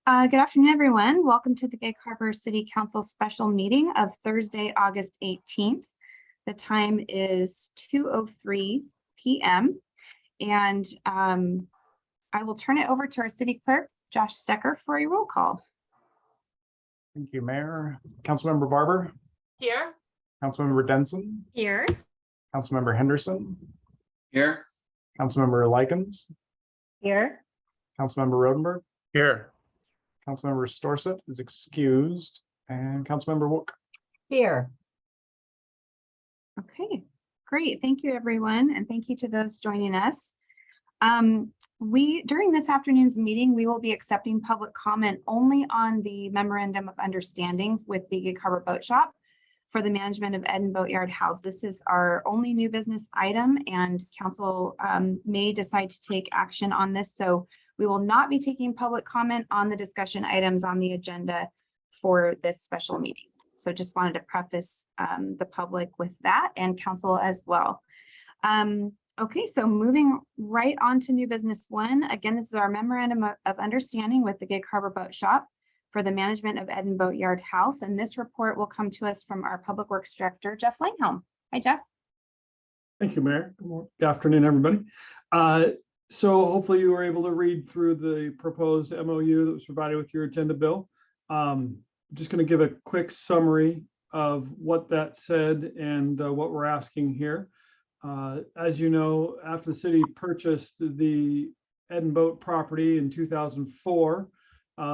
Good afternoon, everyone. Welcome to the Gig Harbor City Council special meeting of Thursday, August 18th. The time is 2:03 p.m. And I will turn it over to our city clerk, Josh Stecker, for a roll call. Thank you, Mayor. Councilmember Barber. Here. Councilmember Denson. Here. Councilmember Henderson. Here. Councilmember Likens. Here. Councilmember Rodenberg. Here. Councilmember Storsett is excused, and Councilmember Wook. Here. Okay, great. Thank you, everyone. And thank you to those joining us. During this afternoon's meeting, we will be accepting public comment only on the memorandum of understanding with the Gig Harbor Boat Shop for the management of Ed and Boatyard House. This is our only new business item, and council may decide to take action on this. So we will not be taking public comment on the discussion items on the agenda for this special meeting. So just wanted to preface the public with that, and council as well. Okay, so moving right on to new business one. Again, this is our memorandum of understanding with the Gig Harbor Boat Shop for the management of Ed and Boatyard House. And this report will come to us from our Public Works Director, Jeff Langhelm. Hi, Jeff. Thank you, Mayor. Good afternoon, everybody. So hopefully you were able to read through the proposed MOU that was provided with your agenda bill. Just going to give a quick summary of what that said and what we're asking here. As you know, after the city purchased the Ed and Boat property in 2004,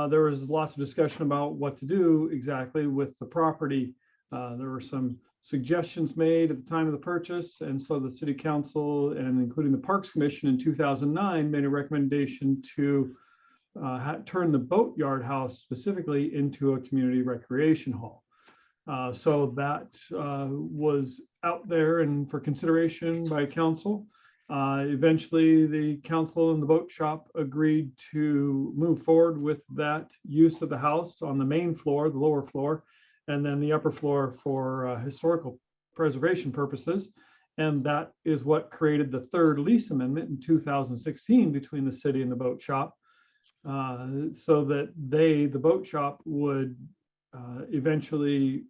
there was lots of discussion about what to do exactly with the property. There were some suggestions made at the time of the purchase, and so the city council, and including the Parks Commission in 2009, made a recommendation to turn the Boatyard House specifically into a community recreation hall. So that was out there and for consideration by council. Eventually, the council and the boat shop agreed to move forward with that use of the house on the main floor, the lower floor, and then the upper floor for historical preservation purposes. And that is what created the third lease amendment in 2016 between the city and the boat shop, so that the boat shop would eventually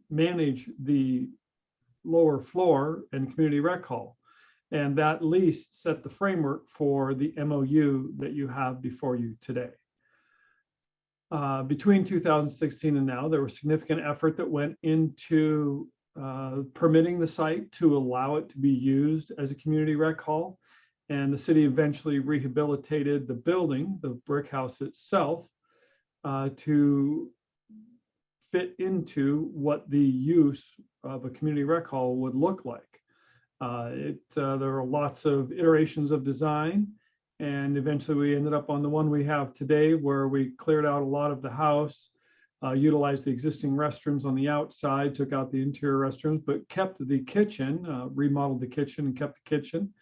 manage the lower floor and community rec hall. And that lease set the framework for the MOU that you have before you today. Between 2016 and now, there was significant effort that went into permitting the site to allow it to be used as a community rec hall. And the city eventually rehabilitated the building, the brick house itself, to fit into what the use of a community rec hall would look like. There are lots of iterations of design, and eventually we ended up on the one we have today, where we cleared out a lot of the house, utilized the existing restrooms on the outside, took out the interior restrooms, but kept the kitchen, remodeled the kitchen and kept the kitchen,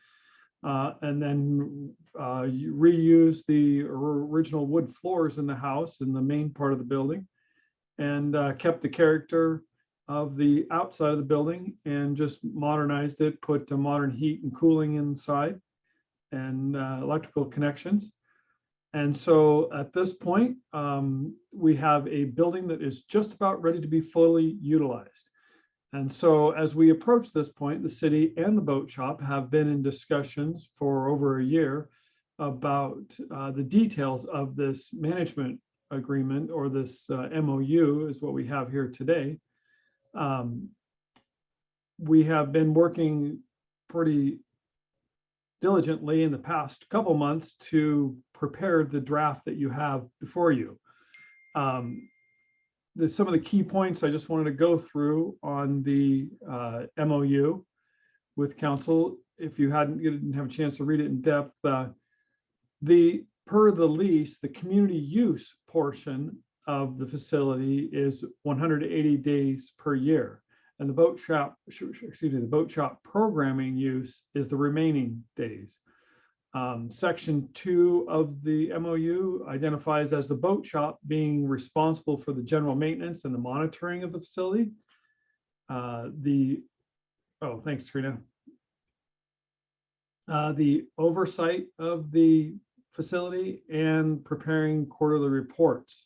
and then reused the original wood floors in the house in the main part of the building, and kept the character of the outside of the building and just modernized it, put modern heat and cooling inside and electrical connections. And so at this point, we have a building that is just about ready to be fully utilized. And so as we approach this point, the city and the boat shop have been in discussions for over a year about the details of this management agreement, or this MOU is what we have here today. We have been working pretty diligently in the past couple months to prepare the draft that you have before you. There's some of the key points I just wanted to go through on the MOU with council. If you didn't have a chance to read it in depth, per the lease, the community use portion of the facility is 180 days per year, and the boat shop programming use is the remaining days. Section 2 of the MOU identifies as the boat shop being responsible for the general maintenance and the monitoring of the facility. Thanks, Trina. The oversight of the facility and preparing quarterly reports.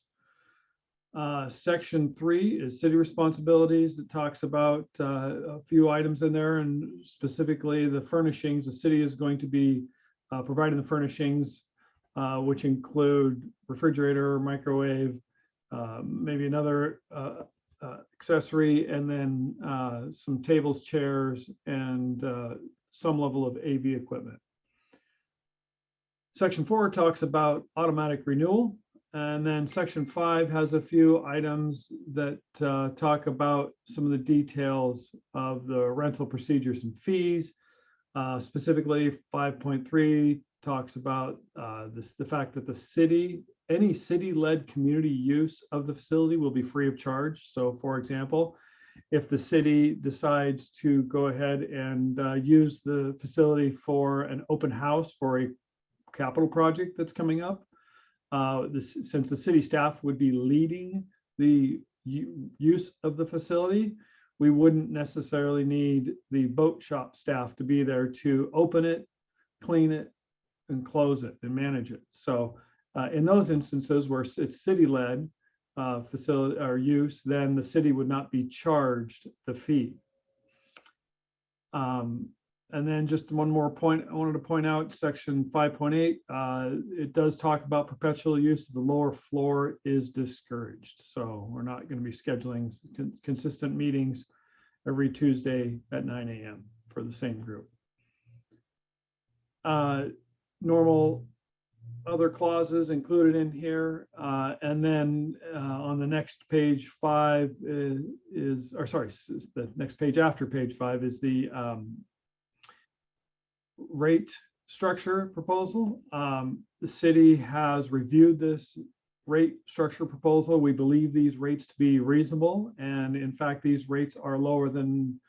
Section 3 is city responsibilities. It talks about a few items in there, and specifically the furnishings. The city is going to be providing the furnishings, which include refrigerator, microwave, maybe another accessory, and then some tables, chairs, and some level of AV equipment. Section 4 talks about automatic renewal. And then section 5 has a few items that talk about some of the details of the rental procedures and fees. Specifically, 5.3 talks about the fact that any city-led community use of the facility will be free of charge. So for example, if the city decides to go ahead and use the facility for an open house for a capital project that's coming up, since the city staff would be leading the use of the facility, we wouldn't necessarily need the boat shop staff to be there to open it, clean it, and close it and manage it. So in those instances where it's city-led facility or use, then the city would not be charged the fee. And then just one more point I wanted to point out, section 5.8, it does talk about perpetual use of the lower floor is discouraged. So we're not going to be scheduling consistent meetings every Tuesday at 9 a.m. for the same group. Normal other clauses included in here. And then on the next page 5 the next page after page 5 is the rate structure proposal. The city has reviewed this rate structure proposal. We believe these rates to be reasonable, and in fact these rates are lower than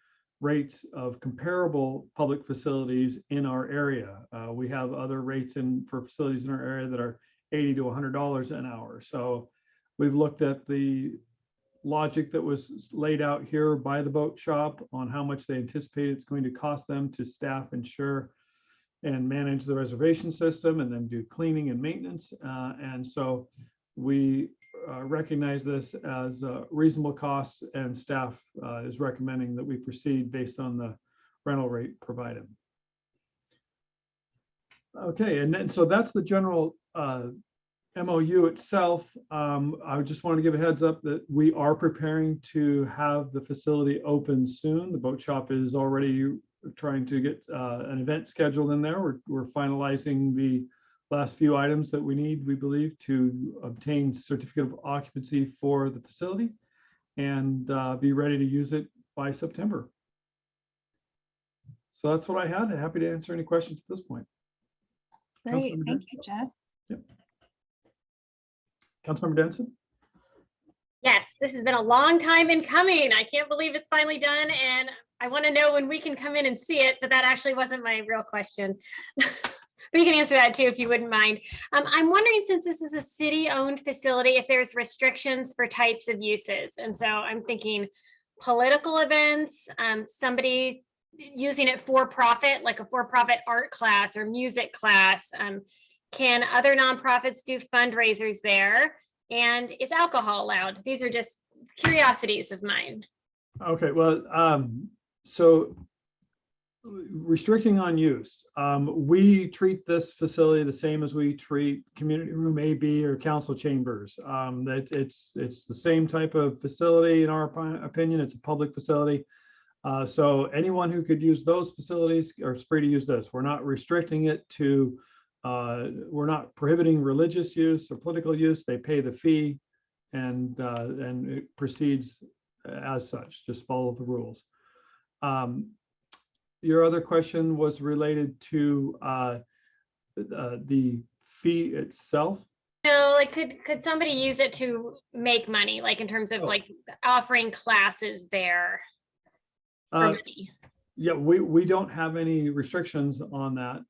rates of comparable public facilities in our area. We have other rates for facilities in our area that are $80 to $100 an hour. So we've looked at the logic that was laid out here by the boat shop on how much they anticipate it's going to cost them to staff, insure, and manage the reservation system, and then do cleaning and maintenance. And so we recognize this as reasonable costs, and staff is recommending that we proceed based on the rental rate provided. Okay, and then so that's the general MOU itself. I just want to give a heads up that we are preparing to have the facility open soon. The boat shop is already trying to get an event scheduled in there. We're finalizing the last few items that we need, we believe, to obtain certificate of occupancy for the facility and be ready to use it by September. So that's what I had. Happy to answer any questions at this point. Great, thank you, Jeff. Yep. Councilmember Denson? Yes, this has been a long time in coming. I can't believe it's finally done, and I want to know when we can come in and see it, but that actually wasn't my real question. But you can answer that too, if you wouldn't mind. I'm wondering, since this is a city-owned facility, if there's restrictions for types of uses. And so I'm thinking political events, somebody using it for profit, like a for-profit art class or music class. Can other nonprofits do fundraisers there? And is alcohol allowed? These are just curiosities of mine. Okay, well, so restricting on use, we treat this facility the same as we treat community room AB or council chambers. That it's the same type of facility in our opinion. It's a public facility. So anyone who could use those facilities are free to use this. We're not restricting it to, we're not prohibiting religious use or political use. They pay the fee and it proceeds as such, just follow the rules. Your other question was related to the fee itself. No, like could somebody use it to make money, like in terms of like offering classes there for money? Yeah, we don't have any restrictions on that.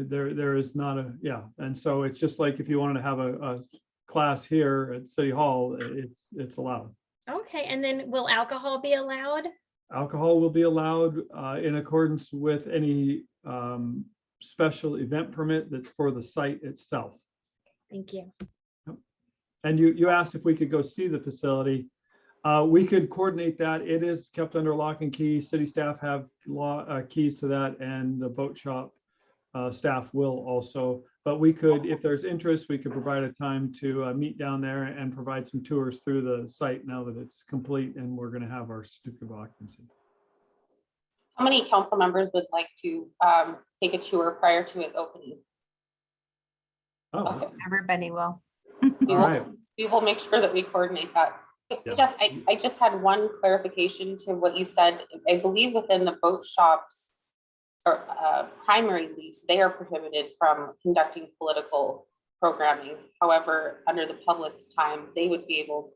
There is not a, and so it's just like if you wanted to have a class here at City Hall, it's allowed. Okay, and then will alcohol be allowed? Alcohol will be allowed in accordance with any special event permit that's for the site itself. Thank you. And you asked if we could go see the facility. We could coordinate that. It is kept under lock and key. City staff have keys to that, and the boat shop staff will also. But we could, if there's interest, we could provide a time to meet down there and provide some tours through the site now that it's complete and we're going to have our certificate of occupancy. How many council members would like to take a tour prior to it opening? Oh, Okay. Everybody will. We all will, right. we will make sure that we coordinate that. Yeah. Jeff, I just had one clarification to what you said. I believe within the boat shops or primary lease, they are prohibited from conducting political programming. However, under the public's time, they would be able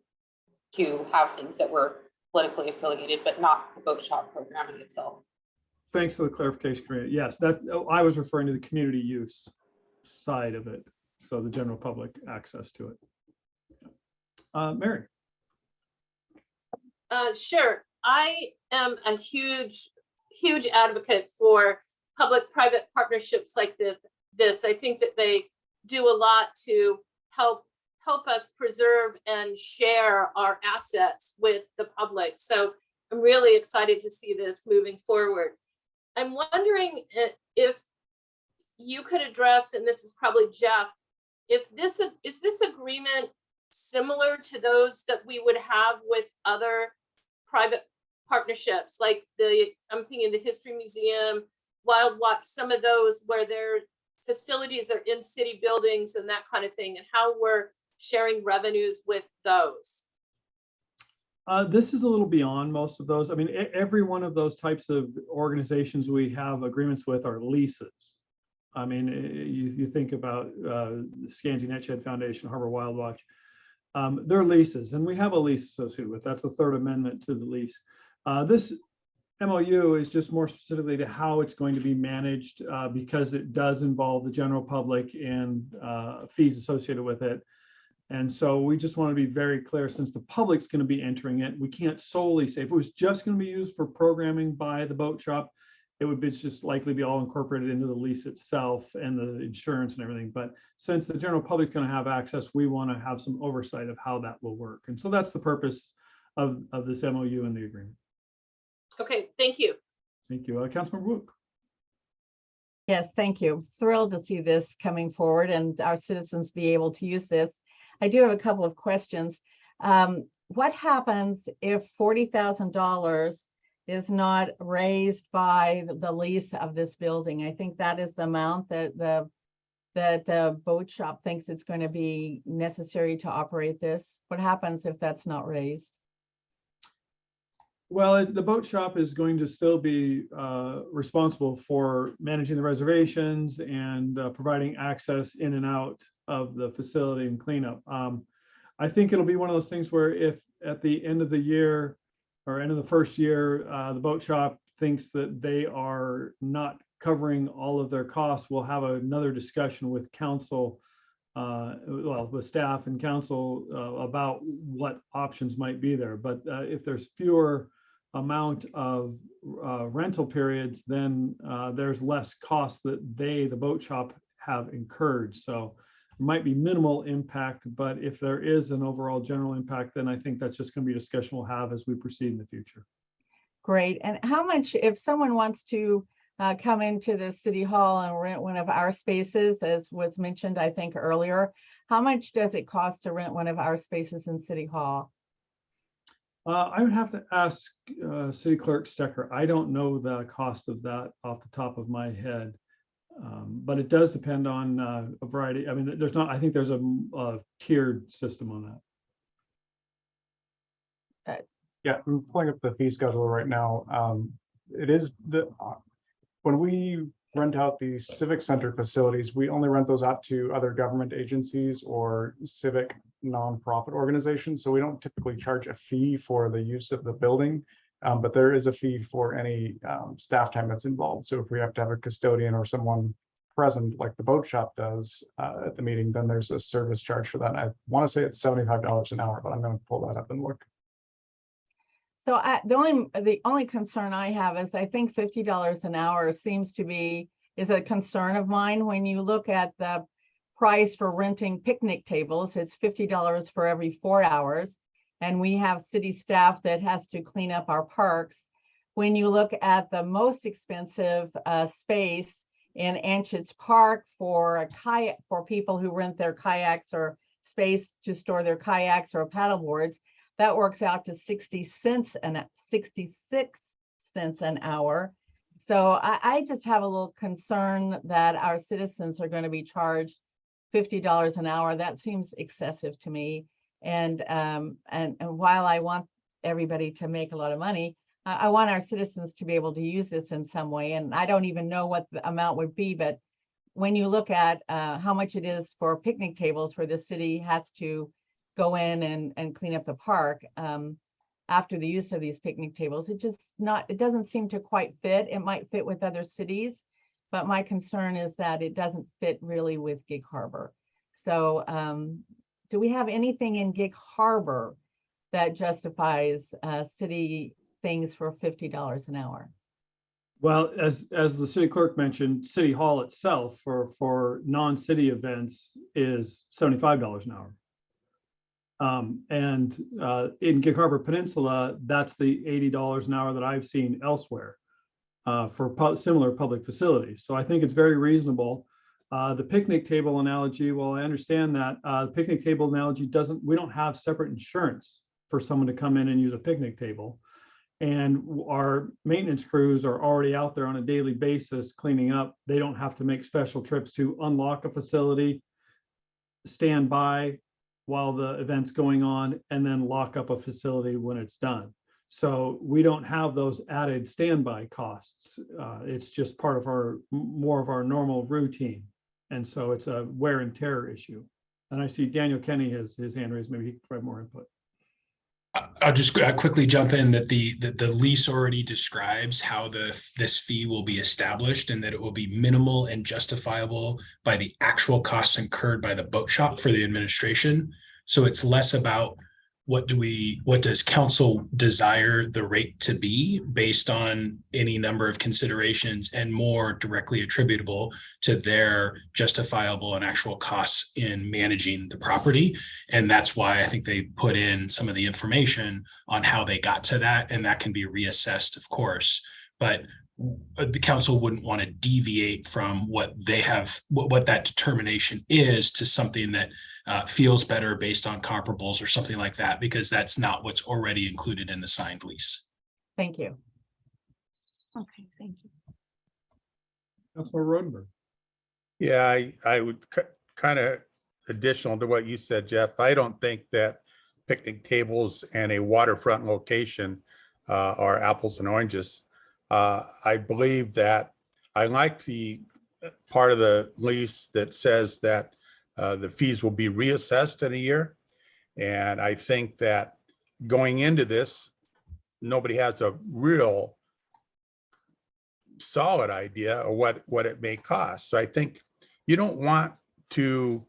to have things that were politically affiliated, but not the boat shop programming itself. Thanks for the clarification, Maria. Yes, that I was referring to the community use side of it. So the general public access to it. Mary. Sure. I am a huge advocate for public-private partnerships like this. I think that they do a lot to help us preserve and share our assets with the public. So I'm really excited to see this moving forward. I'm wondering if you could address, and this is probably Jeff, if this is this agreement similar to those that we would have with other private partnerships, like I'm thinking the History Museum, Wild Watch, some of those where their facilities are in city buildings and that kind of thing, and how we're sharing revenues with those. This is a little beyond most of those. I mean, every one of those types of organizations we have agreements with are leases. I mean, you think about the Scansey Netshed Foundation, Harbor Wild Watch. They're leases, and we have a lease associated with. That's the third amendment to the lease. This MOU is just more specifically to how it's going to be managed because it does involve the general public and fees associated with it. And so we just want to be very clear, since the public's going to be entering it, we can't solely say if it was just going to be used for programming by the boat shop, it would be just likely be all incorporated into the lease itself and the insurance and everything. But since the general public is going to have access, we want to have some oversight of how that will work. And so that's the purpose of this MOU and the agreement. Okay, thank you. Thank you. Councilmember Wook. Yes, thank you. Thrilled to see this coming forward and our citizens be able to use this. I do have a couple of questions. What happens if $40,000 is not raised by the lease of this building? I think that is the amount that the boat shop thinks it's going to be necessary to operate this. What happens if that's not raised? Well, the boat shop is going to still be responsible for managing the reservations and providing access in and out of the facility and cleanup. I think it'll be one of those things where if at the end of the year or end of the first year, the boat shop thinks that they are not covering all of their costs, we'll have another discussion with council, with staff and council about what options might be there. But if there's fewer amount of rental periods, then there's less cost that the boat shop have incurred. So there might be minimal impact, but if there is an overall general impact, then I think that's just going to be a discussion we'll have as we proceed in the future. Great. And how much, if someone wants to come into the city hall and rent one of our spaces, as was mentioned, I think earlier, how much does it cost to rent one of our spaces in city hall? I would have to ask City Clerk Stecker. I don't know the cost of that off the top of my head, but it does depend on a variety. I mean, there's not, I think there's a tiered system on that. Yeah, I'm pulling up the fee schedule right now. It is when we rent out the civic center facilities, we only rent those out to other government agencies or civic nonprofit organizations. So we don't typically charge a fee for the use of the building, but there is a fee for any staff time that's involved. So if we have to have a custodian or someone present, like the boat shop does at the meeting, then there's a service charge for that. And I want to say it's $75 an hour, but I'm going to pull that up and look. So the only concern I have is I think $50 an hour seems to be is a concern of mine. When you look at the price for renting picnic tables, it's $50 for every 4 hours. And we have city staff that has to clean up our parks. When you look at the most expensive space in Anschutz Park for a kayak, for people who rent their kayaks or space to store their kayaks or paddle boards, that works out to 66 cents an hour. So I just have a little concern that our citizens are going to be charged $50 an hour. That seems excessive to me. And while I want everybody to make a lot of money, I want our citizens to be able to use this in some way. And I don't even know what the amount would be, but when you look at how much it is for picnic tables where the city has to go in and clean up the park after the use of these picnic tables, it doesn't seem to quite fit. It might fit with other cities, but my concern is that it doesn't fit really with Gig Harbor. So do we have anything in Gig Harbor that justifies city things for $50 an hour? Well, as the city clerk mentioned, City Hall itself for non-city events is $75 an hour. And in Gig Harbor Peninsula, that's the $80 an hour that I've seen elsewhere for similar public facilities. So I think it's very reasonable. The picnic table analogy, well, I understand that the picnic table analogy we don't have separate insurance for someone to come in and use a picnic table. And our maintenance crews are already out there on a daily basis cleaning up. They don't have to make special trips to unlock a facility, stand by while the event's going on, and then lock up a facility when it's done. So we don't have those added standby costs. It's just part of more of our normal routine. And so it's a wear and tear issue. And I see Daniel Kenny has his hand raised. Maybe he can provide more input. I'll just quickly jump in that the lease already describes how this fee will be established, and that it will be minimal and justifiable by the actual costs incurred by the boat shop for the administration. So it's less about what does council desire the rate to be based on any number of considerations, and more directly attributable to their justifiable and actual costs in managing the property. And that's why I think they put in some of the information on how they got to that, and that can be reassessed, of course. But the council wouldn't want to deviate from what they have, what that determination is, to something that feels better based on comparables or something like that, because that's not what's already included in the signed lease. Thank you. Okay, thank you. Councilor Rodenberg. Yeah, I would kind of additional to what you said, Jeff. I don't think that picnic tables and a waterfront location are apples and oranges. I believe that I like the part of the lease that says that the fees will be reassessed in a year. And I think that going into this, nobody has a real solid idea of what it may cost. So I think you don't want to,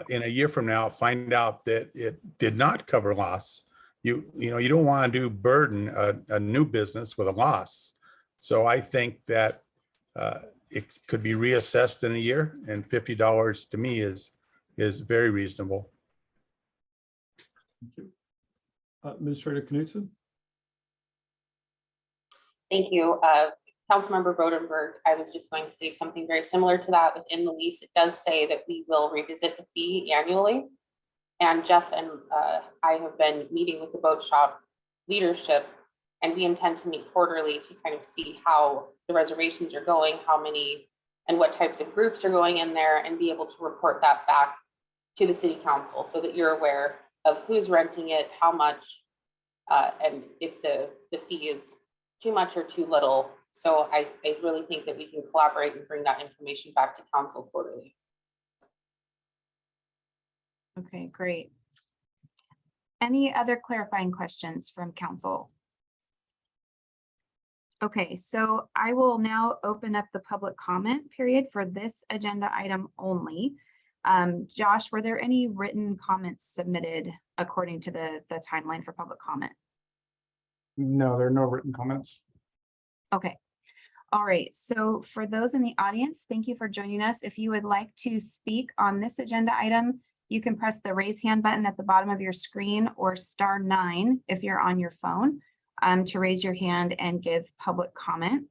in a year from now, find out that it did not cover loss. You don't want to burden a new business with a loss. So I think that it could be reassessed in a year, and $50 to me is very reasonable. Thank you. Administrator Knudsen. Thank you. Councilmember Rodenberg, I was just going to say something very similar to that. Within the lease, it does say that we will revisit the fee annually. And Jeff and I have been meeting with the boat shop leadership, and we intend to meet quarterly to kind of see how the reservations are going, how many and what types of groups are going in there, and be able to report that back to the city council so that you're aware of who's renting it, how much, and if the fee is too much or too little. So I really think that we can collaborate and bring that information back to council quarterly. Okay, great. Any other clarifying questions from council? Okay, so I will now open up the public comment period for this agenda item only. Josh, were there any written comments submitted according to the timeline for public comment? No, there are no written comments. Okay. All right, so for those in the audience, thank you for joining us. If you would like to speak on this agenda item, you can press the raise hand button at the bottom of your screen or *9 if you're on your phone to raise your hand and give public comment.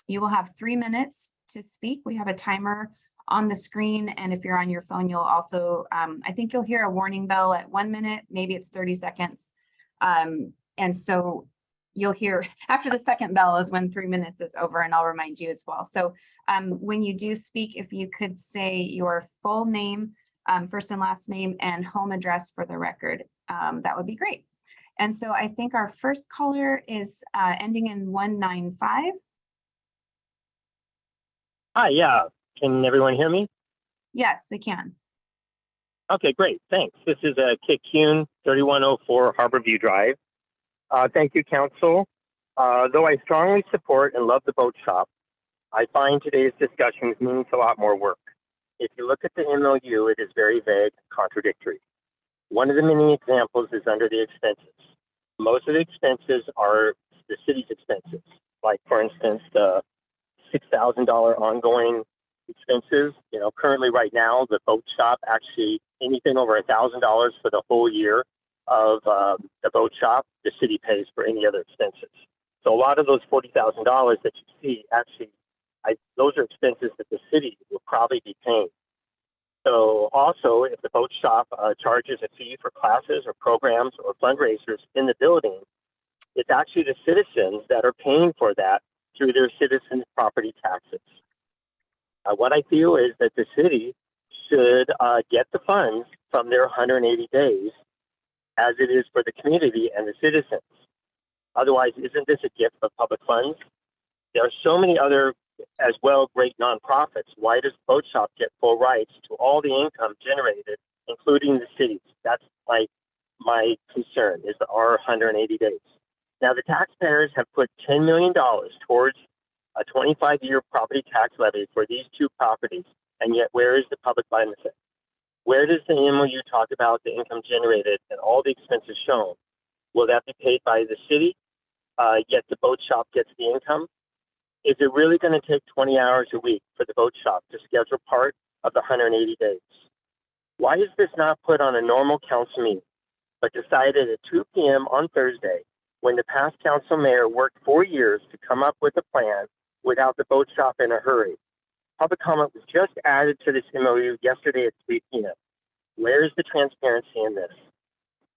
You will have 3 minutes to speak. We have a timer on the screen, and if you're on your phone, you'll also, I think you'll hear a warning bell at 1 minute, maybe it's 30 seconds. And so you'll hear after the second bell is when 3 minutes is over, and I'll remind you as well. So when you do speak, if you could say your full name, first and last name, and home address for the record, that would be great. And so I think our first caller is ending in 195. Hi, yeah. Can everyone hear me? Yes, we can. Okay, great. Thanks. This is Kit Kuhn, 3104 Harborview Drive. Thank you, Council. Though I strongly support and love the boat shop, I find today's discussions means a lot more work. If you look at the MOU, it is very vague and contradictory. One of the many examples is under the expenses. Most of the expenses are the city's expenses, like, for instance, the $6,000 ongoing expenses. You know, currently right now, the boat shop actually anything over $1,000 for the whole year of the boat shop, the city pays for any other expenses. So a lot of those $40,000 that you see, actually, those are expenses that the city will probably be paying. So also, if the boat shop charges a fee for classes or programs or fundraisers in the building, it's actually the citizens that are paying for that through their citizens' property taxes. What I feel is that the city should get the funds from their 180 days as it is for the community and the citizens. Otherwise, isn't this a gift of public funds? There are so many other, as well, great nonprofits. Why does Boat Shop get full rights to all the income generated, including the cities? That's my concern, is our 180 days. Now, the taxpayers have put $10 million towards a 25-year property tax levy for these two properties, and yet where is the public benefit? Where does the MOU talk about the income generated and all the expenses shown? Will that be paid by the city, yet the boat shop gets the income? Is it really going to take 20 hours a week for the boat shop to schedule part of the 180 days? Why is this not put on a normal council meeting, but decided at 2 p.m. on Thursday, when the past council mayor worked 4 years to come up with a plan without the boat shop in a hurry? Public comment was just added to this MOU yesterday at 3 p.m. Where is the transparency in this?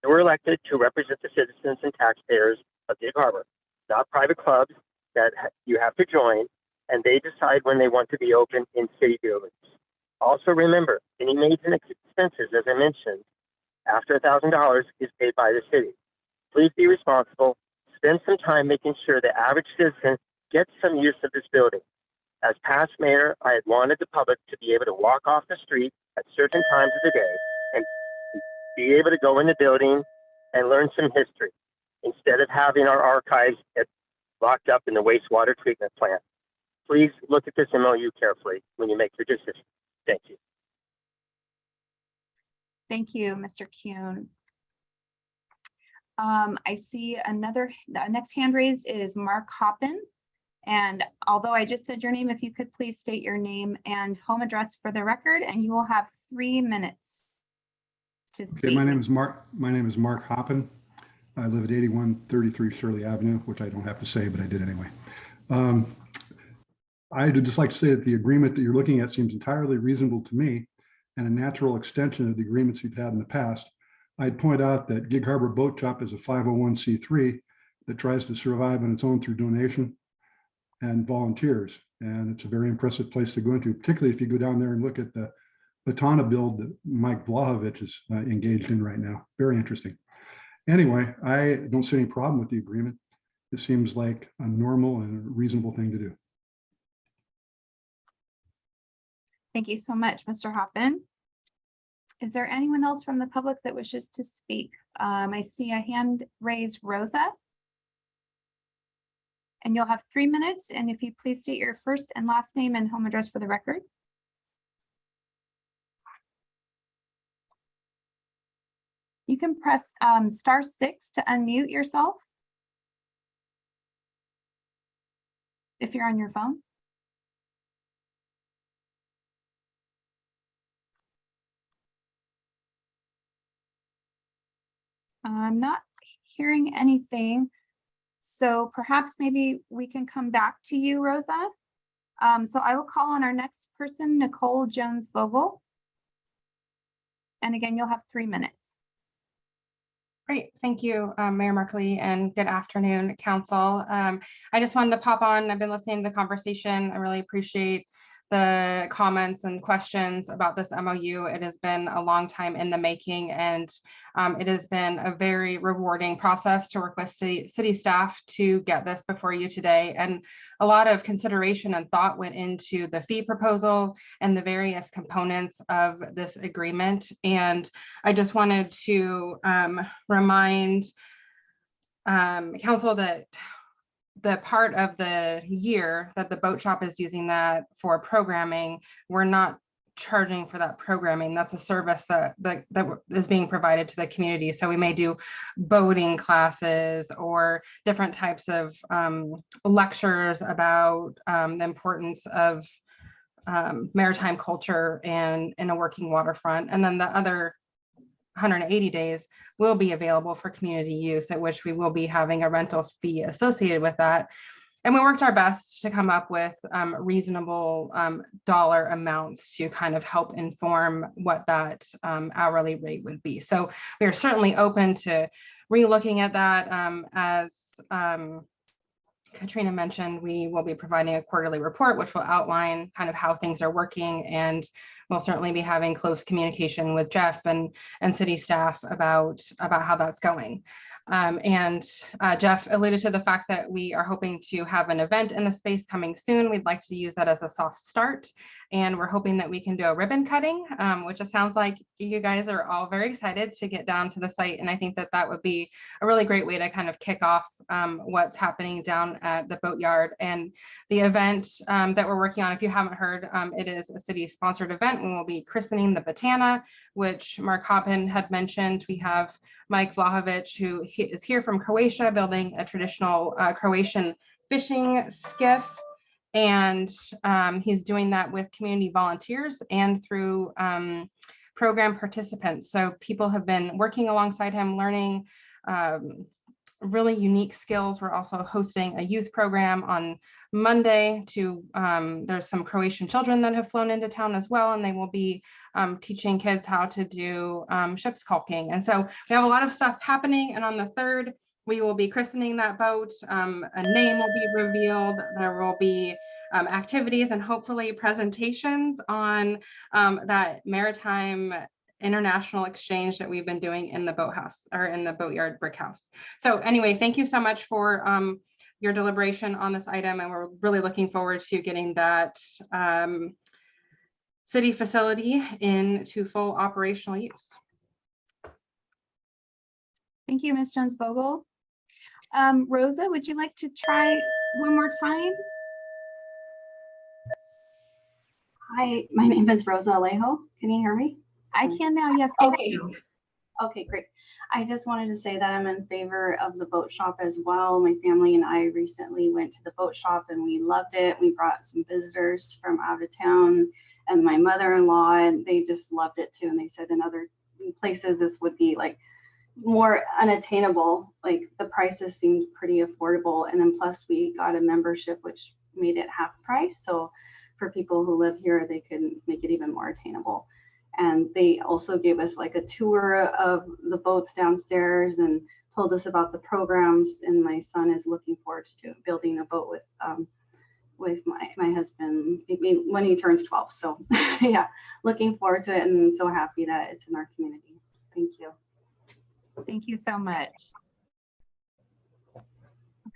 You were elected to represent the citizens and taxpayers of Gig Harbor, not private clubs that you have to join, and they decide when they want to be open in city buildings. Also remember, any maintenance expenses, as I mentioned, after $1,000 is paid by the city. Please be responsible. Spend some time making sure the average citizen gets some use of this building. As past mayor, I had wanted the public to be able to walk off the street at certain times of the day and be able to go in the building and learn some history instead of having our archives get locked up in the wastewater treatment plant. Please look at this MOU carefully when you make your decision. Thank you. Thank you, Mr. Kuhn. I see the next hand raised is Mark Hoppin. And although I just said your name, if you could please state your name and home address for the record, and you will have 3 minutes to speak. Okay, my name is Mark Hoppin. I live at 8133 Shirley Avenue, which I don't have to say, but I did anyway. I'd just like to say that the agreement that you're looking at seems entirely reasonable to me and a natural extension of the agreements we've had in the past. I'd point out that Gig Harbor Boat Shop is a 501c3 that tries to survive on its own through donation and volunteers. And it's a very impressive place to go into, particularly if you go down there and look at the Batana build that Mike Vlahovic is engaged in right now. Very interesting. Anyway, I don't see any problem with the agreement. It seems like a normal and reasonable thing to do. Thank you so much, Mr. Hoppin. Is there anyone else from the public that wishes to speak? I see a hand raised, Rosa. And you'll have 3 minutes. And if you please state your first and last name and home address for the record. You can press *6 to unmute yourself. if you're on your phone. I'm not hearing anything. So perhaps maybe we can come back to you, Rosa. So I will call on our next person, Nicole Jones-Vogel. And again, you'll have 3 minutes. Great, thank you, Mayor Markley, and good afternoon, Council. I just wanted to pop on. I've been listening to the conversation. I really appreciate the comments and questions about this MOU. It has been a long time in the making, and it has been a very rewarding process to work with city staff to get this before you today. And a lot of consideration and thought went into the fee proposal and the various components of this agreement. And I just wanted to remind Council that the part of the year that the boat shop is using that for programming, we're not charging for that programming. That's a service that is being provided to the community. So we may do boating classes or different types of lectures about the importance of maritime culture and in a working waterfront. And then the other 180 days will be available for community use, at which we will be having a rental fee associated with that. And we worked our best to come up with reasonable dollar amounts to kind of help inform what that hourly rate would be. So we are certainly open to re-looking at that. As Katrina mentioned, we will be providing a quarterly report, which will outline kind of how things are working, and we'll certainly be having close communication with Jeff and city staff about how that's going. Jeff alluded to the fact that we are hoping to have an event in the space coming soon. We'd like to use that as a soft start, and we're hoping that we can do a ribbon cutting, which it sounds like you guys are all very excited to get down to the site. And I think that that would be a really great way to kind of kick off what's happening down at the boatyard. And the event that we're working on, if you haven't heard, it is a city-sponsored event. We will be christening the Batana, which Mark Hoppin had mentioned. We have Mike Vlahovic, who is here from Croatia, building a traditional Croatian fishing skiff. And he's doing that with community volunteers and through program participants. So people have been working alongside him, learning really unique skills. We're also hosting a youth program on Monday to, there's some Croatian children that have flown into town as well, and they will be teaching kids how to do ship caulking. And so we have a lot of stuff happening. And on the 3rd, we will be christening that boat. A name will be revealed. There will be activities and hopefully presentations on that maritime international exchange that we've been doing in the boathouse, or in the boatyard brick house. So anyway, thank you so much for your deliberation on this item, and we're really looking forward to getting that city facility into full operational use. Thank you, Ms. Jones-Vogel. Rosa, would you like to try one more time? Hi, my name is Rosa Alejo. Can you hear me? I can now, yes. Thank Okay. you. Okay, great. I just wanted to say that I'm in favor of the boat shop as well. My family and I recently went to the boat shop and we loved it. We brought some visitors from out of town and my mother-in-law, and they just loved it too. And they said in other places this would be like more unattainable. Like the prices seemed pretty affordable. And then plus we got a membership, which made it half price. So for people who live here, they could make it even more attainable. And they also gave us like a tour of the boats downstairs and told us about the programs. And my son is looking forward to building a boat with my husband when he turns 12. So yeah, looking forward to it and so happy that it's in our community. Thank you. Thank you so much.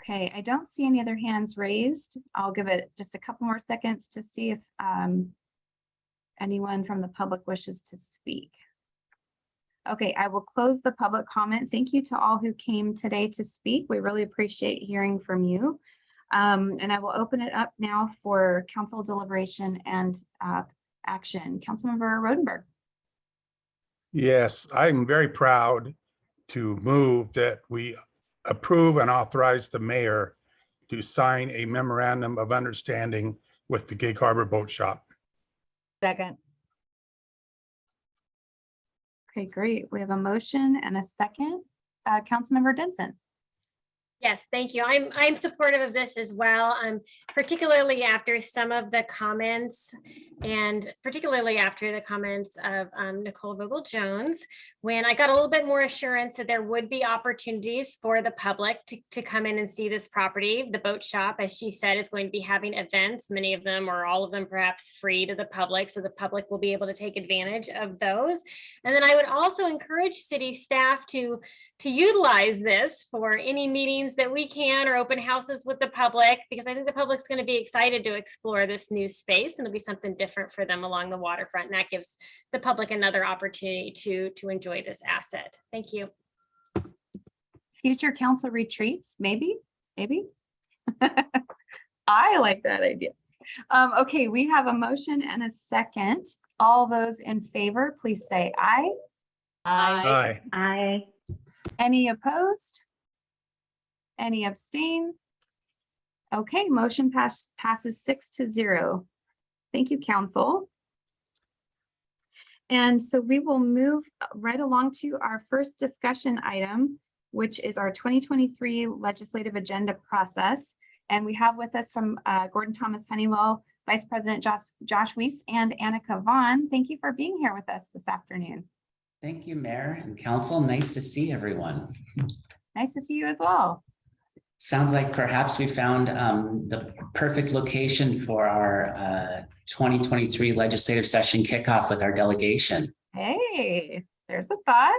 Okay, I don't see any other hands raised. I'll give it just a couple more seconds to see if anyone from the public wishes to speak. Okay, I will close the public comment. Thank you to all who came today to speak. We really appreciate hearing from you. And I will open it up now for council deliberation and action. Councilmember Rodenberg. Yes, I'm very proud to move that we approve and authorize the mayor to sign a memorandum of understanding with the Gig Harbor Boat Shop. Second. Okay, great. We have a motion and a second. Councilmember Denson. Yes, thank you. I'm supportive of this as well. Particularly after some of the comments and particularly after the comments of Nicole Vogel-Jones, when I got a little bit more assurance that there would be opportunities for the public to come in and see this property. The boat shop, as she said, is going to be having events, many of them or all of them perhaps free to the public. So the public will be able to take advantage of those. And then I would also encourage city staff to utilize this for any meetings that we can or open houses with the public, because I think the public's going to be excited to explore this new space and it'll be something different for them along the waterfront. And that gives the public another opportunity to enjoy this asset. Thank you. Future council retreats, maybe. I like that idea. Okay, we have a motion and a second. All those in favor, please say aye. Aye. Aye. Any opposed? Any abstain? Okay, motion passes 6-0. Thank you, council. And so we will move right along to our first discussion item, which is our 2023 legislative agenda process. And we have with us from Gordon Thomas Honeywell, Vice President Josh Weiss and Annika Vaughn. Thank you for being here with us this afternoon. Thank you, Mayor and Council. Nice to see everyone. Nice to see you as well. Sounds like perhaps we found the perfect location for our 2023 legislative session kickoff with our delegation. Hey, there's a thought.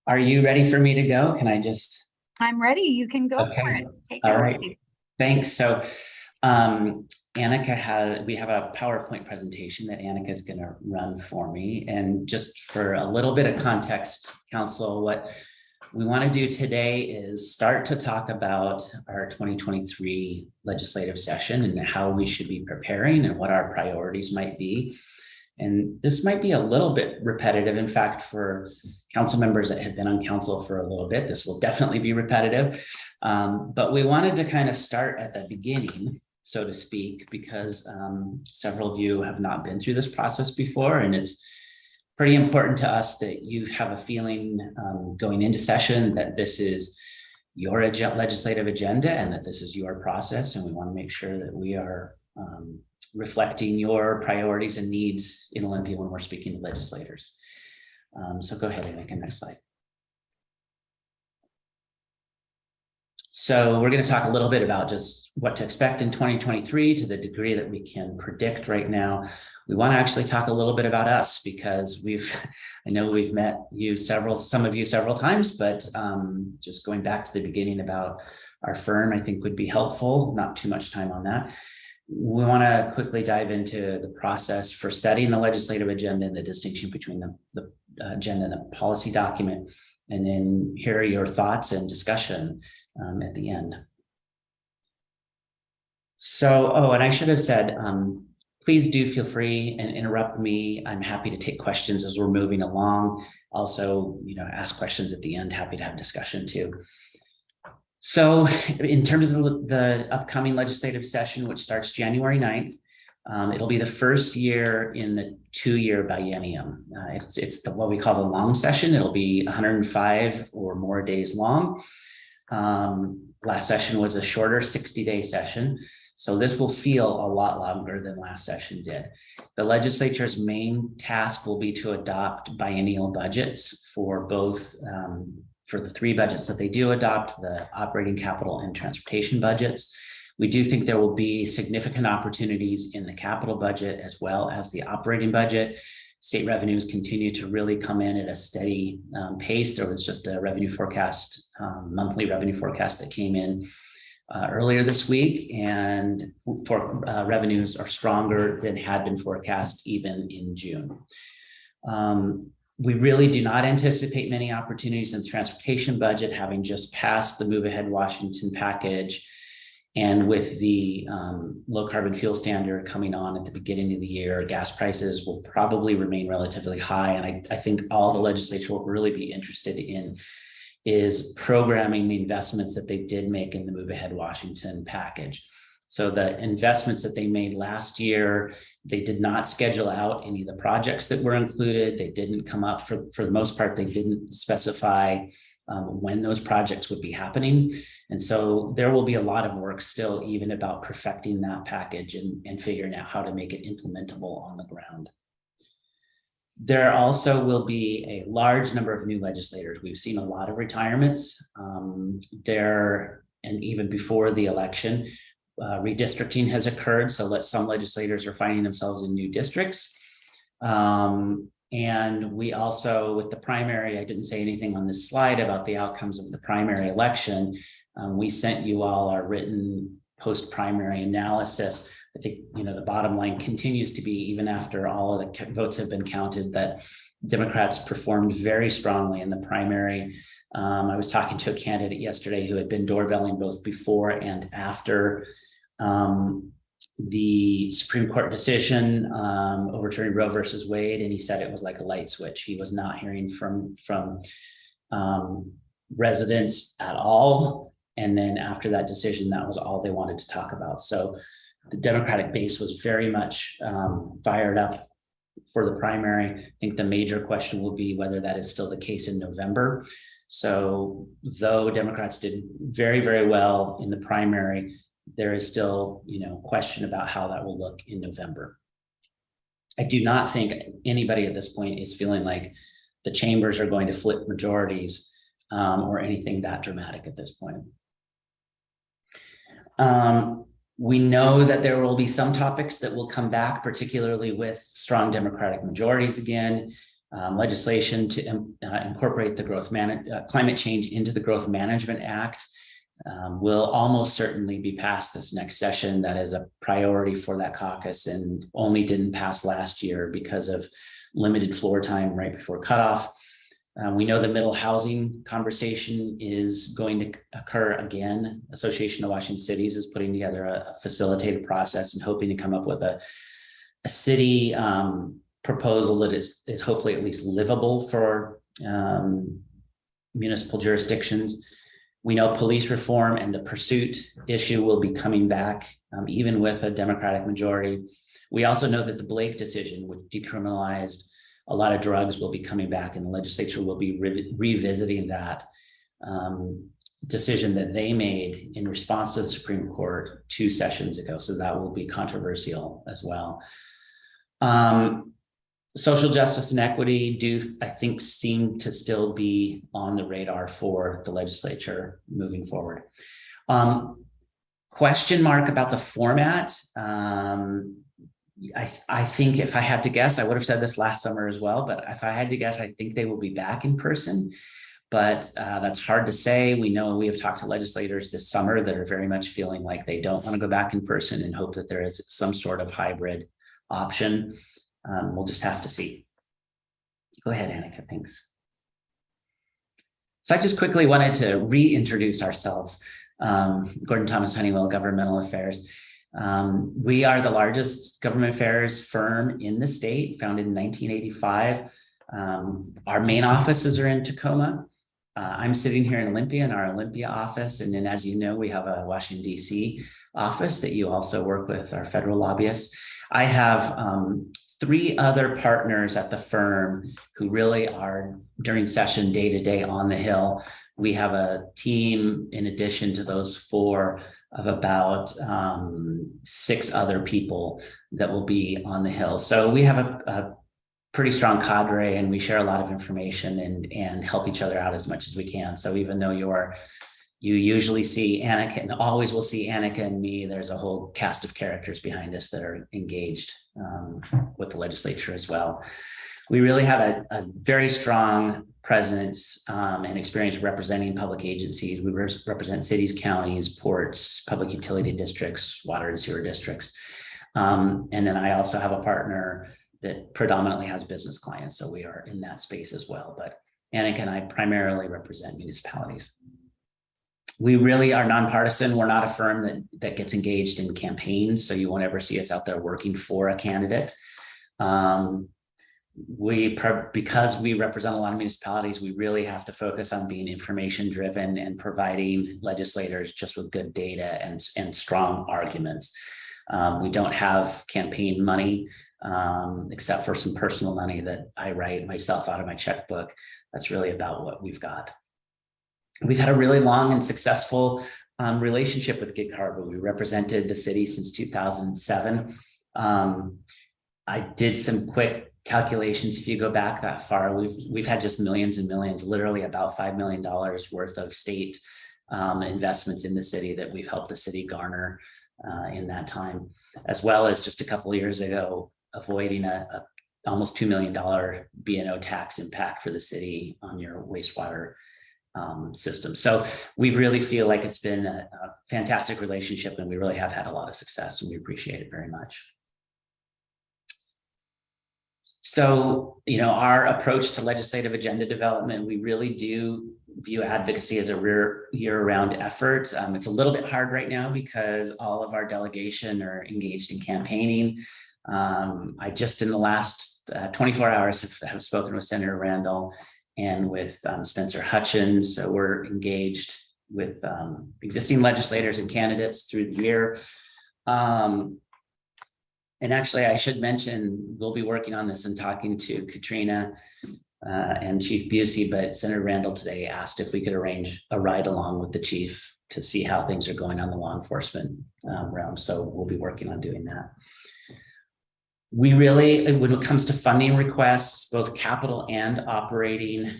Are you ready for me to go? Can I just? I'm ready. You can go for it. Take your time. Thanks. So Annika we have a PowerPoint presentation that Annika is going to run for me. And just for a little bit of context, Council, what we want to do today is start to talk about our 2023 legislative session and how we should be preparing and what our priorities might be. And this might be a little bit repetitive. In fact, for council members that have been on council for a little bit, this will definitely be repetitive. But we wanted to kind of start at the beginning, so to speak, because several of you have not been through this process before, and it's pretty important to us that you have a feeling going into session that this is your legislative agenda and that this is your process, and we want to make sure that we are reflecting your priorities and needs in Olympia when we're speaking to legislators. So go ahead, Annika, next slide. So we're going to talk a little bit about just what to expect in 2023 to the degree that we can predict right now. We want to actually talk a little bit about us because I know we've met some of you several times, but just going back to the beginning about our firm, I think would be helpful. Not too much time on that. We want to quickly dive into the process for setting the legislative agenda and the distinction between the agenda and the policy document, and then hear your thoughts and discussion at the end. So, and I should have said, please do feel free and interrupt me. I'm happy to take questions as we're moving along. Also, ask questions at the end. Happy to have discussion too. So in terms of the upcoming legislative session, which starts January 9th, it'll be the first year in the 2-year biennium. It's what we call the long session. It'll be 105 or more days long. Last session was a shorter 60-day session. So this will feel a lot longer than last session did. The legislature's main task will be to adopt biennial budgets for both, for the 3 budgets that they do adopt, the operating, capital, and transportation budgets. We do think there will be significant opportunities in the capital budget as well as the operating budget. State revenues continue to really come in at a steady pace. There was just a revenue forecast, monthly revenue forecast that came in earlier this week, and revenues are stronger than had been forecast even in June. We really do not anticipate many opportunities in the transportation budget, having just passed the Move Ahead Washington package. And with the low carbon fuel standard coming on at the beginning of the year, gas prices will probably remain relatively high. And I think all the legislature will really be interested in is programming the investments that they did make in the Move Ahead Washington package. So the investments that they made last year, they did not schedule out any of the projects that were included. They didn't come up, for the most part, they didn't specify when those projects would be happening. And so there will be a lot of work still, even about perfecting that package and figuring out how to make it implementable on the ground. There also will be a large number of new legislators. We've seen a lot of retirements there, and even before the election, redistricting has occurred. So some legislators are finding themselves in new districts. And we also, with the primary, I didn't say anything on this slide about the outcomes of the primary election. We sent you all our written post-primary analysis. I think, the bottom line continues to be, even after all of the votes have been counted, that Democrats performed very strongly in the primary. I was talking to a candidate yesterday who had been doorbelling both before and after the Supreme Court decision overturning Roe versus Wade, and he said it was like a light switch. He was not hearing from residents at all. And then after that decision, that was all they wanted to talk about. So the Democratic base was very much fired up for the primary. I think the major question will be whether that is still the case in November. So though Democrats did very, very well in the primary, there is still, question about how that will look in November. I do not think anybody at this point is feeling like the chambers are going to flip majorities or anything that dramatic at this point. We know that there will be some topics that will come back, particularly with strong Democratic majorities again. Legislation to incorporate the climate change into the Growth Management Act will almost certainly be passed this next session. That is a priority for that caucus and only didn't pass last year because of limited floor time right before cutoff. We know the middle housing conversation is going to occur again. Association of Washington Cities is putting together a facilitated process and hoping to come up with a city proposal that is hopefully at least livable for municipal jurisdictions. We know police reform and the pursuit issue will be coming back, even with a Democratic majority. We also know that the Blake decision, which decriminalized a lot of drugs, will be coming back, and the legislature will be revisiting that decision that they made in response to the Supreme Court 2 sessions ago. So that will be controversial as well. Social justice and equity I think, seem to still be on the radar for the legislature moving forward. Question mark about the format. I think if I had to guess, I would have said this last summer as well, but if I had to guess, I think they will be back in person, but that's hard to say. We know we have talked to legislators this summer that are very much feeling like they don't want to go back in person and hope that there is some sort of hybrid option. We'll just have to see. Go ahead, Annika, thanks. So I just quickly wanted to reintroduce ourselves. Gordon Thomas, Honeywell, Governmental Affairs. We are the largest government affairs firm in the state, founded in 1985. Our main offices are in Tacoma. I'm sitting here in Olympia in our Olympia office. And then, as you know, we have a Washington, D.C. office that you also work with, our federal lobbyists. I have 3 other partners at the firm who really are, during session, day to day on the Hill. We have a team, in addition to those 4, of about 6 other people that will be on the Hill. So we have a pretty strong cadre, and we share a lot of information and help each other out as much as we can. So even though you usually see Annika, and always will see Annika and me, there's a whole cast of characters behind us that are engaged with the legislature as well. We really have a very strong presence and experience representing public agencies. We represent cities, counties, ports, public utility districts, water and sewer districts. And then I also have a partner that predominantly has business clients. So we are in that space as well. But Annika and I primarily represent municipalities. We really are nonpartisan. We're not a firm that gets engaged in campaigns. So you won't ever see us out there working for a candidate. because we represent a lot of municipalities, we really have to focus on being information driven and providing legislators just with good data and strong arguments. We don't have campaign money, except for some personal money that I write myself out of my checkbook. That's really about what we've got. We've had a really long and successful relationship with Gig Harbor. We represented the city since 2007. I did some quick calculations. If you go back that far, we've had just millions and millions, literally about $5 million worth of state investments in the city that we've helped the city garner in that time, as well as just a couple of years ago, avoiding a almost $2 million B&O tax impact for the city on your wastewater system. So we really feel like it's been a fantastic relationship, and we really have had a lot of success, and we appreciate it very much. So, our approach to legislative agenda development, we really do view advocacy as a year-round effort. It's a little bit hard right now because all of our delegation are engaged in campaigning. I just in the last 24 hours have spoken with Senator Randall and with Spencer Hutchins. So we're engaged with existing legislators and candidates through the year. And actually, I should mention, we'll be working on this and talking to Katrina and Chief Busey, but Senator Randall today asked if we could arrange a ride along with the chief to see how things are going on the law enforcement realm. So we'll be working on doing that. We really, when it comes to funding requests, both capital and operating,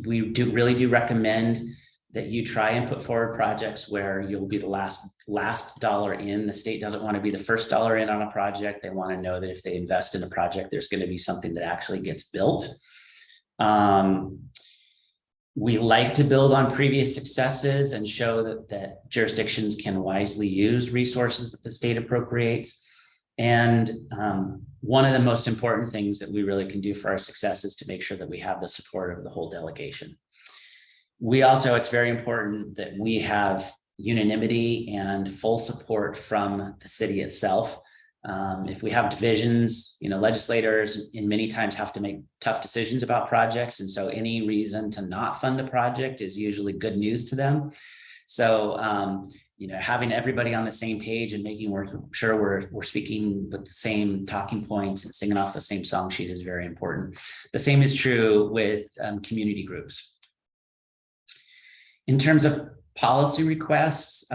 we really do recommend that you try and put forward projects where you'll be the last dollar in. The state doesn't want to be the first dollar in on a project. They want to know that if they invest in a project, there's going to be something that actually gets built. We like to build on previous successes and show that jurisdictions can wisely use resources that the state appropriates. And one of the most important things that we really can do for our success is to make sure that we have the support of the whole delegation. We also, it's very important that we have unanimity and full support from the city itself. If we have divisions, legislators in many times have to make tough decisions about projects. And so any reason to not fund a project is usually good news to them. So, having everybody on the same page and making sure we're speaking with the same talking points and singing off the same song sheet is very important. The same is true with community groups. In terms of policy requests,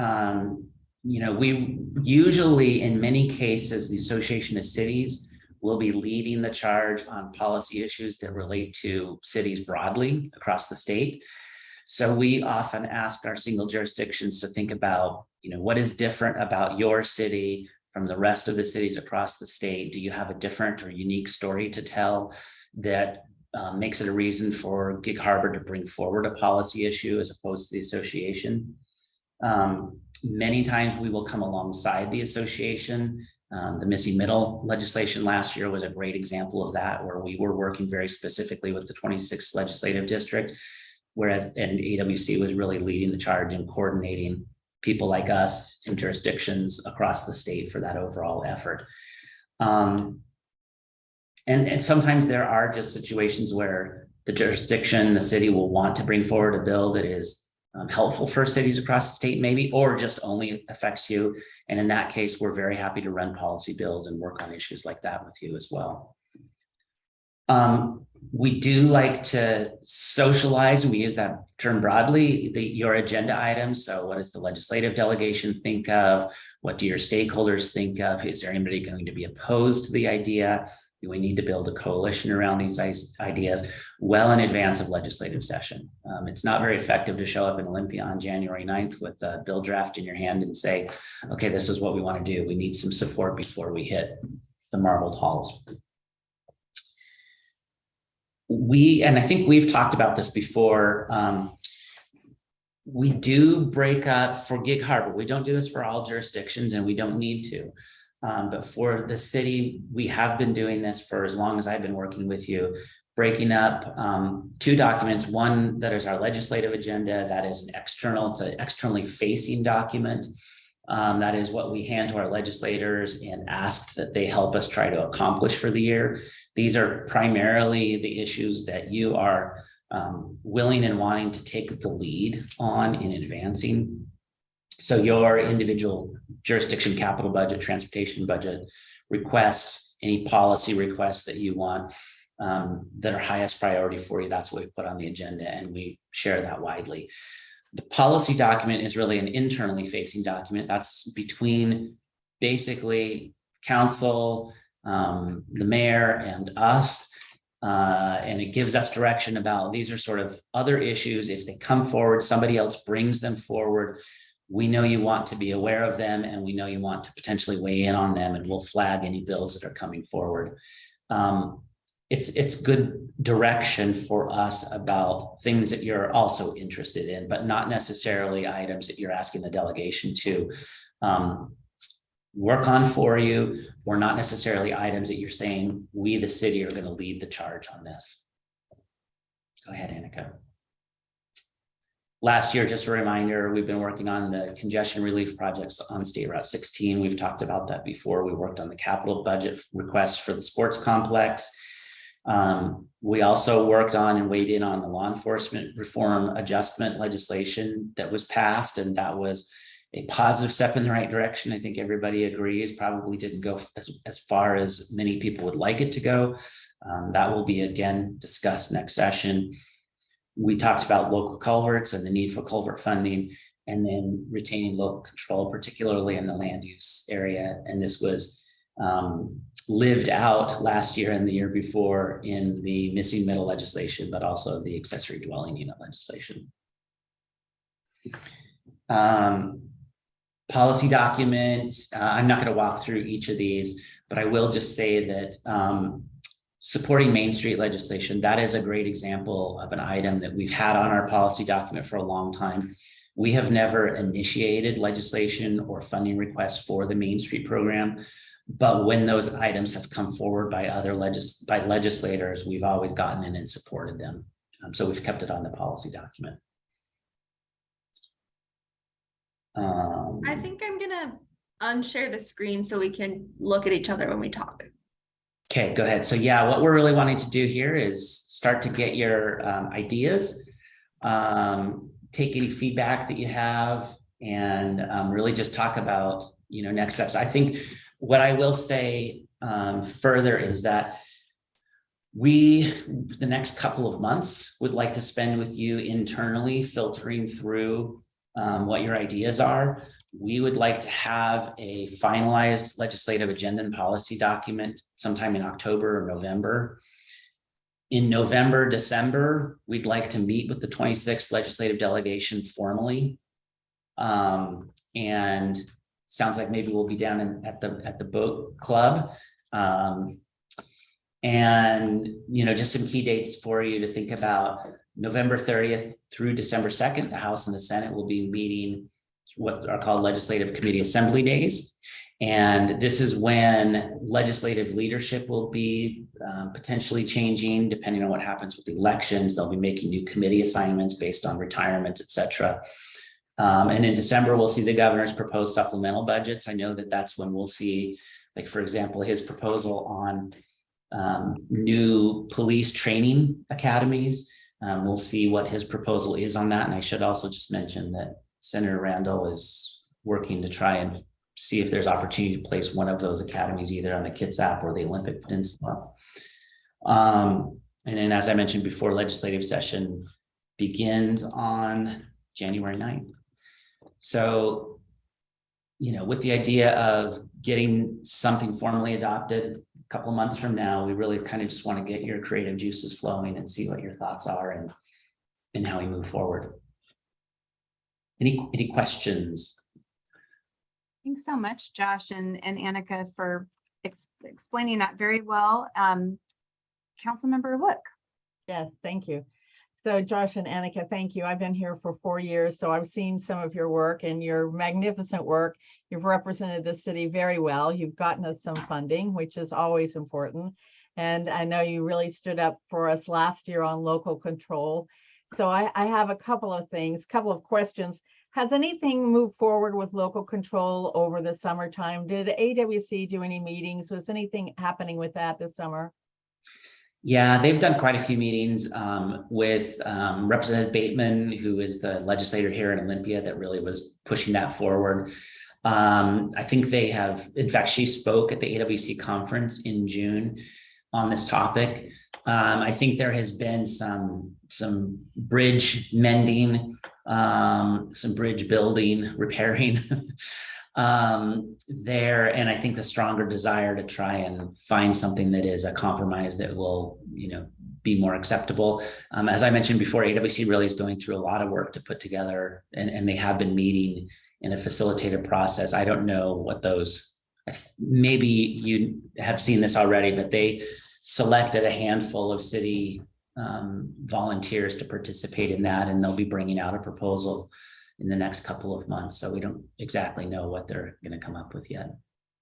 we usually, in many cases, the Association of Cities will be leading the charge on policy issues that relate to cities broadly across the state. So we often ask our single jurisdictions to think about, what is different about your city from the rest of the cities across the state? Do you have a different or unique story to tell that makes it a reason for Gig Harbor to bring forward a policy issue as opposed to the association? Many times we will come alongside the association. The missing middle legislation last year was a great example of that, where we were working very specifically with the 26th legislative district, and AWC was really leading the charge and coordinating people like us in jurisdictions across the state for that overall effort. And sometimes there are just situations where the jurisdiction, the city will want to bring forward a bill that is helpful for cities across the state, maybe, or just only affects you. And in that case, we're very happy to run policy bills and work on issues like that with you as well. We do like to socialize, and we use that term broadly, your agenda items. So what does the legislative delegation think of? What do your stakeholders think of? Is there anybody going to be opposed to the idea? Do we need to build a coalition around these ideas well in advance of legislative session? It's not very effective to show up in Olympia on January 9th with a bill draft in your hand and say, okay, this is what we want to do. We need some support before we hit the marbled halls. And I think we've talked about this before, we do break up for Gig Harbor. We don't do this for all jurisdictions, and we don't need to. But for the city, we have been doing this for as long as I've been working with you, breaking up two documents. One that is our legislative agenda, that is it's an externally facing document. That is what we hand to our legislators and ask that they help us try to accomplish for the year. These are primarily the issues that you are willing and wanting to take the lead on in advancing. So your individual jurisdiction capital budget, transportation budget requests, any policy requests that you want that are highest priority for you, that's what we put on the agenda, and we share that widely. The policy document is really an internally facing document. That's between basically council, the mayor, and us. And it gives us direction about these are sort of other issues. If they come forward, somebody else brings them forward, we know you want to be aware of them, and we know you want to potentially weigh in on them, and we'll flag any bills that are coming forward. It's good direction for us about things that you're also interested in, but not necessarily items that you're asking the delegation to work on for you, or not necessarily items that you're saying, we, the city, are going to lead the charge on this. Go ahead, Annika. Last year, just a reminder, we've been working on the congestion relief projects on State Route 16. We've talked about that before. We worked on the capital budget request for the sports complex. We also worked on and weighed in on the law enforcement reform adjustment legislation that was passed, and that was a positive step in the right direction. I think everybody agrees, probably didn't go as far as many people would like it to go. That will be again discussed next session. We talked about local culverts and the need for culvert funding, and then retaining local control, particularly in the land use area. And this was lived out last year and the year before in the missing middle legislation, but also the accessory dwelling unit legislation. Policy document, I'm not going to walk through each of these, but I will just say that supporting Main Street legislation, that is a great example of an item that we've had on our policy document for a long time. We have never initiated legislation or funding requests for the Main Street program, but when those items have come forward by other legislators, we've always gotten in and supported them. So we've kept it on the policy document. I think I'm gonna unshare the screen so we can look at each other when we talk. Okay, go ahead. So yeah, what we're really wanting to do here is start to get your ideas, take any feedback that you have, and really just talk about, next steps. I think what I will say further is that we, the next couple of months, would like to spend with you internally, filtering through what your ideas are. We would like to have a finalized legislative agenda and policy document sometime in October or November. In November, December, we'd like to meet with the 26th legislative delegation formally. And sounds like maybe we'll be down at the boat club. And just some key dates for you to think about. November 30th through December 2nd, the House and the Senate will be meeting what are called legislative committee assembly days. And this is when legislative leadership will be potentially changing depending on what happens with the elections. They'll be making new committee assignments based on retirements, et cetera. And in December, we'll see the governor's proposed supplemental budgets. I know that that's when we'll see, like, for example, his proposal on new police training academies. We'll see what his proposal is on that. And I should also just mention that Senator Randall is working to try and see if there's opportunity to place one of those academies either on the Kitsap or the Olympic Peninsula. And then, as I mentioned before, legislative session begins on January 9th. So, with the idea of getting something formally adopted a couple of months from now, we really kind of just want to get your creative juices flowing and see what your thoughts are and how we move forward. Any questions? Thanks so much, Josh and Annika, for explaining that very well. Councilmember Wook. Yes, thank you. So Josh and Annika, thank you. I've been here for 4 years, so I've seen some of your work and your magnificent work. You've represented the city very well. You've gotten us some funding, which is always important. And I know you really stood up for us last year on local control. So I have a couple of things, couple of questions. Has anything moved forward with local control over the summertime? Did AWC do any meetings? Was anything happening with that this summer? Yeah, they've done quite a few meetings with Representative Bateman, who is the legislator here in Olympia that really was pushing that forward. I think they have, in fact, she spoke at the AWC conference in June on this topic. I think there has been some bridge mending, some bridge building, repairing there. And I think the stronger desire to try and find something that is a compromise that will, be more acceptable. As I mentioned before, AWC really is going through a lot of work to put together, and they have been meeting in a facilitated process. I don't know what those, maybe you have seen this already, but they selected a handful of city volunteers to participate in that, and they'll be bringing out a proposal in the next couple of months. So we don't exactly know what they're going to come up with yet.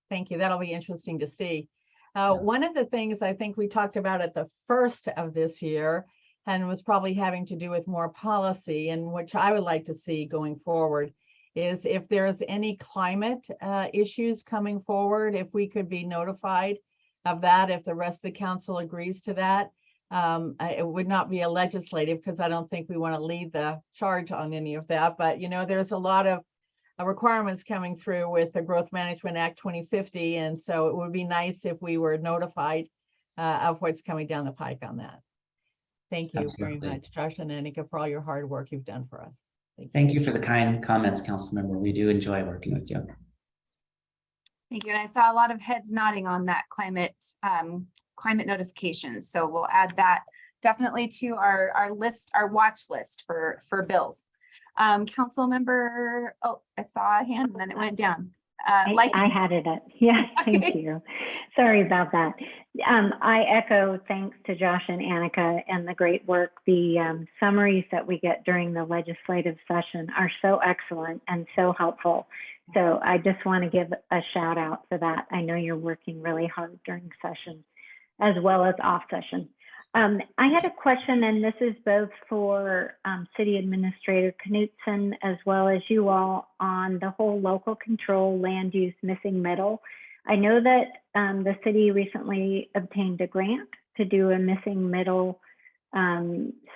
Thank you. That'll be interesting to see. One of the things I think we talked about at the first of this year, and was probably having to do with more policy, and which I would like to see going forward, is if there's any climate issues coming forward, if we could be notified of that, if the rest of the council agrees to that. It would not be a legislative, because I don't think we want to lead the charge on any of that. But, there's a lot of requirements coming through with the Growth Management Act 2050. And so it would be nice if we were notified of what's coming down the pike on that. Thank you very much, Josh and Annika, for all your hard work you've done for us. Thank you for the kind comments, Councilmember. We do enjoy working with you. Thank you. And I saw a lot of heads nodding on that climate notifications. So we'll add that definitely to our list, our watch list for bills. Council member, I saw a hand and then it went down. I had it up. Yes, thank you. Sorry about that. I echo thanks to Josh and Annika and the great work. The summaries that we get during the legislative session are so excellent and so helpful. So I just want to give a shout out for that. I know you're working really hard during session as well as off session. I had a question, and this is both for City Administrator Knutson as well as you all, on the whole local control land use missing middle. I know that the city recently obtained a grant to do a missing middle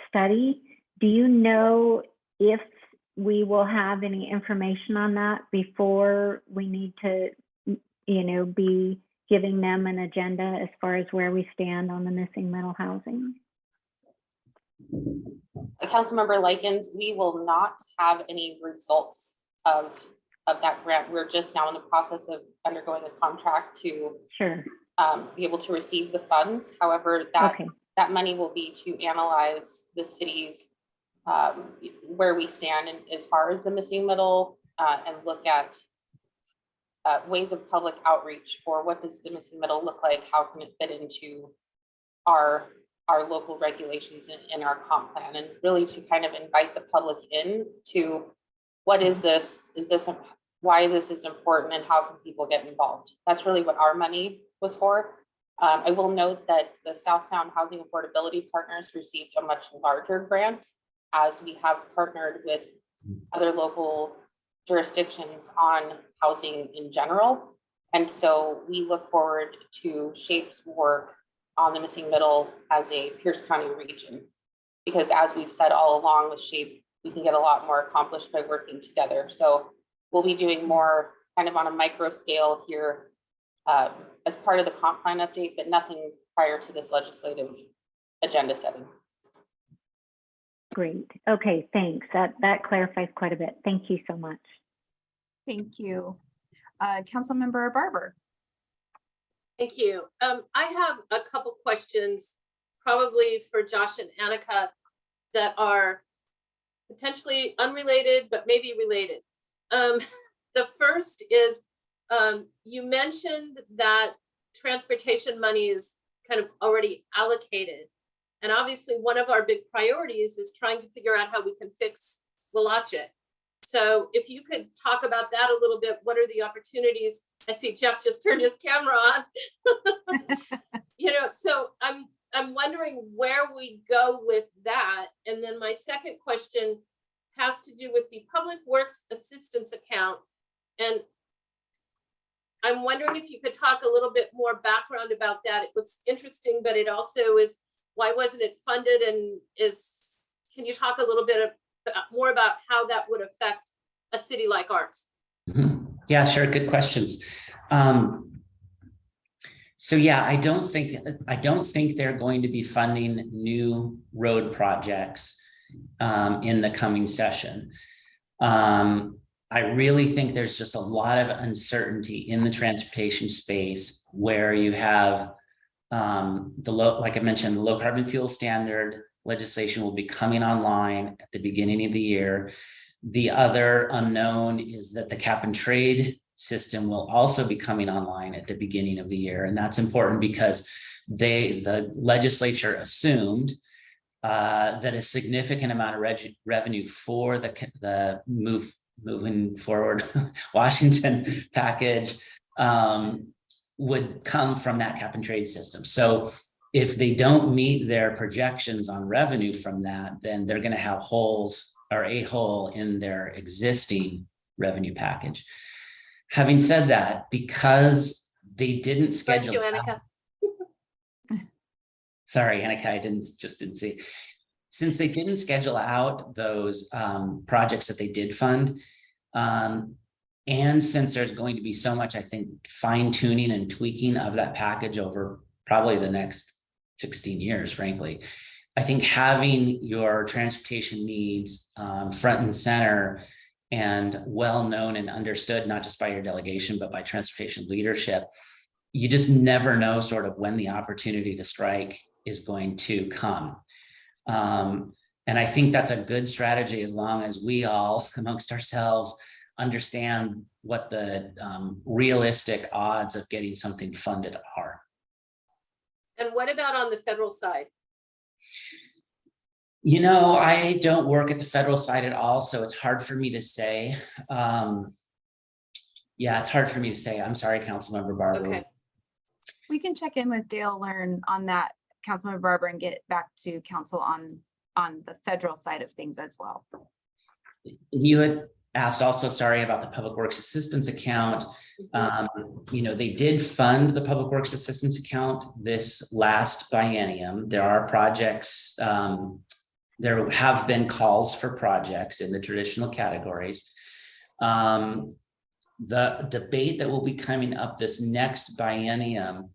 study. Do you know if we will have any information on that before we need to, be giving them an agenda as far as where we stand on the missing middle housing? Councilmember Likens, we will not have any results of that grant. We're just now in the process of undergoing a contract to be able to receive the funds. However, that money will be to analyze the city's where we stand as far as the missing middle and look at ways of public outreach for what does the missing middle look like, how can it fit into our local regulations in our comp plan, and really to kind of invite the public in to what is this, why this is important, and how can people get involved. That's really what our money was for. I will note that the South Sound Housing Affordability Partners received a much larger grant, as we have partnered with other local jurisdictions on housing in general. And so we look forward to SHAPE's work on the missing middle as a Pierce County region, because as we've said all along with SHAPE, we can get a lot more accomplished by working together. So we'll be doing more kind of on a micro scale here as part of the comp plan update, but nothing prior to this legislative agenda setting. Great. Okay, thanks. That clarifies quite a bit. Thank you so much. Thank you. Councilmember Barber. Thank you. I have a couple questions, probably for Josh and Annika, that are potentially unrelated, but maybe related. The first is, you mentioned that transportation money is kind of already allocated. And obviously one of our big priorities is trying to figure out how we can fix Willachet. So if you could talk about that a little bit, what are the opportunities? I see Jeff just turned his camera on. So I'm wondering where we go with that. And then my second question has to do with the Public Works Assistance Account. And I'm wondering if you could talk a little bit more background about that. It looks interesting, but it also is, why wasn't it funded? And can you talk a little bit more about how that would affect a city like ours? Yeah, sure. Good questions. So yeah, I don't think they're going to be funding new road projects in the coming session. I really think there's just a lot of uncertainty in the transportation space where you have like I mentioned, the low carbon fuel standard legislation will be coming online at the beginning of the year. The other unknown is that the cap and trade system will also be coming online at the beginning of the year. And that's important because the legislature assumed that a significant amount of revenue for the moving forward Washington package would come from that cap and trade system. So if they don't meet their projections on revenue from that, then they're going to have holes or a hole in their existing revenue package. Having said that, because they didn't schedule. Bless you, Annika. Sorry, Annika, I didn't see. Since they didn't schedule out those projects that they did fund, and since there's going to be so much, I think, fine tuning and tweaking of that package over probably the next 16 years, frankly, I think having your transportation needs front and center and well known and understood, not just by your delegation, but by transportation leadership, you just never know sort of when the opportunity to strike is going to come. And I think that's a good strategy as long as we all amongst ourselves understand what the realistic odds of getting something funded are. And what about on the federal side? You know, I don't work at the federal side at all, so it's hard for me to say. Yeah, it's hard for me to say. I'm sorry, Councilmember Barber. Okay. We can check in with Dale Learn on that, Councilmember Barber, and get back to council on the federal side of things as well. You had asked also, sorry, about the Public Works Assistance Account. You know, they did fund the Public Works Assistance Account this last biennium. There are projects, there have been calls for projects in the traditional categories. The debate that will be coming up this next biennium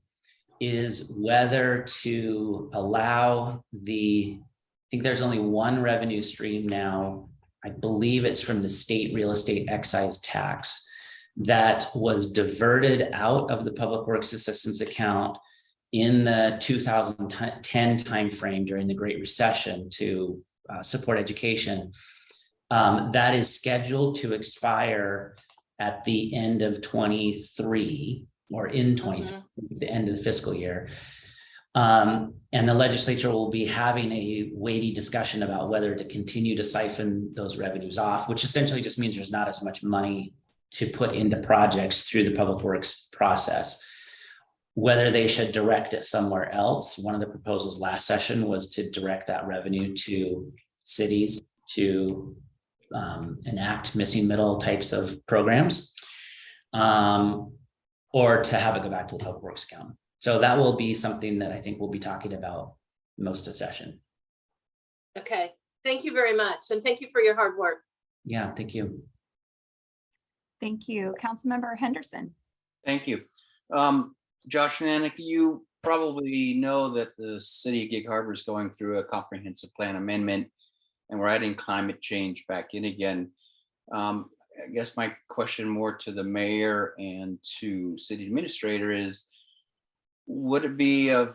is whether to allow I think there's only one revenue stream now. I believe it's from the state real estate excise tax that was diverted out of the Public Works Assistance Account in the 2010 timeframe during the Great Recession to support education. That is scheduled to expire at the end of 23 or in 23, the end of the fiscal year. And the legislature will be having a weighty discussion about whether to continue to siphon those revenues off, which essentially just means there's not as much money to put into projects through the public works process. Whether they should direct it somewhere else. One of the proposals last session was to direct that revenue to cities to enact missing middle types of programs, or to have it go back to the public works account. So that will be something that I think we'll be talking about most of session. Okay, thank you very much. And thank you for your hard work. Yeah, thank you. Thank you. Councilmember Henderson. Thank you. Josh and Annika, you probably know that the city of Gig Harbor is going through a comprehensive plan amendment, and we're adding climate change back in again. I guess my question more to the mayor and to city administrator is, would it be of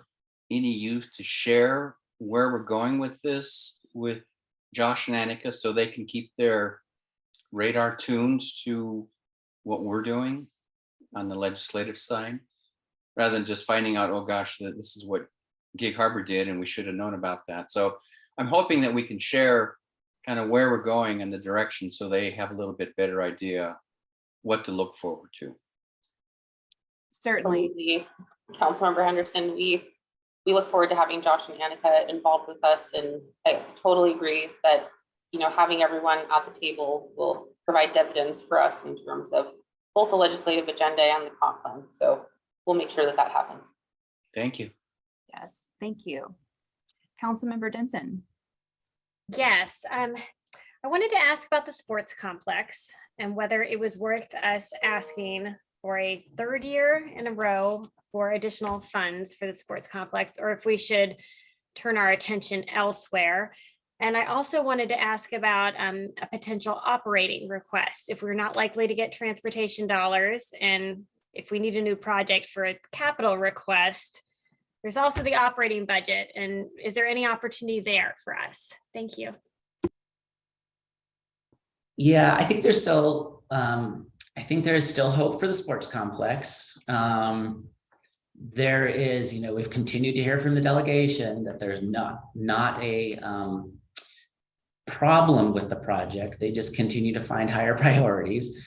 any use to share where we're going with this with Josh and Annika so they can keep their radar tuned to what we're doing on the legislative side, rather than just finding out, oh gosh, that this is what Gig Harbor did and we should have known about that. So I'm hoping that we can share kind of where we're going and the direction so they have a little bit better idea what to look forward to. Certainly. Councilmember Henderson, we look forward to having Josh and Annika involved with us, and I totally agree that having everyone at the table will provide dividends for us in terms of both the legislative agenda and the comp plan. So we'll make sure that that happens. Thank you. Yes, thank you. Councilmember Denson. Yes, I wanted to ask about the sports complex and whether it was worth us asking for a third year in a row for additional funds for the sports complex, or if we should turn our attention elsewhere. And I also wanted to ask about a potential operating request. If we're not likely to get transportation dollars, and if we need a new project for a capital request, there's also the operating budget. And is there any opportunity there for us? Thank you. Yeah, I think there's still, there is still hope for the sports complex. There is, we've continued to hear from the delegation that there's not a problem with the project. They just continue to find higher priorities.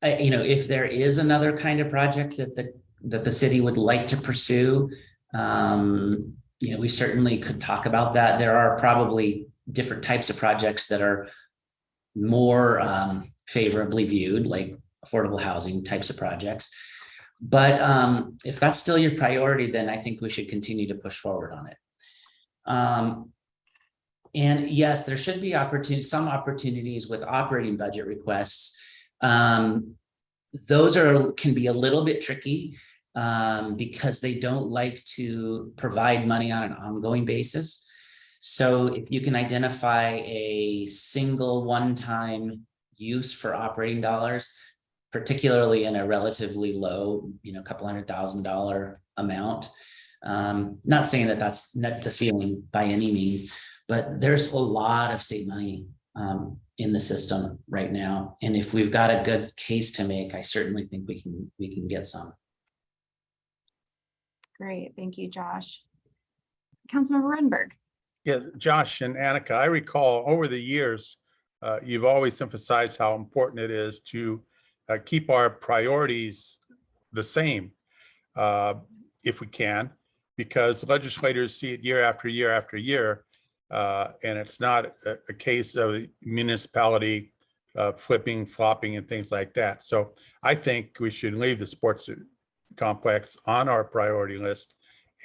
If there is another kind of project that the city would like to pursue, we certainly could talk about that. There are probably different types of projects that are more favorably viewed, like affordable housing types of projects. But if that's still your priority, then I think we should continue to push forward on it. And yes, there should be some opportunities with operating budget requests. Those can be a little bit tricky because they don't like to provide money on an ongoing basis. So if you can identify a single one-time use for operating dollars, particularly in a relatively low, couple $100,000 amount. Not saying that that's not the ceiling by any means, but there's a lot of state money in the system right now. And if we've got a good case to make, I certainly think we can get some. Great, thank you, Josh. Councilmember Redenberg. Yeah, Josh and Annika, I recall over the years, you've always emphasized how important it is to keep our priorities the same if we can, because legislators see it year after year after year. And it's not a case of municipality flipping, flopping, and things like that. So I think we should leave the sports complex on our priority list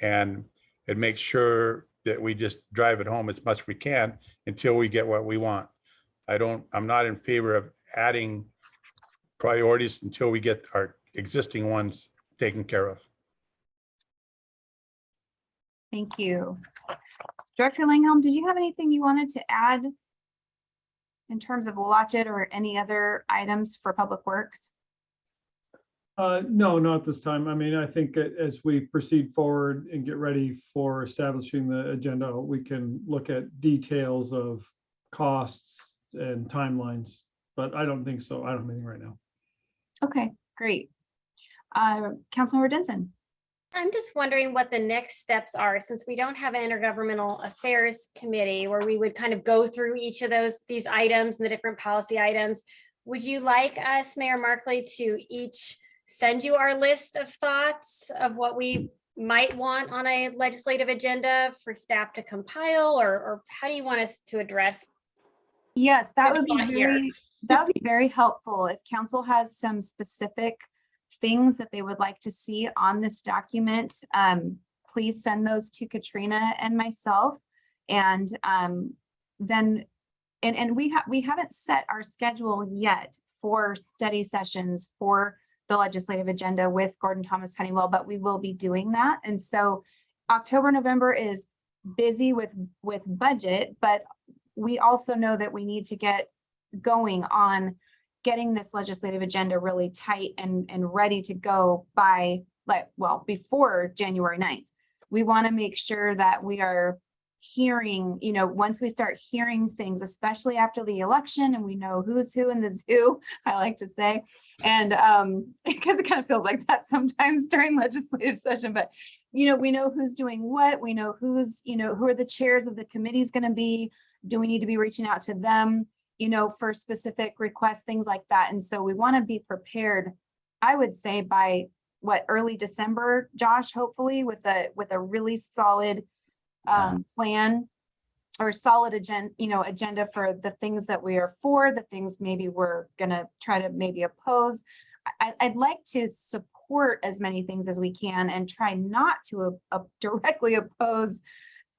and make sure that we just drive it home as much as we can until we get what we want. I'm not in favor of adding priorities until we get our existing ones taken care of. Thank you. Director Langhelm, did you have anything you wanted to add in terms of Watch It or any other items for Public Works? No, not this time. I mean, I think as we proceed forward and get ready for establishing the agenda, we can look at details of costs and timelines, but I don't think so. I don't have anything right now. Okay, great. Councilmember Denson. I'm just wondering what the next steps are, since we don't have an intergovernmental affairs committee where we would kind of go through each of these items and the different policy items. Would you like us, Mayor Markley, to each send you our list of thoughts of what we might want on a legislative agenda for staff to compile, or how do you want us to address? Yes, that would be very helpful if council has some specific things that they would like to see on this document. Please send those to Katrina and myself, and then we haven't set our schedule yet for study sessions for the legislative agenda with Gordon Thomas Honeywell, but we will be doing that. And so October, November is busy with budget, but we also know that we need to get going on getting this legislative agenda really tight and ready to go by before January 9th. We want to make sure that we are hearing, once we start hearing things, especially after the election, and we know who's who in the zoo, I like to say, and because it kind of feels like that sometimes during legislative session, but we know who's doing what, we know who's, who are the chairs of the committees going to be, do we need to be reaching out to them, for specific requests, things like that. And so we want to be prepared, I would say by early December, Josh, hopefully with a really solid plan or solid agenda for the things that we are for, the things maybe we're gonna try to maybe oppose. I'd like to support as many things as we can and try not to directly oppose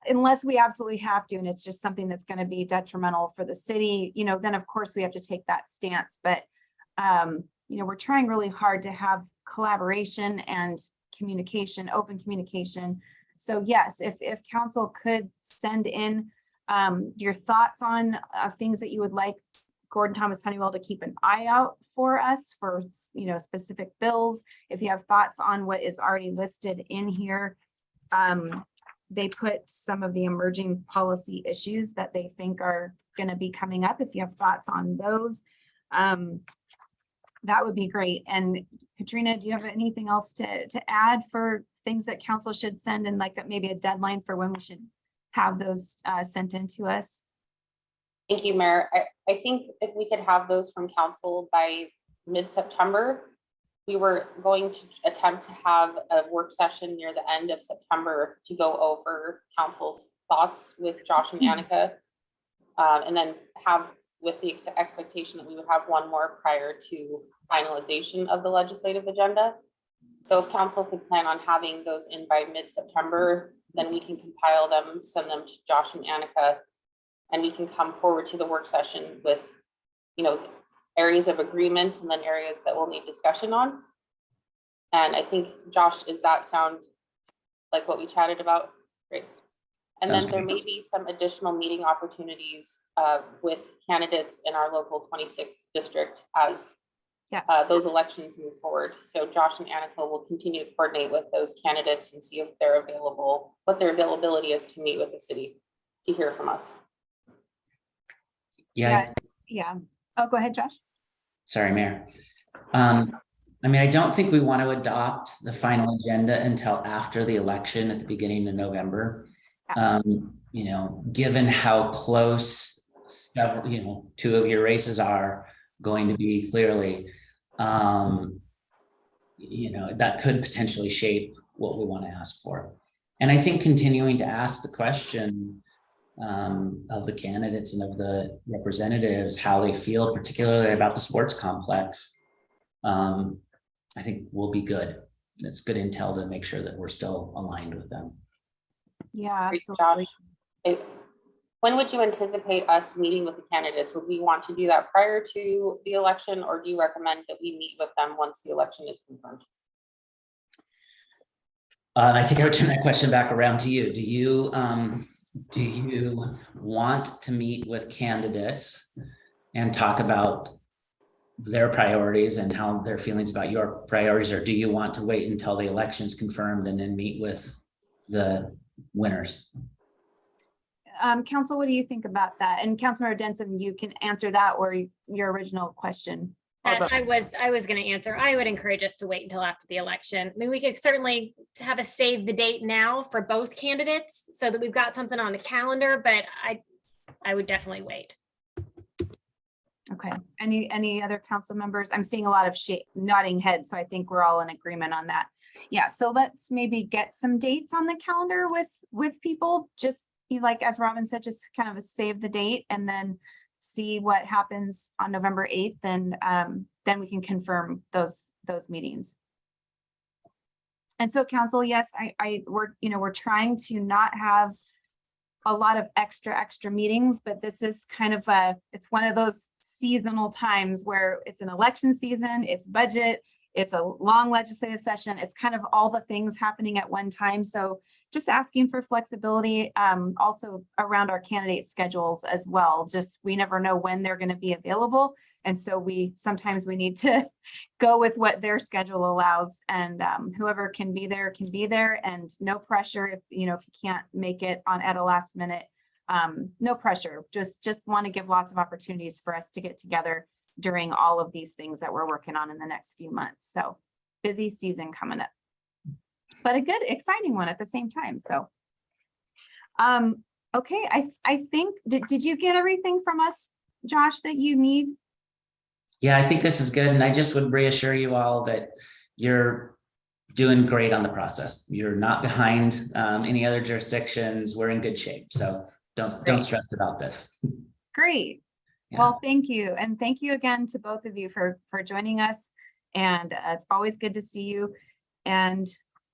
unless we absolutely have to, and it's just something that's going to be detrimental for the city, then of course we have to take that stance. But, we're trying really hard to have collaboration and communication, open communication. So yes, if council could send in your thoughts on things that you would like Gordon Thomas Honeywell to keep an eye out for us for, specific bills. If you have thoughts on what is already listed in here, they put some of the emerging policy issues that they think are going to be coming up. If you have thoughts on those, that would be great. And Katrina, do you have anything else to add for things that council should send and like maybe a deadline for when we should have those sent in to us? Thank you, Mayor. I think if we could have those from council by mid-September, we were going to attempt to have a work session near the end of September to go over council's thoughts with Josh and Annika. And then have with the expectation that we would have one more prior to finalization of the legislative agenda. So if council could plan on having those in by mid-September, then we can compile them, send them to Josh and Annika, and we can come forward to the work session with, areas of agreement and then areas that we'll need discussion on. And I think, Josh, does that sound like what we chatted about? Great. And then there may be some additional meeting opportunities with candidates in our local 26th district as those elections move forward. So Josh and Annika will continue to coordinate with those candidates and see if they're available, what their availability is to meet with the city to hear from us. Yeah. Oh, go ahead, Josh. Sorry, Mayor. I don't think we want to adopt the final agenda until after the election at the beginning of November. Given how close several, two of your races are going to be clearly, that could potentially shape what we want to ask for. And I think continuing to ask the question of the candidates and of the representatives, how they feel, particularly about the sports complex, I think will be good. It's good intel to make sure that we're still aligned with them. Yeah, absolutely. Josh, when would you anticipate us meeting with the candidates? Would we want to do that prior to the election, or do you recommend that we meet with them once the election is confirmed? I think I would turn that question back around to you. Do you want to meet with candidates and talk about their priorities and how their feelings about your priorities, or do you want to wait until the election's confirmed and then meet with the winners? Council, what do you think about that? And Councilmember Denson, you can answer that or your original question. I was going to answer. I would encourage us to wait until after the election. We could certainly have a save the date now for both candidates so that we've got something on the calendar, but I would definitely wait. Okay. Any other council members? I'm seeing a lot of nodding heads, so I think we're all in agreement on that. Yeah, so let's maybe get some dates on the calendar with people. Just like as Robin said, just kind of save the date and then see what happens on November 8th, and then we can confirm those meetings. And so council, yes, we're trying to not have a lot of extra meetings, but this is kind of it's one of those seasonal times where it's an election season, it's budget, it's a long legislative session, it's kind of all the things happening at one time. So just asking for flexibility, also around our candidate schedules as well. Just we never know when they're going to be available. And so sometimes we need to go with what their schedule allows, and whoever can be there, and no pressure if you can't make it at a last minute, no pressure. Just want to give lots of opportunities for us to get together during all of these things that we're working on in the next few months. So busy season coming up, but a good, exciting one at the same time. So, okay, I think, did you get everything from us, Josh, that you need? Yeah, I think this is good. And I just would reassure you all that you're doing great on the process. You're not behind any other jurisdictions. We're in good shape. So Don't stress about this. Great. Yeah. Well, thank you. And thank you again to both of you for joining us. And it's always good to see you, and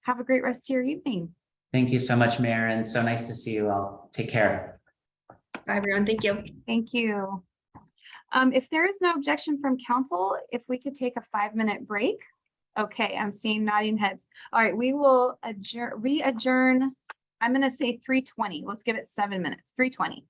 have a great rest of your evening. Thank you so much, Mayor, and so nice to see you all. Take care. Bye, everyone. Thank you. Thank you. If there is no objection from council, if we could take a 5-minute break. Okay, I'm seeing nodding heads. All right, we will re-adjourn. I'm going to say 3:20. Let's give it 7 minutes. 3:20.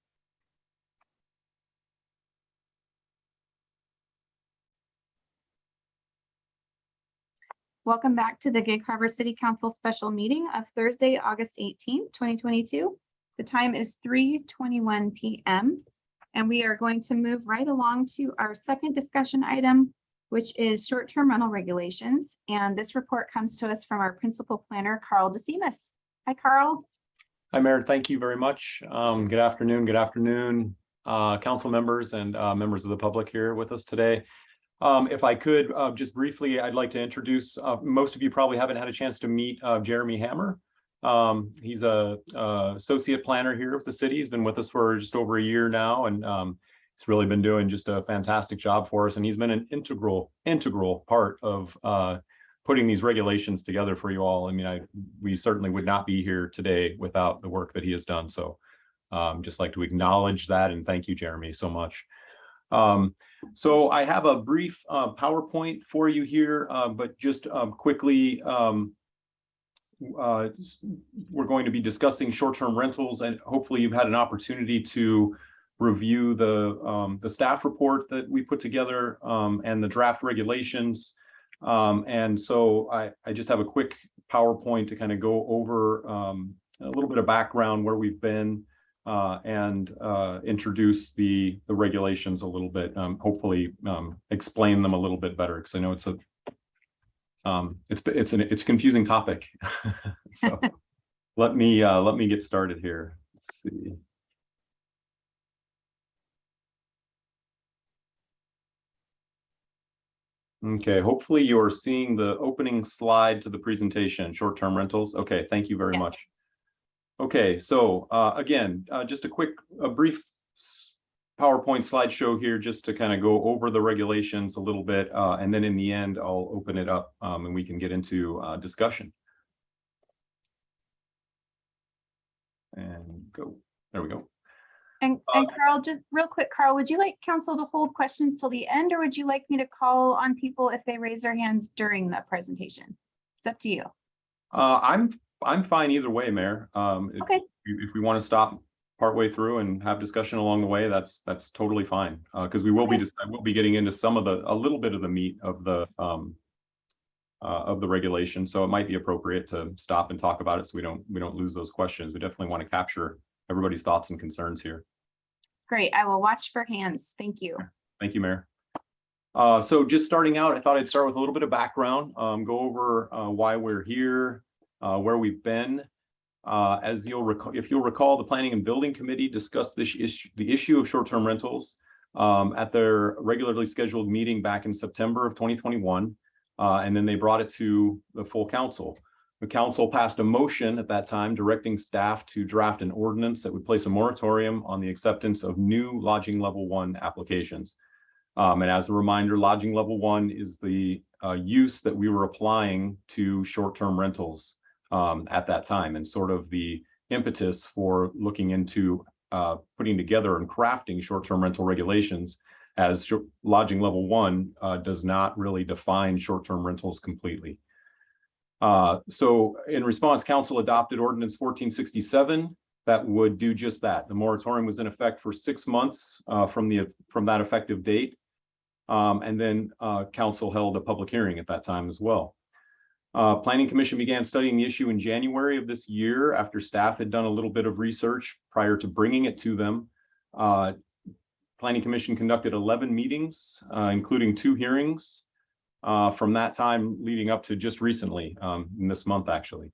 Welcome back to the Gig Harbor City Council special meeting of Thursday, August 18th, 2022. The time is 3:21 p.m. and we are going to move right along to our second discussion item, which is short-term rental regulations. And this report comes to us from our principal planner, Carl DeSimas. Hi, Carl. Hi, Mayor. Thank you very much. Good afternoon. Good afternoon, council members and members of the public here with us today. If I could just briefly, I'd like to introduce, most of you probably haven't had a chance to meet Jeremy Hammer. He's a associate planner here with the city. He's been with us for just over a year now, and he's really been doing just a fantastic job for us. And he's been an integral part of putting these regulations together for you all. I mean, we certainly would not be here today without the work that he has done. So just like to acknowledge that and thank you, Jeremy, so much. So I have a brief PowerPoint for you here, but just quickly, we're going to be discussing short-term rentals, and hopefully you've had an opportunity to review the staff report that we put together and the draft regulations. And so I just have a quick PowerPoint to kind of go over a little bit of background where we've been and introduce the regulations a little bit. Hopefully explain them a little bit better, because I know it's a confusing topic. So let me get started here. Let's see. Okay, hopefully you're seeing the opening slide to the presentation, short-term rentals. Okay, thank you very much. Okay, so again, just a brief PowerPoint slideshow here just to kind of go over the regulations a little bit. And then in the end, I'll open it up and we can get into discussion. And go, there we go. And Carl, just real quick, Carl, would you like council to hold questions till the end, or would you like me to call on people if they raise their hands during the presentation? It's up to you. I'm fine either way, Mayor. Okay. If we want to stop partway through and have discussion along the way, that's totally fine. Because we will be getting into a little bit of the meat of the regulation, so it might be appropriate to stop and talk about it so we don't lose those questions. We definitely want to capture everybody's thoughts and concerns here. Great. I will watch for hands. Thank you. Thank you, Mayor. So just starting out, I thought I'd start with a little bit of background, go over why we're here, where we've been. As if you'll recall, the Planning and Building Committee discussed the issue of short-term rentals at their regularly scheduled meeting back in September of 2021, and then they brought it to the full council. The council passed a motion at that time directing staff to draft an ordinance that would place a moratorium on the acceptance of new lodging level 1 applications. And as a reminder, lodging level 1 is the use that we were applying to short-term rentals at that time, and sort of the impetus for looking into putting together and crafting short-term rental regulations, as lodging level 1 does not really define short-term rentals completely. So in response, council adopted ordinance 1467 that would do just that. The moratorium was in effect for 6 months from that effective date. And then council held a public hearing at that time as well. Planning Commission began studying the issue in January of this year after staff had done a little bit of research prior to bringing it to them. Planning Commission conducted 11 meetings, including 2 hearings from that time leading up to just recently, in this month actually.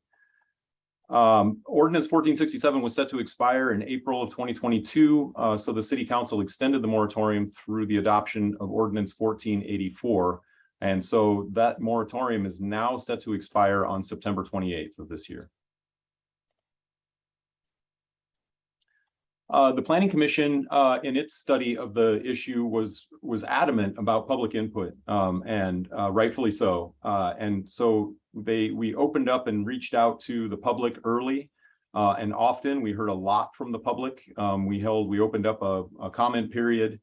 Ordinance 1467 was set to expire in April of 2022, so the City Council extended the moratorium through the adoption of Ordinance 1484. And so that moratorium is now set to expire on September 28th of this year. The Planning Commission, in its study of the issue, was adamant about public input, and rightfully so. And so we opened up and reached out to the public early, and often. We heard a lot from the public. We opened up a comment period,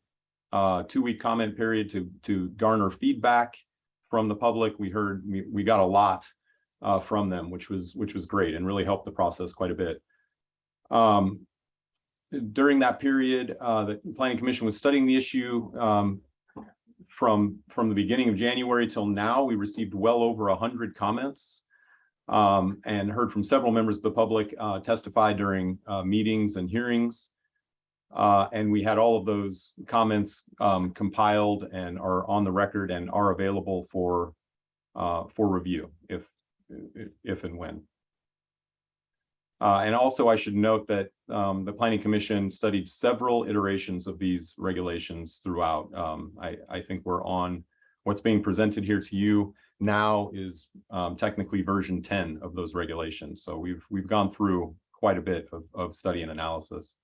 2-week comment period to garner feedback from the public. We got a lot from them, which was great and really helped the process quite a bit. During that period, the Planning Commission was studying the issue from the beginning of January till now. We received well over 100 comments and heard from several members of the public testify during meetings and hearings. And we had all of those comments compiled and are on the record and are available for review if and when. And also, I should note that the Planning Commission studied several iterations of these regulations throughout. I think we're on what's being presented here to you now is technically version 10 of those regulations. So we've gone through quite a bit of study and analysis.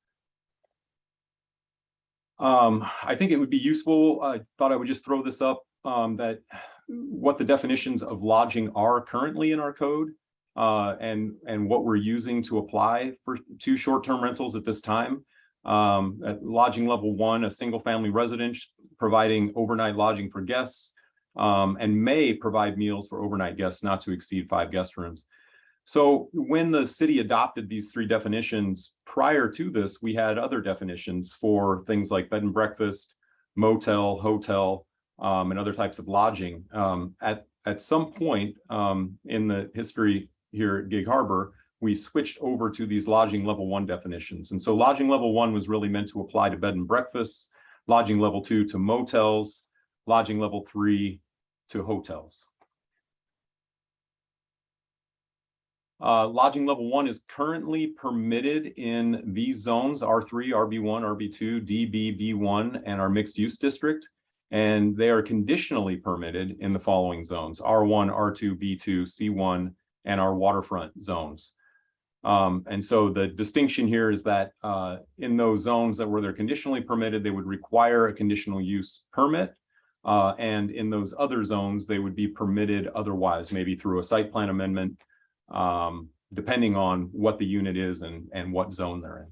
I think it would be useful. I thought I would just throw this up, that what the definitions of lodging are currently in our code. And what we're using to apply to short-term rentals at this time. At lodging level 1, a single-family residence providing overnight lodging for guests, and may provide meals for overnight guests not to exceed 5 guest rooms. So when the city adopted these 3 definitions, prior to this, we had other definitions for things like bed and breakfast, motel, hotel, and other types of lodging. At some point in the history here at Gig Harbor, we switched over to these lodging level 1 definitions. And so lodging level 1 was really meant to apply to bed and breakfasts, lodging level 2 to motels, lodging level 3 to hotels. Lodging level 1 is currently permitted in these zones, R3, RB1, RB2, DB, B1, and our mixed use district. And they are conditionally permitted in the following zones, R1, R2, B2, C1, and our waterfront zones. And so the distinction here is that in those zones that where they're conditionally permitted, they would require a conditional use permit. And in those other zones, they would be permitted otherwise, maybe through a site plan amendment, depending on what the unit is and what zone they're in.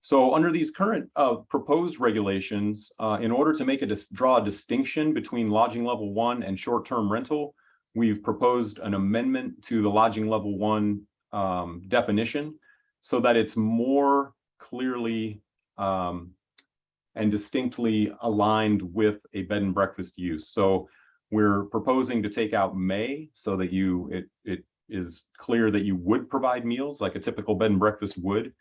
So under these current proposed regulations, in order to draw a distinction between lodging level 1 and short-term rental, we've proposed an amendment to the lodging level 1 definition so that it's more clearly and distinctly aligned with a bed and breakfast use. So we're proposing to take out may so that it is clear that you would provide meals like a typical bed and breakfast would.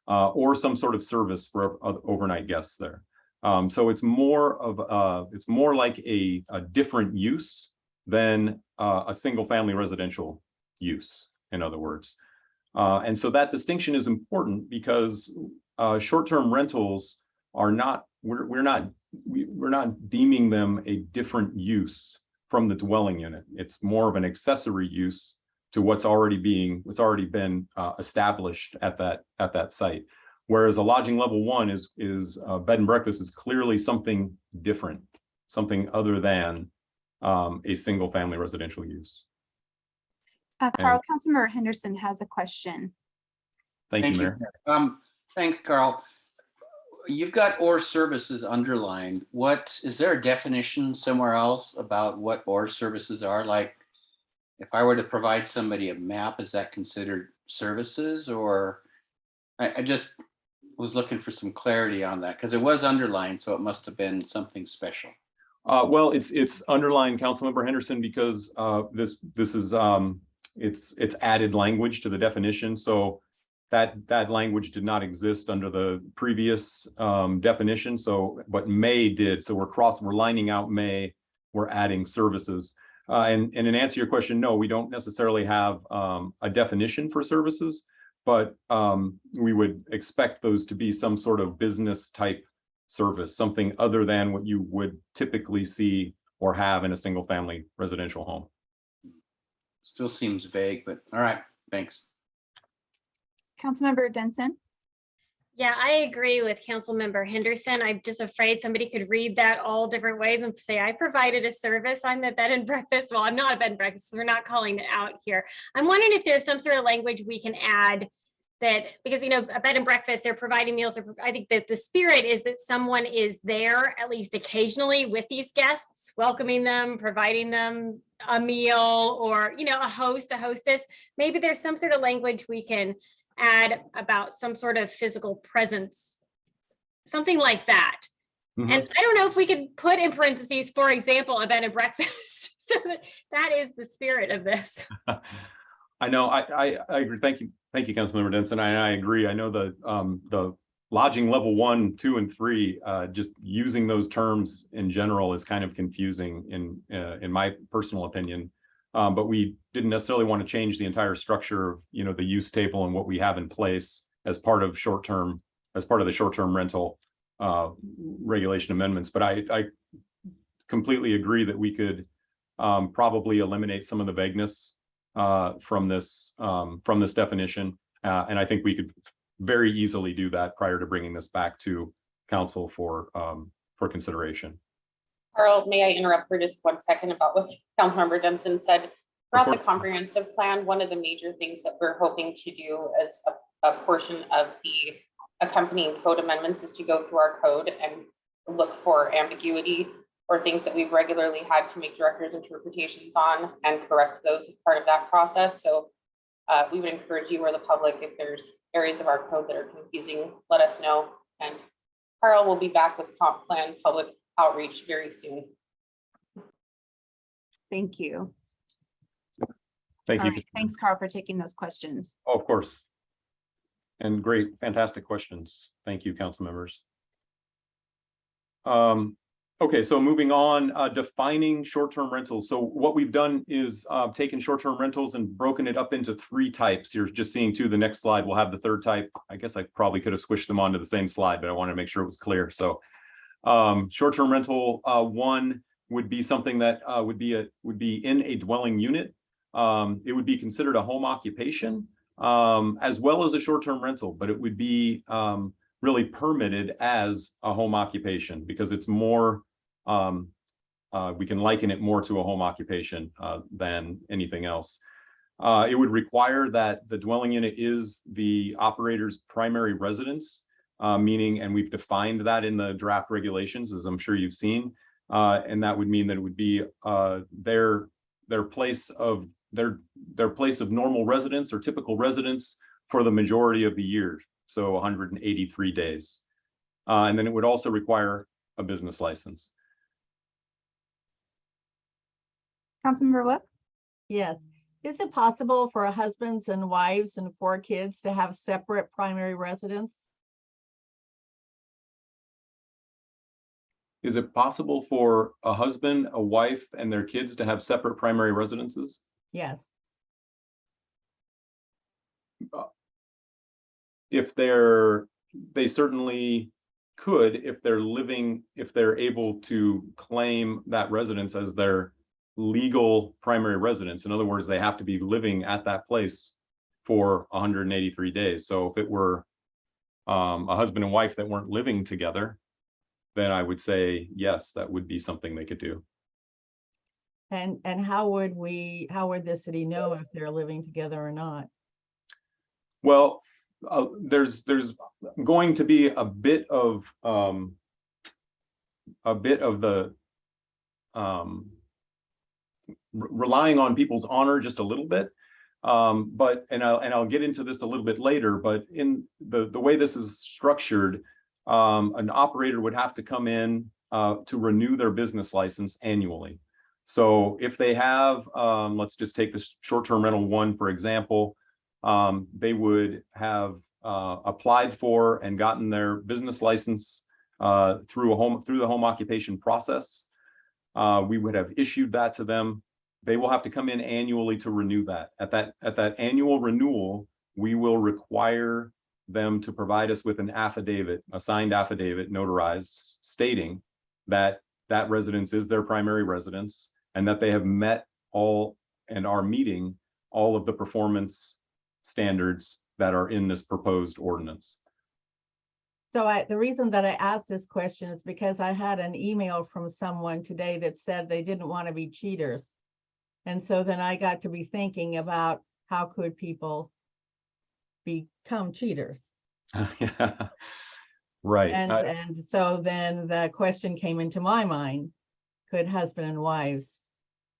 Or some sort of service for overnight guests there. So it's more like a different use than a single family residential use, in other words. And so that distinction is important because short-term rentals are not, we're not deeming them a different use from the dwelling unit. It's more of an accessory use to what's already been established at that site. Whereas a lodging level 1 is bed and breakfast is clearly something different, something other than a single family residential use. Carl, Councilmember Henderson has a question. Thank you, Mayor. Thanks, Carl. You've got or services underlined. Is there a definition somewhere else about what or services are? Like, if I were to provide somebody a map, is that considered services? Or I just was looking for some clarity on that because it was underlined, so it must have been something special. Well, it's underlined, Councilmember Henderson, because this is it's added language to the definition. So that language did not exist under the previous definition. So but may did. So we're lining out may. We're adding services. And in answer to your question, no, we don't necessarily have a definition for services, but we would expect those to be some sort of business type service, something other than what you would typically see or have in a single family residential home. Still seems vague, but all right, thanks. Councilmember Denson. Yeah, I agree with Councilmember Henderson. I'm just afraid somebody could read that all different ways and say, I provided a service. I'm a bed and breakfast. Well, I'm not a bed and breakfast. So we're not calling it out here. I'm wondering if there's some sort of language we can add that, because, you know, a bed and breakfast, they're providing meals. I think that the spirit is that someone is there at least occasionally with these guests, welcoming them, providing them a meal, or, you know, a host, a hostess. Maybe there's some sort of language we can add about some sort of physical presence, something like that. Mhm. And I don't know if we could put in parentheses, for example, a bed and breakfast. So that is the spirit of this. I know, I agree. Thank you, Councilmember Denson. I agree. I know the lodging level 1, 2, and 3, just using those terms in general is kind of confusing in my personal opinion. But we didn't necessarily want to change the entire structure of, you know, the use table and what we have in place as part of the short-term rental regulation amendments. But I completely agree that we could probably eliminate some of the vagueness from this definition. And I think we could very easily do that prior to bringing this back to council for consideration. Carl, may I interrupt for just 1 second about what Councilmember Denson said? Throughout the comprehensive plan, one of the major things that we're hoping to do as a portion of the accompanying code amendments is to go through our code and look for ambiguity or things that we've regularly had to make director's interpretations on and correct those as part of that process. So we would encourage you or the public, if there's areas of our code that are confusing, let us know. And Carl will be back with comp plan public outreach very soon. Thank you. Thank you. All right. Thanks, Carl, for taking those questions. Oh, of course. And great, fantastic questions. Thank you, council members. Okay, so moving on, defining short-term rentals. So what we've done is taken short-term rentals and broken it up into 3 types. You're just seeing 2. The next slide will have the 3rd type. I guess I probably could have squished them onto the same slide, but I wanted to make sure it was clear. So short-term rental 1 would be something that would be in a dwelling unit. It would be considered a home occupation as well as a short-term rental, but it would be really permitted as a home occupation because it's more, we can liken it more to a home occupation than anything else. It would require that the dwelling unit is the operator's primary residence, meaning, and we've defined that in the draft regulations, as I'm sure you've seen, and that would mean that it would be their place of normal residence or typical residence for the majority of the year, so 183 days. And then it would also require a business license. Councilmember Whip? Yes. Is it possible for husbands and wives and 4 kids to have separate primary residence? Is it possible for a husband, a wife, and their kids to have separate primary residences? Yes. If they certainly could, if they're able to claim that residence as their legal primary residence. In other words, they have to be living at that place for 183 days. So if it were a husband and wife that weren't living together, then I would say, yes, that would be something they could do. And how would the city know if they're living together or not? Well, there's going to be a bit of the relying on people's honor just a little bit, but I'll get into this a little bit later. But in the way this is structured, an operator would have to come in to renew their business license annually. So if they have, let's just take this short-term rental 1 for example, they would have applied for and gotten their business license through the home occupation process. We would have issued that to them. They will have to come in annually to renew that. At that annual renewal, we will require them to provide us with an affidavit, a signed affidavit, notarized, stating that that residence is their primary residence and that they have met all and are meeting all of the performance standards that are in this proposed ordinance. So the reason that I asked this question is because I had an email from someone today that said they didn't want to be cheaters. And so then I got to be thinking about how could people become cheaters? Yeah. Right. And so then the question came into my mind, could husband and wives,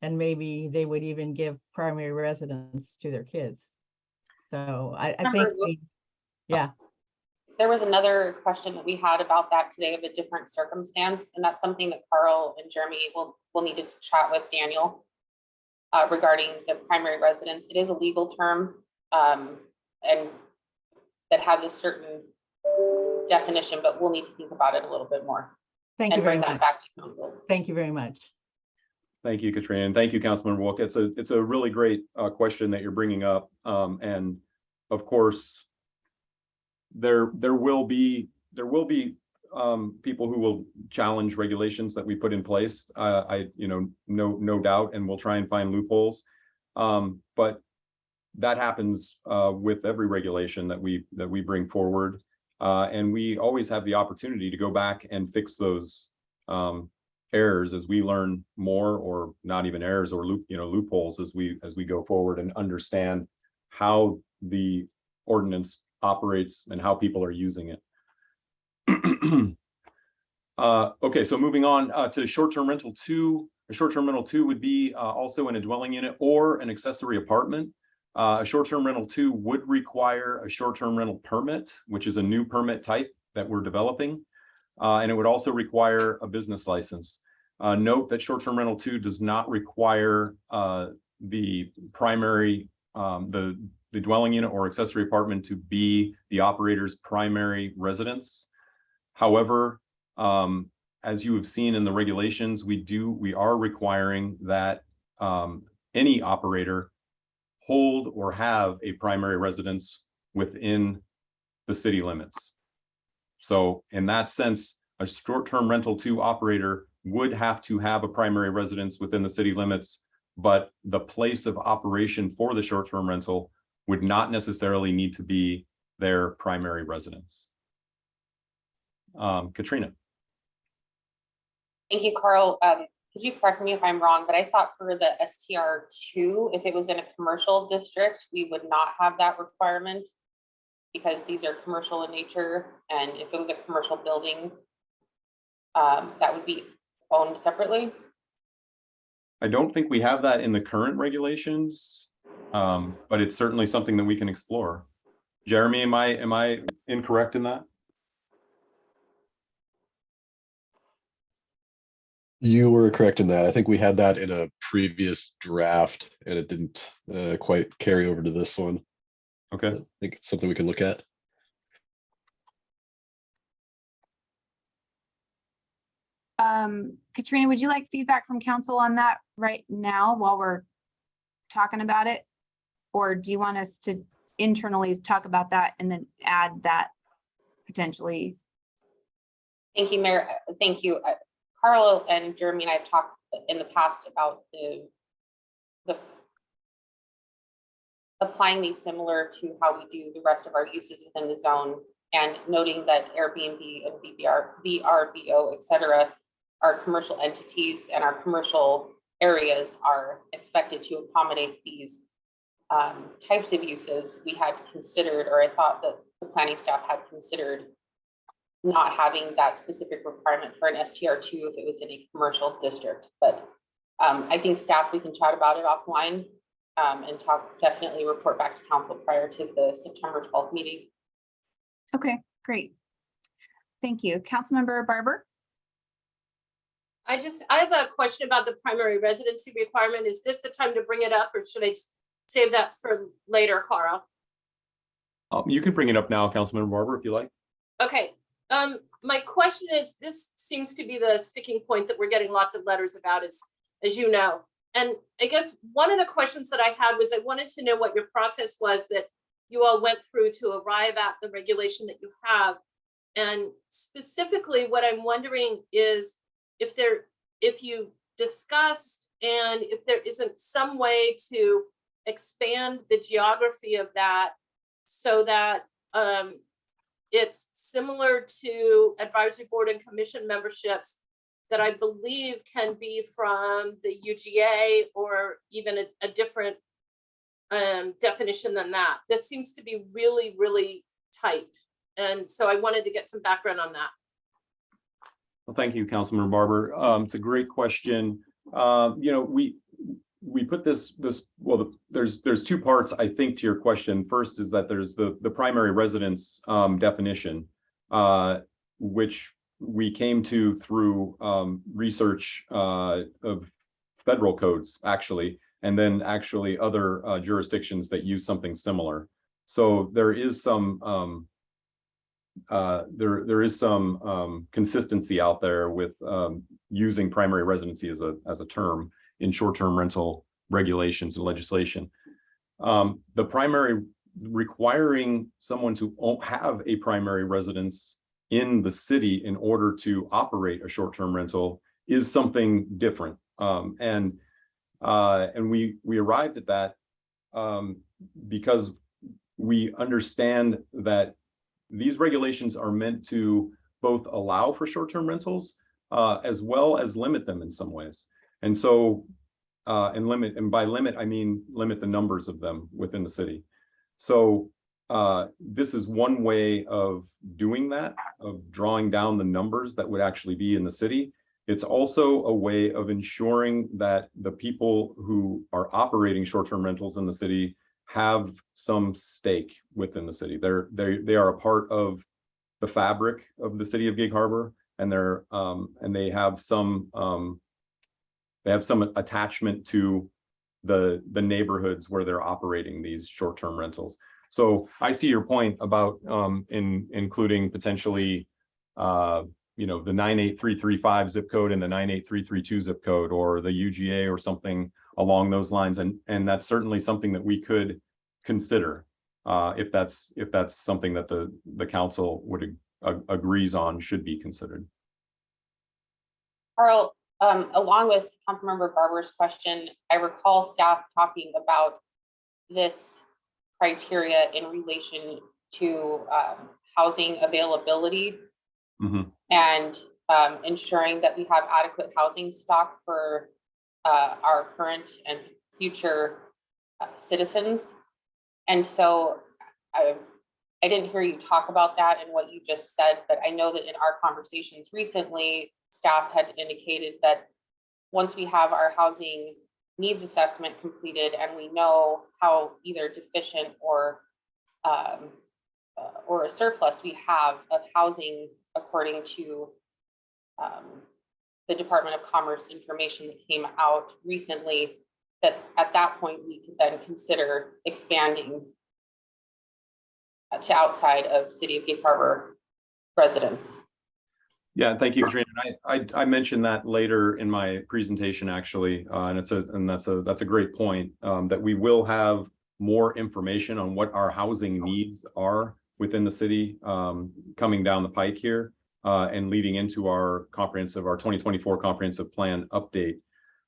and maybe they would even give primary residence to their kids. So I think yeah. There was another question that we had about that today of a different circumstance, and that's something that Carl and Jeremy will need to chat with Daniel regarding the primary residence. It is a legal term, and that has a certain definition, but we'll need to think about it a little bit more. Thank you very much. Back to council. Thank you very much. Thank you, Katrina, and thank you, Councilmember Wilk. It's a really great question that you're bringing up, and of course, there will be people who will challenge regulations that we put in place. No doubt, and we'll try and find loopholes. But that happens with every regulation that we bring forward, and we always have the opportunity to go back and fix those errors as we learn more, or not even errors, or loopholes as we go forward and understand how the ordinance operates and how people are using it. Okay, so moving on to short-term rental 2. A short-term rental 2 would be also in a dwelling unit or an accessory apartment. A short-term rental 2 would require a short-term rental permit, which is a new permit type that we're developing. And it would also require a business license. Note that short-term rental 2 does not require the primary, the dwelling unit or accessory apartment to be the operator's primary residence. However, as you have seen in the regulations, we are requiring that any operator hold or have a primary residence within the city limits. So in that sense, a short-term rental 2 operator would have to have a primary residence within the city limits, but the place of operation for the short-term rental would not necessarily need to be their primary residence. Katrina. Thank you, Carl. Could you correct me if I'm wrong, but I thought for the STR2, if it was in a commercial district, we would not have that requirement because these are commercial in nature. And if it was a commercial building, that would be owned separately. I don't think we have that in the current regulations, but it's certainly something that we can explore. Jeremy, am I incorrect in that? You were correct in that. I think we had that in a previous draft and it didn't quite carry over to this one. Okay. I think it's something we can look at. Katrina, would you like feedback from council on that right now while we're talking about it? Or do you want us to internally talk about that and then add that potentially? Thank you, Mayor. Thank you. Carl and Jeremy and I have talked in the past about the applying these similar to how we do the rest of our uses within the zone, and noting that Airbnb and VRBO, et cetera, are commercial entities, and our commercial areas are expected to accommodate these types of uses. We had considered, or I thought that the planning staff had considered, not having that specific requirement for an STR2 if it was in a commercial district. But I think staff, we can chat about it offline and definitely report back to council prior to the September 12th meeting. Okay, great. Thank you. Councilmember Barber. I have a question about the primary residency requirement. Is this the time to bring it up, or should I save that for later, Carl? You can bring it up now, Councilmember Barber, if you like. Okay. My question is, this seems to be the sticking point that we're getting lots of letters about, as you know. And I guess one of the questions that I had was I wanted to know what your process was that you all went through to arrive at the regulation that you have. And specifically what I'm wondering is if you discussed and if there isn't some way to expand the geography of that so that it's similar to advisory board and commission memberships that I believe can be from the UGA or even a different definition than that. This seems to be really, really tight. And so I wanted to get some background on that. Well, thank you, Councilmember Barber. It's a great question. We put this well, there's two parts, I think, to your question. First is that there's the primary residence definition, which we came to through research of federal codes, actually, and then actually other jurisdictions that use something similar. So there is some there is some consistency out there with using primary residency as a term in short-term rental regulations and legislation. The primary requiring someone to have a primary residence in the city in order to operate a short-term rental is something different. And we arrived at that because we understand that these regulations are meant to both allow for short-term rentals as well as limit them in some ways. And so, and by limit, I mean limit the numbers of them within the city. So this is one way of doing that, of drawing down the numbers that would actually be in the city. It's also a way of ensuring that the people who are operating short-term rentals in the city have some stake within the city. They are a part of the fabric of the city of Gig Harbor, and they have some attachment to the neighborhoods where they're operating these short-term rentals. So I see your point about including potentially the 98335 zip code and the 98332 zip code, or the UGA or something along those lines, and that's certainly something that we could consider if that's something that the council would agrees on should be considered. Carl, along with Councilmember Barber's question, I recall staff talking about this criteria in relation to housing availability and ensuring that we have adequate housing stock for our current and future citizens. And so I didn't hear you talk about that and what you just said, but I know that in our conversations recently, staff had indicated that once we have our housing needs assessment completed and we know how either deficient or a surplus we have of housing according to the Department of Commerce information that came out recently, that at that point we could then consider expanding to outside of City of Gig Harbor residents. Yeah, thank you, Katrina. I mentioned that later in my presentation, actually, and that's a great point, that we will have more information on what our housing needs are within the city coming down the pike here and leading into our 2024 comprehensive plan update.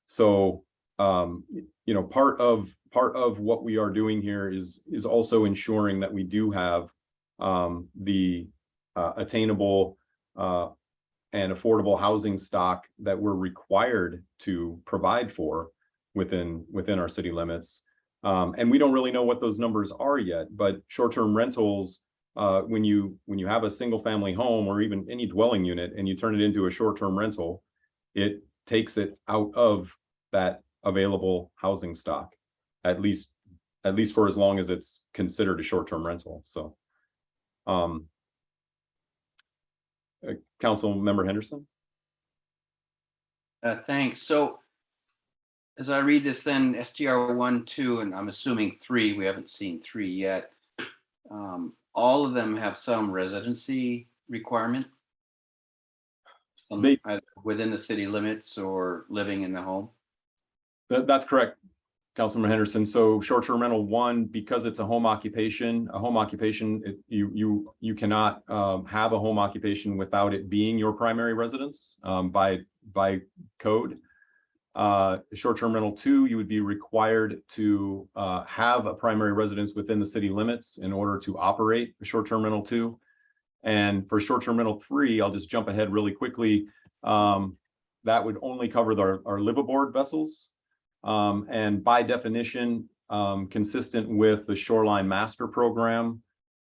So part of what we are doing here is also ensuring that we do have the attainable and affordable housing stock that we're required to provide for within our city limits. And we don't really know what those numbers are yet, but short-term rentals, when you have a single family home or even any dwelling unit and you turn it into a short-term rental, it takes it out of that available housing stock, at least for as long as it's considered a short-term rental. So Council Member Henderson. Thanks. So as I read this, then STR 1, 2, and I'm assuming 3, we haven't seen 3 yet. All of them have some residency requirement, either within the city limits or living in the home. That's correct, Councilman Henderson. So short-term rental 1, because it's a home occupation, you cannot have a home occupation without it being your primary residence by code. Short-term rental 2, you would be required to have a primary residence within the city limits in order to operate a short-term rental 2. And for short-term rental 3, I'll just jump ahead really quickly. That would only cover our liveaboard vessels. And by definition, consistent with the Shoreline Master Program,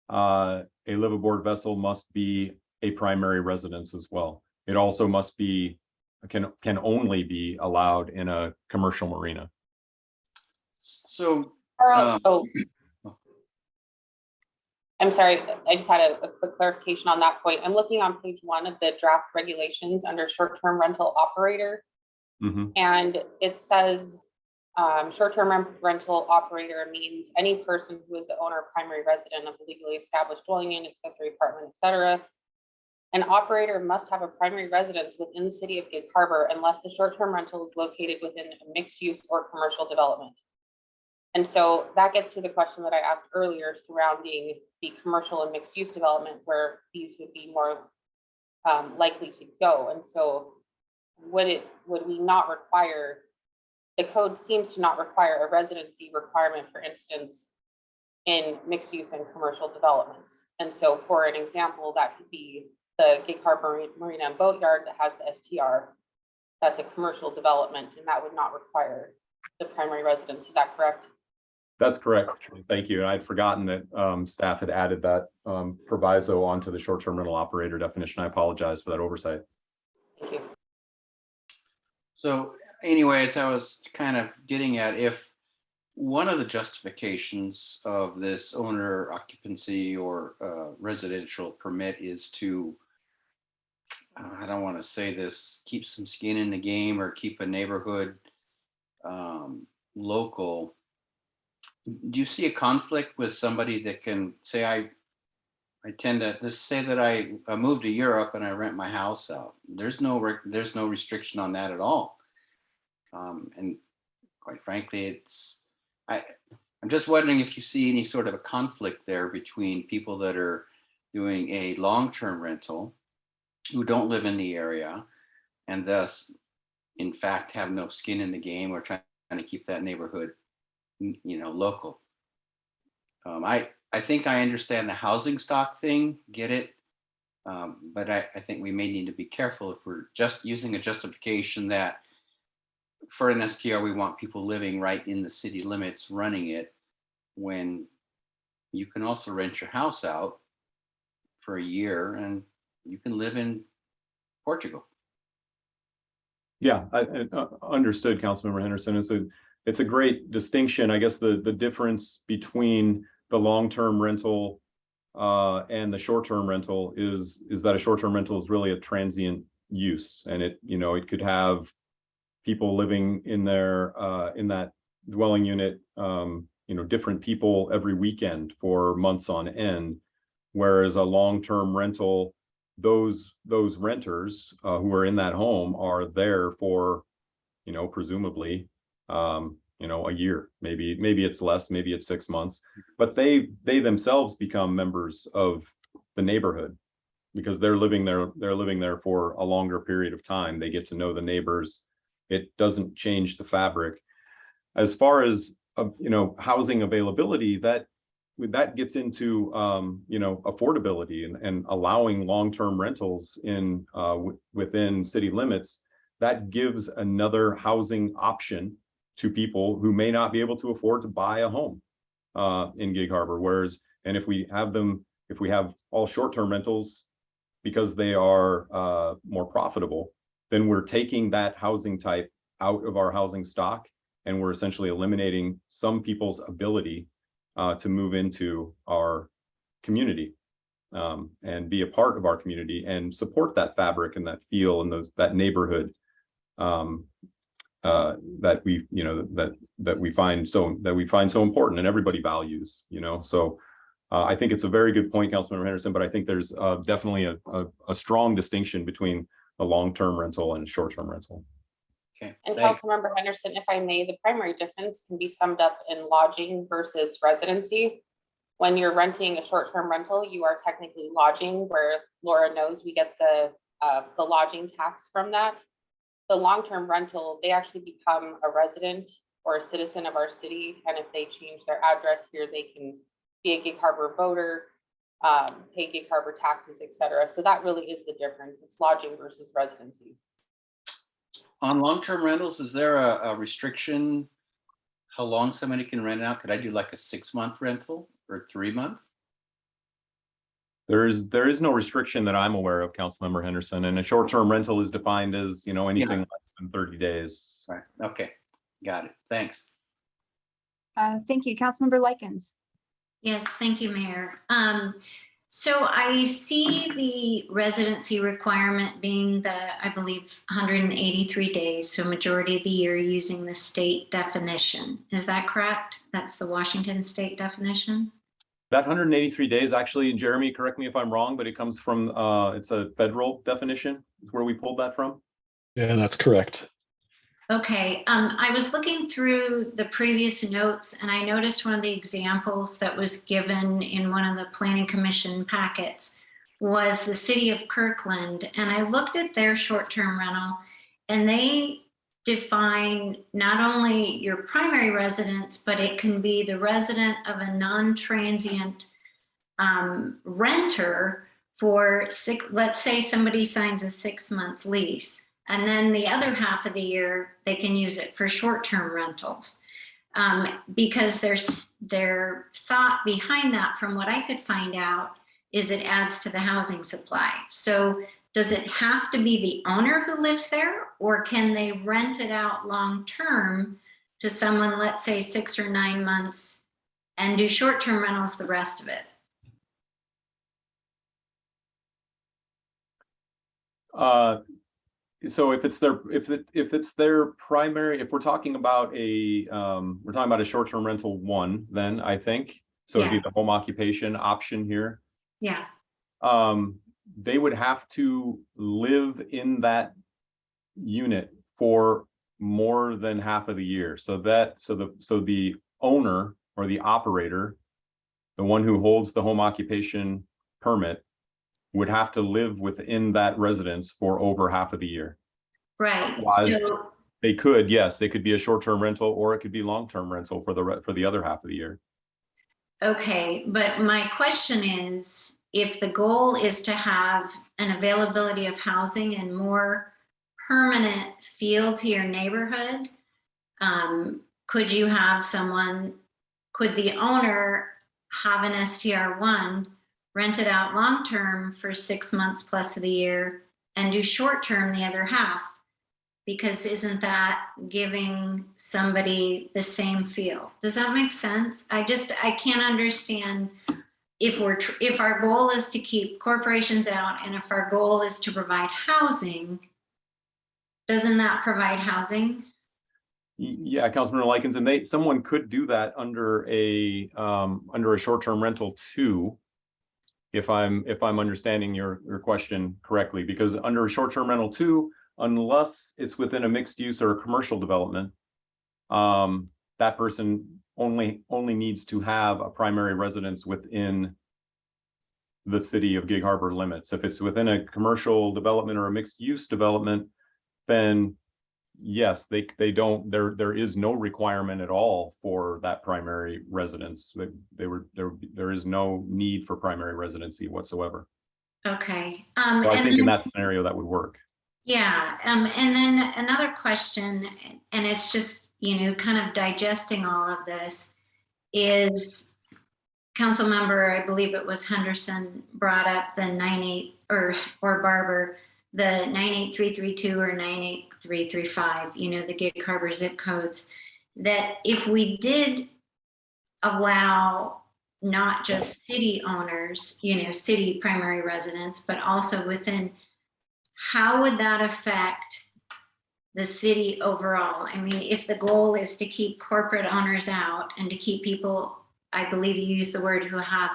a liveaboard vessel must be a primary residence as well. It also must be, can only be allowed in a commercial marina. So, I'm sorry, I just had a quick clarification on that point. I'm looking on page 1 of the draft regulations under short-term rental operator. And it says short-term rental operator means any person who is the owner or primary resident of a legally established dwelling unit, accessory apartment, etc. An operator must have a primary residence within the city of Gig Harbor unless the short-term rental is located within a mixed use or commercial development. And so that gets to the question that I asked earlier surrounding the commercial and mixed use development where these would be more likely to go. And so would we not require, the code seems to not require a residency requirement, for instance, in mixed use and commercial developments. And so for an example, that could be the Gig Harbor Marina and Boatyard that has the STR. That's a commercial development and that would not require the primary residence. Is that correct? That's correct. Thank you. And I'd forgotten that staff had added that proviso onto the short-term rental operator definition. I apologize for that oversight. Thank you. So anyways, I was kind of getting at, if one of the justifications of this owner occupancy or residential permit is to, I don't want to say this, keep some skin in the game or keep a neighborhood local, do you see a conflict with somebody that can say, I tend to, let's say that I moved to Europe and I rent my house out. There's no restriction on that at all. And quite frankly, I'm just wondering if you see any sort of a conflict there between people that are doing a long-term rental who don't live in the area and thus, in fact, have no skin in the game or trying to keep that neighborhood, local. I think I understand the housing stock thing, get it. But I think we may need to be careful if we're just using a justification that for an STR, we want people living right in the city limits running it, when you can also rent your house out for a year and you can live in Portugal. Yeah, I understood, Councilmember Henderson. It's a great distinction. I guess the difference between the long-term rental and the short-term rental is that a short-term rental is really a transient use, and it could have people living in there in that dwelling unit, different people every weekend for months on end, whereas a long-term rental, those renters who are in that home are there for presumably a year, maybe it's less, maybe it's 6 months, but they themselves become members of the neighborhood because they're living there for a longer period of time. They get to know the neighbors. It doesn't change the fabric. As far as housing availability, that gets into affordability and allowing long-term rentals in within city limits. That gives another housing option to people who may not be able to afford to buy a home in Gig Harbor. Whereas, and if we have all short-term rentals because they are more profitable, then we're taking that housing type out of our housing stock, and we're essentially eliminating some people's ability to move into our community and be a part of our community and support that fabric and that feel and that neighborhood that we find so important and everybody values. So I think it's a very good point, Councilmember Henderson, but I think there's definitely a strong distinction between a long-term rental and short-term rental. Okay. And Councilmember Henderson, if I may, the primary difference can be summed up in lodging versus residency. When you're renting a short-term rental, you are technically lodging, where Laura knows we get the lodging tax from that. the long-term rental, they actually become a resident or a citizen of our city. And if they change their address here, they can be a Gig Harbor voter, pay Gig Harbor taxes, et cetera. So that really is the difference. It's lodging versus residency. On long-term rentals, is there a restriction how long somebody can rent out? Could I do like a 6-month rental or 3-month? There is no restriction that I'm aware of, Councilmember Henderson, and a short-term rental is defined as, you know, anything less than 30 days. Right. Okay. Got it. Thanks. Thank you. Councilmember Likens. Yes, thank you, Mayor. So I see the residency requirement being the, I believe, 183 days, so majority of the year using the state definition. Is that correct? That's the Washington state definition? That 183 days, actually, and Jeremy, correct me if I'm wrong, but it comes from, it's a federal definition, is where we pulled that from. Yeah, that's correct. Okay, I was looking through the previous notes and I noticed one of the examples that was given in one of the Planning Commission packets was the city of Kirkland. And I looked at their short-term rental and they define not only your primary residence, but it can be the resident of a non-transient renter for let's say somebody signs a 6-month lease. And then the other half of the year, they can use it for short-term rentals. Because their thought behind that, from what I could find out, is it adds to the housing supply. So does it have to be the owner who lives there, or can they rent it out long-term to someone, let's say 6 or 9 months, and do short-term rentals the rest of it? So if it's their primary, if we're talking about a short-term rental 1, then I think, so it'd be the home occupation option here. Yeah. They would have to live in that unit for more than half of the year. So the owner or the operator, the one who holds the home occupation permit, would have to live within that residence for over half of the year. Right. So they could be a short-term rental, or it could be long-term rental for the other half of the year. Okay, but my question is, if the goal is to have an availability of housing and more permanent feel to your neighborhood, could you have could the owner have an STR1, rent it out long-term for 6 months plus of the year and do short-term the other half? Because isn't that giving somebody the same feel? Does that make sense? I can't understand if our goal is to keep corporations out and if our goal is to provide housing, doesn't that provide housing? Yeah, Councilman Likens, and someone could do that under a short-term rental too, if I'm understanding your question correctly, because under a short-term rental too, unless it's within a mixed use or a commercial development, that person only needs to have a primary residence within the city of Gig Harbor limits. If it's within a commercial development or a mixed use development, then yes, there is no requirement at all for that primary residence. There is no need for primary residency whatsoever. Okay. So I think in that scenario that would work. Yeah, and then another question, and it's just, kind of digesting all of this, is council member, I believe it was Henderson, brought up the 98, or Barber, the 98332 or 98335, the Gig Harbor zip codes, that if we did allow not just city owners, city primary residents, but also within, how would that affect the city overall? I mean, if the goal is to keep corporate owners out and to keep people, I believe you use the word, who have,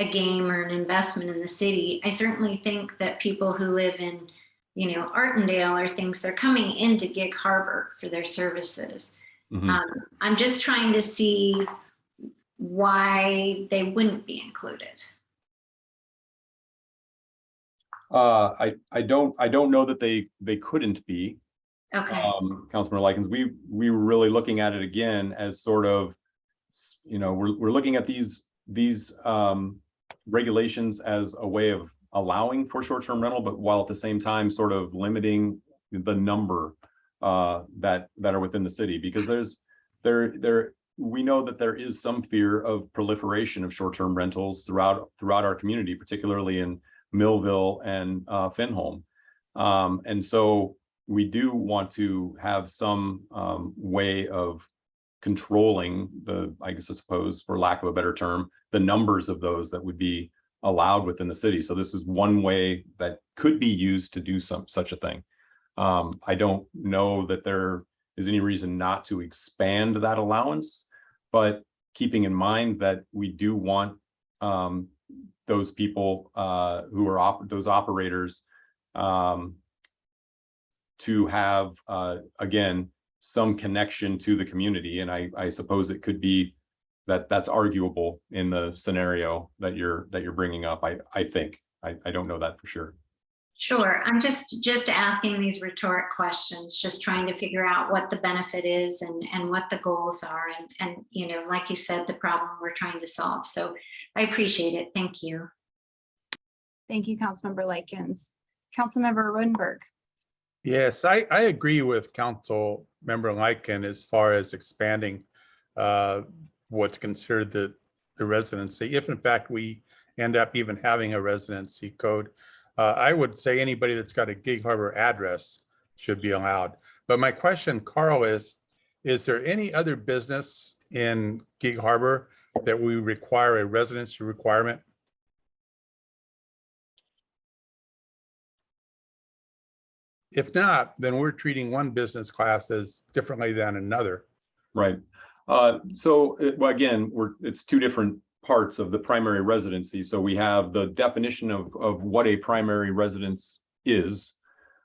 a game or an investment in the city, I certainly think that people who live in, Artendale or things, they're coming into Gig Harbor for their services. Mm-hmm. I'm just trying to see why they wouldn't be included. I don't know that they couldn't be. Okay. Councilmember Likens, we were really looking at it again as sort of, you know, we're looking at these regulations as a way of allowing for short-term rental, but while at the same time sort of limiting the number that are within the city, because we know that there is some fear of proliferation of short-term rentals throughout our community, particularly in Millville and Finholm. And so we do want to have some way of controlling I suppose, for lack of a better term, the numbers of those that would be allowed within the city. So this is one way that could be used to do such a thing. I don't know that there is any reason not to expand that allowance, but keeping in mind that we do want those people who are those operators to have again some connection to the community, and I suppose it could be that's arguable in the scenario that you're bringing up. I think I don't know that for sure. Sure. I'm just asking these rhetoric questions, just trying to figure out what the benefit is and what the goals are. And, you know, like you said, the problem we're trying to solve. So I appreciate it. Thank you. Thank you, Councilmember Likens. Councilmember Rodenberg. Yes, I agree with Councilmember Lyken as far as expanding what's considered the residency. If in fact we end up even having a residency code, I would say anybody that's got a Gig Harbor address should be allowed. But my question, Carl, is there any other business in Gig Harbor that we require a residency requirement? If not, then we're treating one business class as differently than another. Right. So well, again, it's two different parts of the primary residency. So we have the definition of what a primary residence is.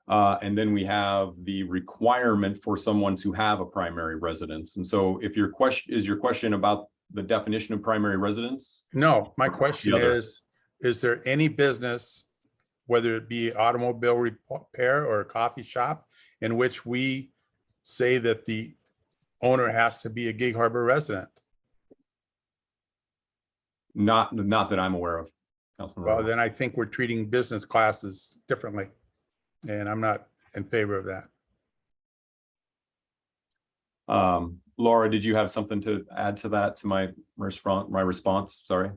And then we have the requirement for someone to have a primary residence. And so if your question about the definition of primary residence? No, my question is there any business, whether it be automobile repair or a coffee shop, in which we say that the owner has to be a Gig Harbor resident? Not that I'm aware of, Councilman. Well, then I think we're treating business classes differently, and I'm not in favor of that. Laura, did you have something to add to that, to my response? Sorry.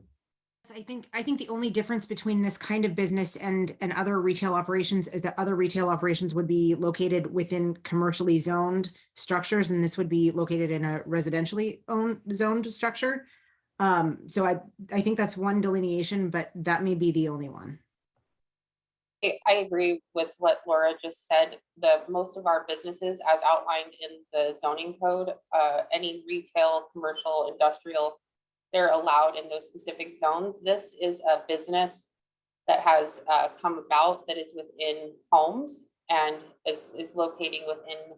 I think the only difference between this kind of business and other retail operations is that other retail operations would be located within commercially zoned structures, and this would be located in a residentially zoned structure. So I think that's one delineation, but that may be the only one. I agree with what Laura just said. Most of our businesses, as outlined in the zoning code, any retail, commercial, industrial, they're allowed in those specific zones. This is a business that has come about that is within homes and is locating within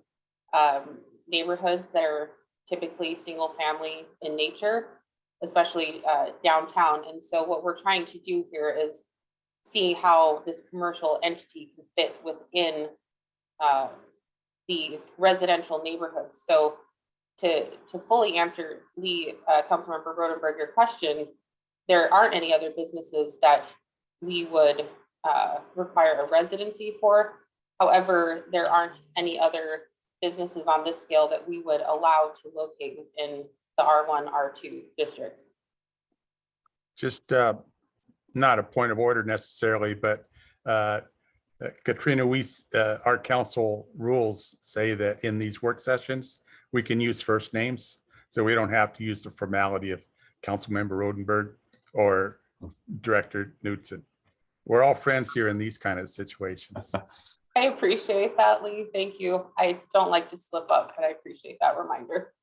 neighborhoods that are typically single family in nature, especially downtown. And so what we're trying to do here is see how this commercial entity can fit within the residential neighborhoods. So to fully answer Councilmember Rodenberg, your question, there aren't any other businesses that we would require a residency for. However, there aren't any other businesses on this scale that we would allow to locate within the R1, R2 districts. Just not a point of order necessarily, but Katrina, our council rules say that in these work sessions, we can use first names. So we don't have to use the formality of Councilmember Rodenberg or Director Knudsen. We're all friends here in these kind of situations. I appreciate that, Lee. Thank you. I don't like to slip up, but I appreciate that reminder.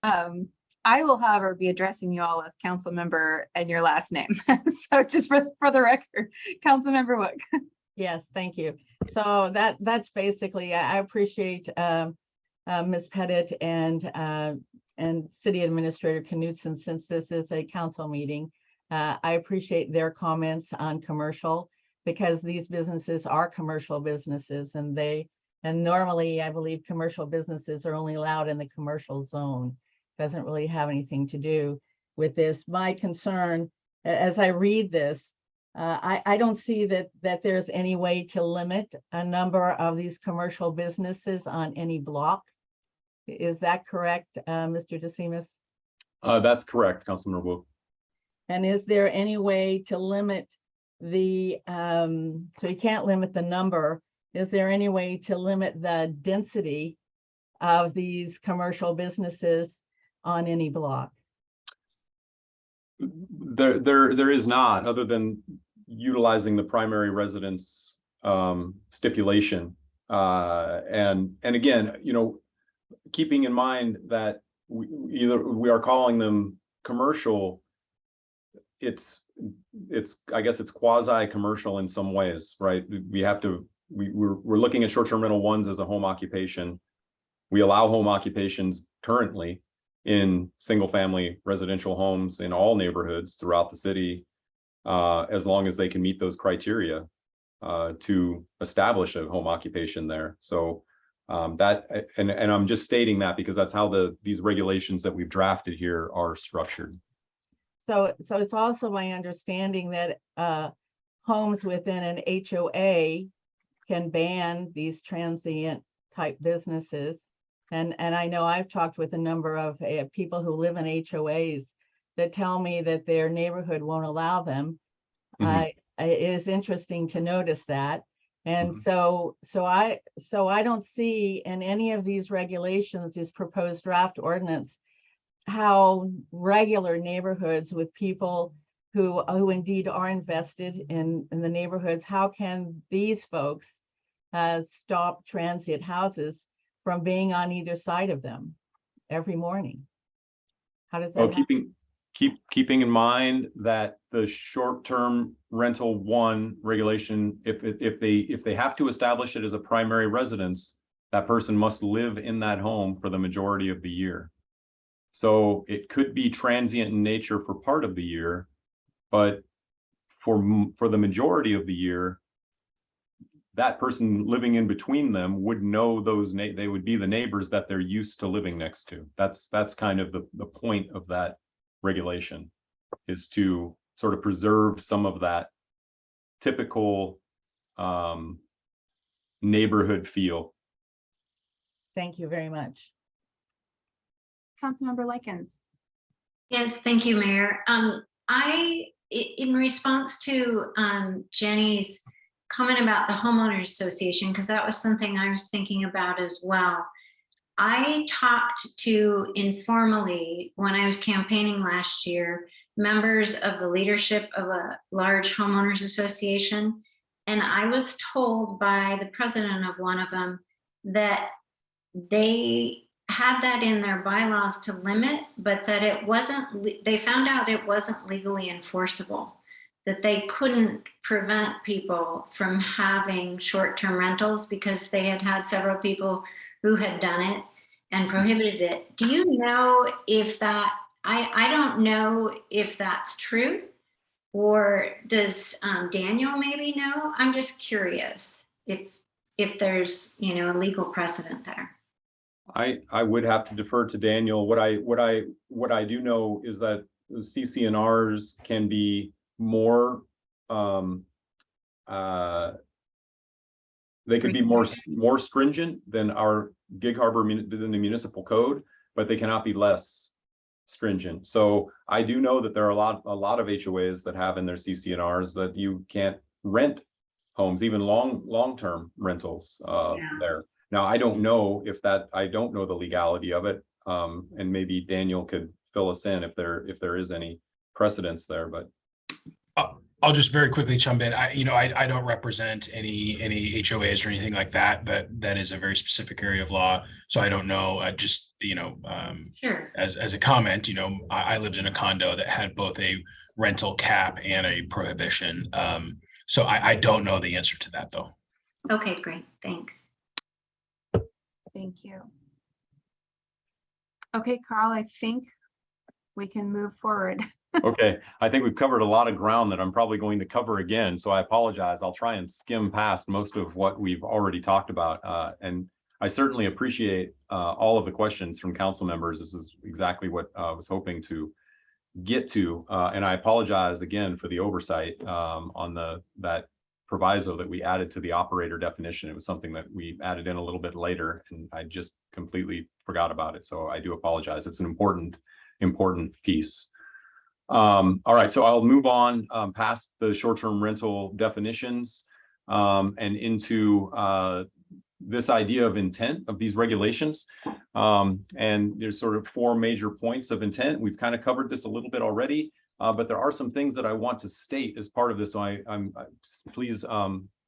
I will, however, be addressing you all as council member and your last name. So just for the record, Councilmember Wook. Yes, thank you. So that's basically, I appreciate Ms. Pettit and City Administrator Knudsen, since this is a council meeting. I appreciate their comments on commercial because these businesses are commercial businesses and normally I believe commercial businesses are only allowed in the commercial zone. Doesn't really have anything to do with this. My concern, as I read this, I don't see that there's any way to limit a number of these commercial businesses on any block. Is that correct, Mr. DeSimas? That's correct, Councilmember Wu. And is there any way to limit the, so you can't limit the number, is there any way to limit the density of these commercial businesses on any block? There is not, other than utilizing the primary residence stipulation. And again, you know, keeping in mind that we are calling them commercial, I guess it's quasi-commercial in some ways, right? We're looking at short-term rental ones as a home occupation. We allow home occupations currently in single-family residential homes in all neighborhoods throughout the city, as long as they can meet those criteria to establish a home occupation there. So and I'm just stating that because that's how these regulations that we've drafted here are structured. So it's also my understanding that homes within an HOA can ban these transient type businesses. And I know I've talked with a number of people who live in HOAs that tell me that their neighborhood won't allow them. It is interesting to notice that. And so I don't see in any of these regulations, this proposed draft ordinance, how regular neighborhoods with people who indeed are invested in the neighborhoods, how can these folks stop transient houses from being on either side of them every morning? How does that happen? Keeping in mind that the short-term rental one regulation, if they have to establish it as a primary residence, that person must live in that home for the majority of the year. So it could be transient in nature for part of the year, but for the majority of the year, that person living in between them would know they would be the neighbors that they're used to living next to. That's kind of the point of that regulation, is to sort of preserve some of that typical neighborhood feel. Thank you very much. Councilmember Likens. Yes, thank you, Mayor. In response to Jenny's comment about the homeowners association, because that was something I was thinking about as well. I talked to informally when I was campaigning last year, members of the leadership of a large homeowners association. And I was told by the president of one of them that they had that in their bylaws to limit, but that it wasn't, they found out it wasn't legally enforceable, that they couldn't prevent people from having short-term rentals because they had had several people who had done it and prohibited it. Do you know if that, I don't know if that's true, or does Daniel maybe know? I'm just curious if there's, you know, a legal precedent there. I would have to defer to Daniel. What I do know is that CC&Rs can be more they could be more stringent than our Gig Harbor than the municipal code, but they cannot be less stringent. So I do know that there are a lot of HOAs that have in their CC&Rs that you can't rent homes, even long-term rentals there. Now, I don't know I don't know the legality of it, and maybe Daniel could fill us in if there is any precedence there. But I'll just very quickly jump in. I don't represent any HOAs or anything like that. That is a very specific area of law, so I don't know. Sure. As a comment, I lived in a condo that had both a rental cap and a prohibition. So I don't know the answer to that, though. Okay, great. Thanks. Thank you. Okay, Carl, I think we can move forward. Okay, I think we've covered a lot of ground that I'm probably going to cover again, so I apologize. I'll try and skim past most of what we've already talked about. And I certainly appreciate all of the questions from council members. This is exactly what I was hoping to get to. And I apologize again for the oversight on that proviso that we added to the operator definition. It was something that we added in a little bit later, and I just completely forgot about it. So I do apologize. It's an important piece. All right, so I'll move on past the short-term rental definitions and into this idea of intent of these regulations. And there's sort of 4 major points of intent. We've kind of covered this a little bit already, but there are some things that I want to state as part of this. So please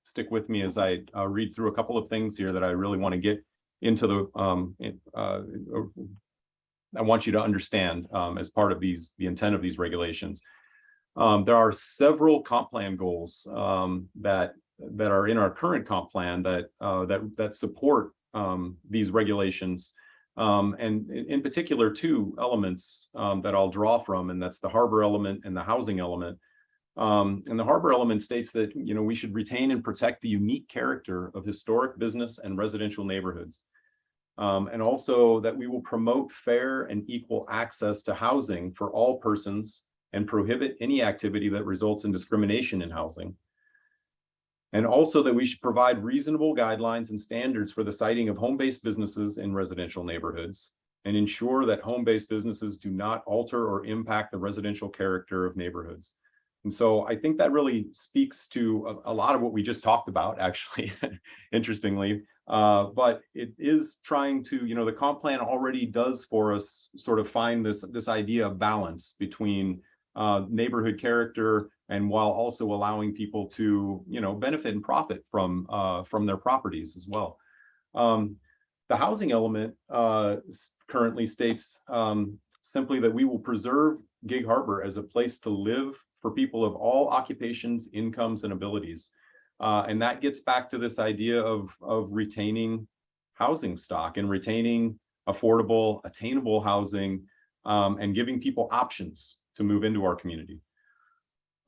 stick with me as I read through a couple of things here that I really want to get into the I want you to understand as part of the intent of these regulations. There are several comp plan goals that are in our current comp plan that support these regulations, and in particular 2 elements that I'll draw from, and that's the harbor element and the housing element. And the harbor element states that we should retain and protect the unique character of historic business and residential neighborhoods. And also that we will promote fair and equal access to housing for all persons and prohibit any activity that results in discrimination in housing. And also that we should provide reasonable guidelines and standards for the siting of home-based businesses in residential neighborhoods and ensure that home-based businesses do not alter or impact the residential character of neighborhoods. And so I think that really speaks to a lot of what we just talked about, actually, interestingly. But it is trying to, the comp plan already does for us sort of find this idea of balance between neighborhood character and while also allowing people to, benefit and profit from their properties as well. The housing element currently states simply that we will preserve Gig Harbor as a place to live for people of all occupations, incomes, and abilities. And that gets back to this idea of retaining housing stock and retaining affordable, attainable housing, and giving people options to move into our community.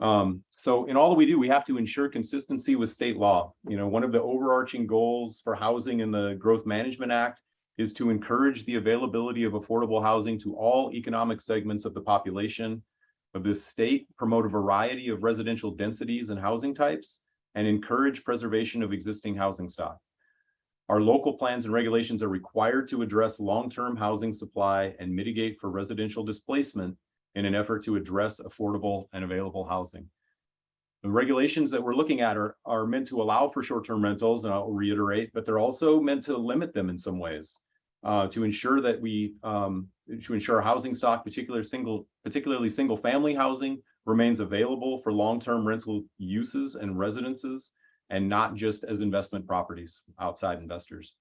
So in all that we do, we have to ensure consistency with state law. One of the overarching goals for housing in the Growth Management Act is to encourage the availability of affordable housing to all economic segments of the population of this state, promote a variety of residential densities and housing types, and encourage preservation of existing housing stock. Our local plans and regulations are required to address long-term housing supply and mitigate for residential displacement in an effort to address affordable and available housing. The regulations that we're looking at are meant to allow for short-term rentals, and I'll reiterate, but they're also meant to limit them in some ways to ensure that to ensure housing stock, particularly single-family housing, remains available for long-term rental uses and residences, and not just as investment properties outside investors.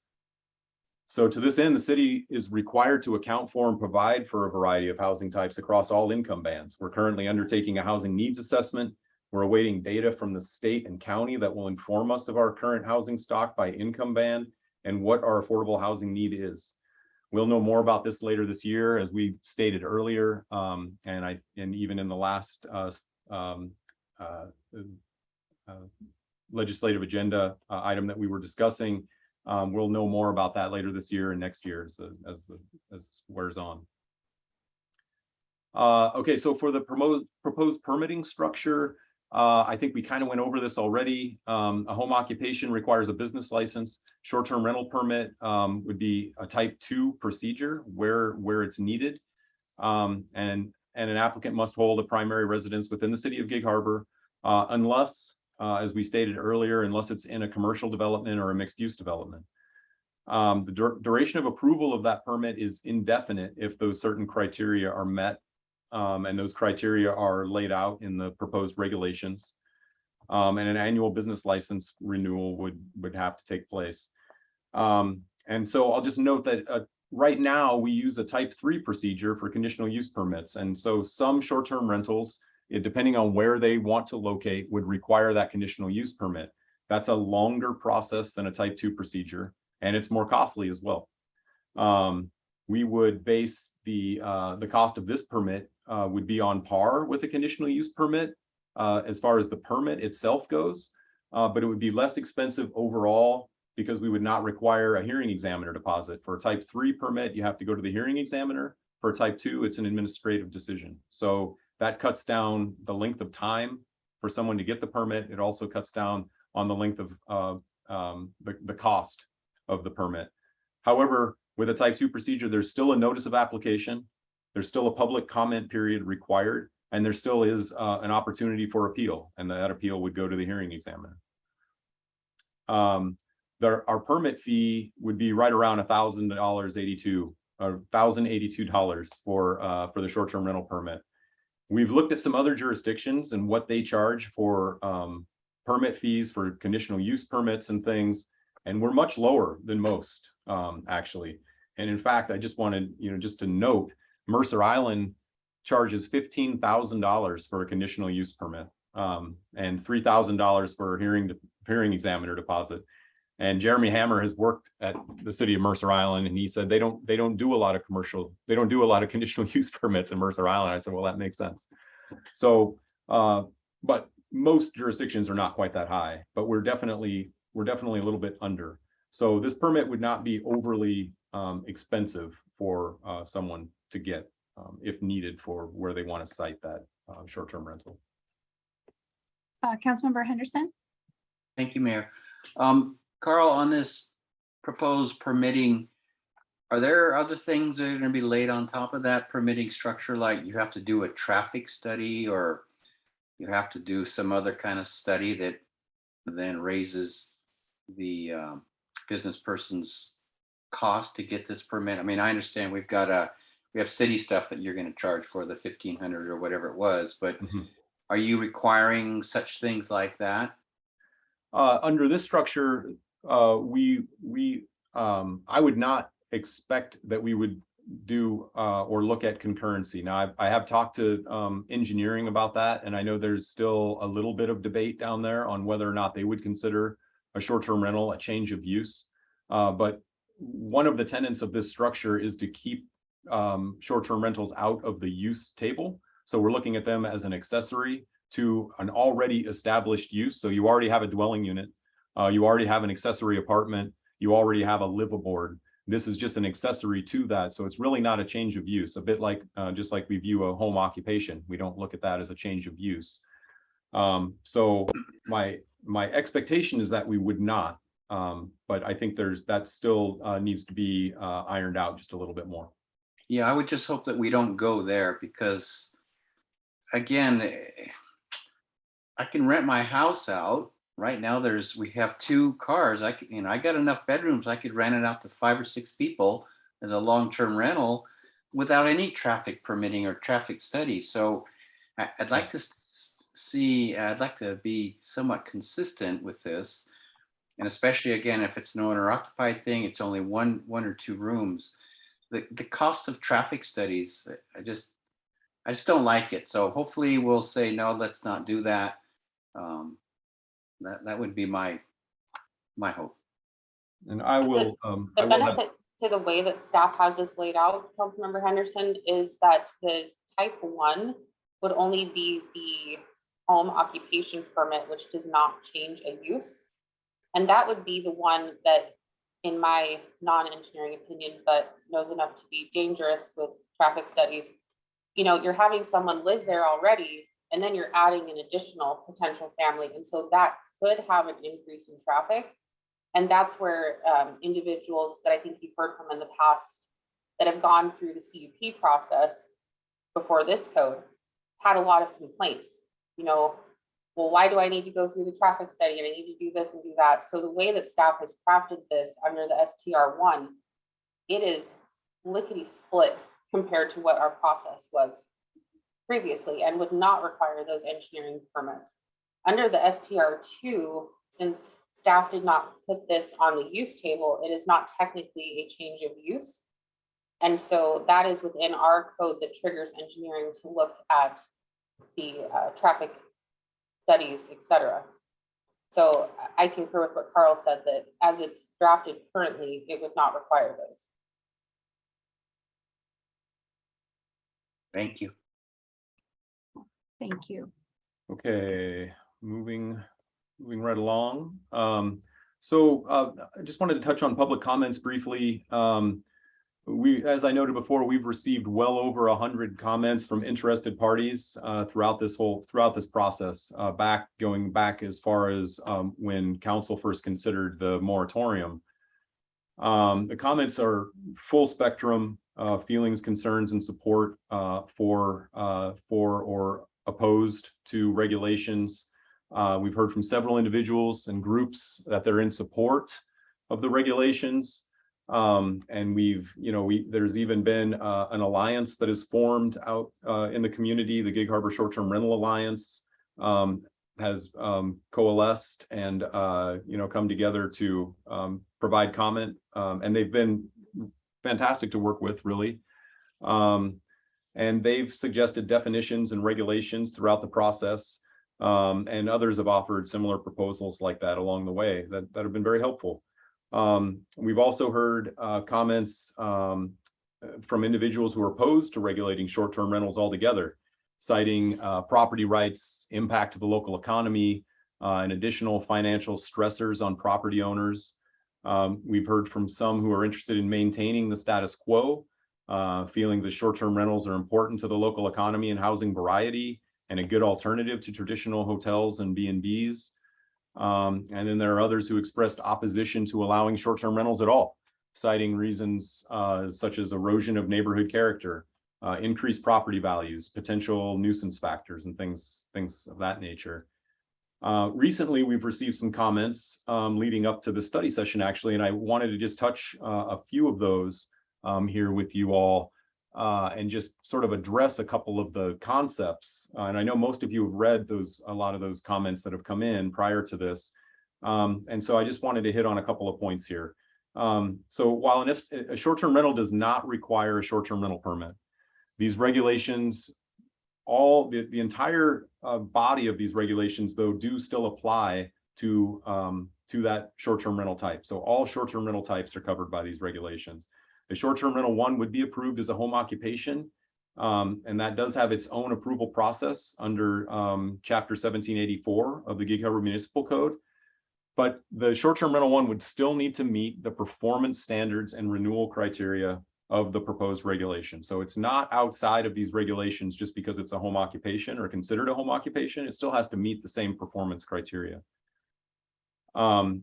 So to this end, the city is required to account for and provide for a variety of housing types across all income bands. We're currently undertaking a housing needs assessment. We're awaiting data from the state and county that will inform us of our current housing stock by income band and what our affordable housing need is. We'll know more about this later this year, as we stated earlier, and even in the last legislative agenda item that we were discussing. We'll know more about that later this year and next year as wears on. Okay, so for the proposed permitting structure, I think we kind of went over this already. A home occupation requires a business license. Short-term rental permit would be a type 2 procedure where it's needed. And an applicant must hold a primary residence within the city of Gig Harbor, unless, as we stated earlier, unless it's in a commercial development or a mixed-use development. The duration of approval of that permit is indefinite if those certain criteria are met. And those criteria are laid out in the proposed regulations. And an annual business license renewal would have to take place. And so I'll just note that right now we use a type 3 procedure for conditional use permits. And so some short-term rentals, depending on where they want to locate, would require that conditional use permit. That's a longer process than a type 2 procedure, and it's more costly as well. we would base the cost of this permit would be on par with a conditional use permit as far as the permit itself goes, but it would be less expensive overall because we would not require a hearing examiner deposit. For a type 3 permit, you have to go to the hearing examiner. For a type 2, it's an administrative decision. So that cuts down the length of time for someone to get the permit. It also cuts down on the length of the cost of the permit. However, with a type 2 procedure, there's still a notice of application. There's still a public comment period required, and there still is an opportunity for appeal, and that appeal would go to the hearing examiner. Our permit fee would be right around $1,082 for the short-term rental permit. We've looked at some other jurisdictions and what they charge for permit fees for conditional use permits and things, and we're much lower than most, actually. And in fact, I just wanted, just to note, Mercer Island charges $15,000 for a conditional use permit, and $3,000 for a hearing examiner deposit. And Jeremy Hammer has worked at the city of Mercer Island, and he said they don't do a lot of conditional use permits in Mercer Island. I said, well, that makes sense. So, but most jurisdictions are not quite that high, but we're definitely a little bit under. So this permit would not be overly expensive for someone to get if needed for where they want to site that short-term rental. Councilmember Henderson. Thank you, Mayor. Carl, on this proposed permitting, are there other things that are going to be laid on top of that permitting structure? Like you have to do a traffic study, or you have to do some other kind of study that then raises the business person's cost to get this permit? I mean, I understand we have city stuff that you're going to charge for, the 1,500 or whatever it was, but are you requiring such things like that? Under this structure, I would not expect that we would do or look at concurrency. Now, I have talked to engineering about that, and I know there's still a little bit of debate down there on whether or not they would consider a short-term rental a change of use. But one of the tenets of this structure is to keep short-term rentals out of the use table. So we're looking at them as an accessory to an already established use. So you already have a dwelling unit, you already have an accessory apartment, you already have a liveaboard. This is just an accessory to that. So it's really not a change of use, a bit like just like we view a home occupation. We don't look at that as a change of use. So my expectation is that we would not, but I think that still needs to be ironed out just a little bit more. Yeah, I would just hope that we don't go there, because again, I can rent my house out. Right now we have 2 cars. I got enough bedrooms. I could rent it out to 5 or 6 people as a long-term rental without any traffic permitting or traffic study. So I'd like to I'd like to be somewhat consistent with this. And especially again, if it's an owner occupied thing, it's only one or 2 rooms. The cost of traffic studies, I just don't like it. So hopefully we'll say, no, let's not do that. That would be my hope. And I will. The benefit to the way that staff has this laid out, Councilmember Henderson, is that the type 1 would only be the home occupation permit, which does not change a use. And that would be the one that, in my non-engineering opinion, but knows enough to be dangerous with traffic studies, you're having someone live there already, and then you're adding an additional potential family. And so that could have an increase in traffic. And that's where individuals that I think you've heard from in the past that have gone through the CUP process before this code had a lot of complaints. Well, why do I need to go through the traffic study, and I need to do this and do that? So the way that staff has crafted this under the STR1, it is lickety split compared to what our process was previously, and would not require those engineering permits. Under the STR2, since staff did not put this on the use table, it is not technically a change of use. And so that is within our code that triggers engineering to look at the traffic studies, etc. So I concur with what Carl said, that as it's drafted currently, it would not require those. Thank you. Thank you. Okay, moving right along. I just wanted to touch on public comments briefly. As I noted before, we've received well over 100 comments from interested parties throughout this process, going back as far as when council first considered the moratorium. The comments are full spectrum feelings, concerns, and support for or opposed to regulations. We've heard from several individuals and groups that they're in support of the regulations. And there's even been an alliance that is formed out in the community. The Gig Harbor Short-Term Rental Alliance has coalesced and come together to provide comment, and they've been fantastic to work with, really. And they've suggested definitions and regulations throughout the process, and others have offered similar proposals like that along the way that have been very helpful. We've also heard comments from individuals who are opposed to regulating short-term rentals altogether, citing property rights, impact to the local economy, and additional financial stressors on property owners. We've heard from some who are interested in maintaining the status quo, feeling the short-term rentals are important to the local economy and housing variety and a good alternative to traditional hotels and B&Bs. And then there are others who expressed opposition to allowing short-term rentals at all, citing reasons such as erosion of neighborhood character, increased property values, potential nuisance factors, and things of that nature. Recently, we've received some comments leading up to the study session, actually, and I wanted to just touch a few of those here with you all and just sort of address a couple of the concepts. And I know most of you have read a lot of those comments that have come in prior to this. And so I just wanted to hit on a couple of points here. So while a short-term rental does not require a short-term rental permit, these regulations, the entire body of these regulations, though, do still apply to that short-term rental type. So all short-term rental types are covered by these regulations. The short-term rental one would be approved as a home occupation, and that does have its own approval process under Chapter 1784 of the Gig Harbor Municipal Code. But the short-term rental one would still need to meet the performance standards and renewal criteria of the proposed regulation. So it's not outside of these regulations just because it's a home occupation or considered a home occupation. It still has to meet the same performance criteria. And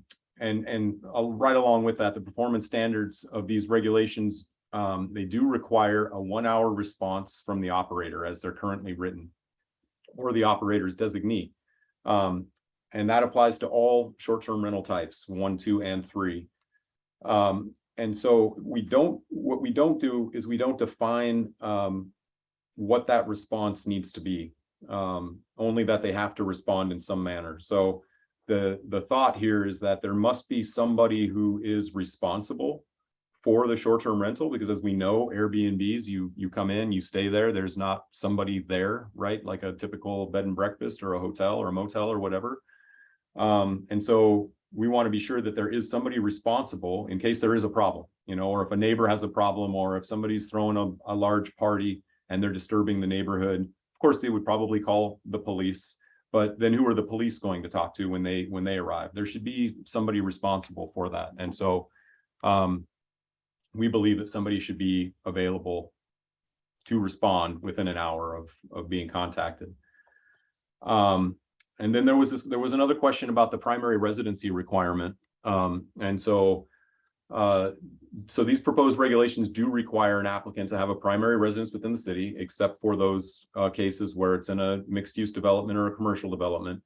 right along with that, the performance standards of these regulations, they do require a 1-hour response from the operator as they're currently written, or the operator's designee. And that applies to all short-term rental types, 1, 2, and 3. And so what we don't do is we don't define what that response needs to be, only that they have to respond in some manner. So the thought here is that there must be somebody who is responsible for the short-term rental, because as we know, Airbnbs, you come in, you stay there, there's not somebody there, right? Like a typical bed and breakfast or a hotel or a motel or whatever. And so we want to be sure that there is somebody responsible in case there is a problem, or if a neighbor has a problem, or if somebody's throwing a large party and they're disturbing the neighborhood. Of course, they would probably call the police, but then who are the police going to talk to when they arrive? There should be somebody responsible for that. And so we believe that somebody should be available to respond within an hour of being contacted. And then there was another question about the primary residency requirement. And so these proposed regulations do require an applicant to have a primary residence within the city, except for those cases where it's in a mixed-use development or a commercial development.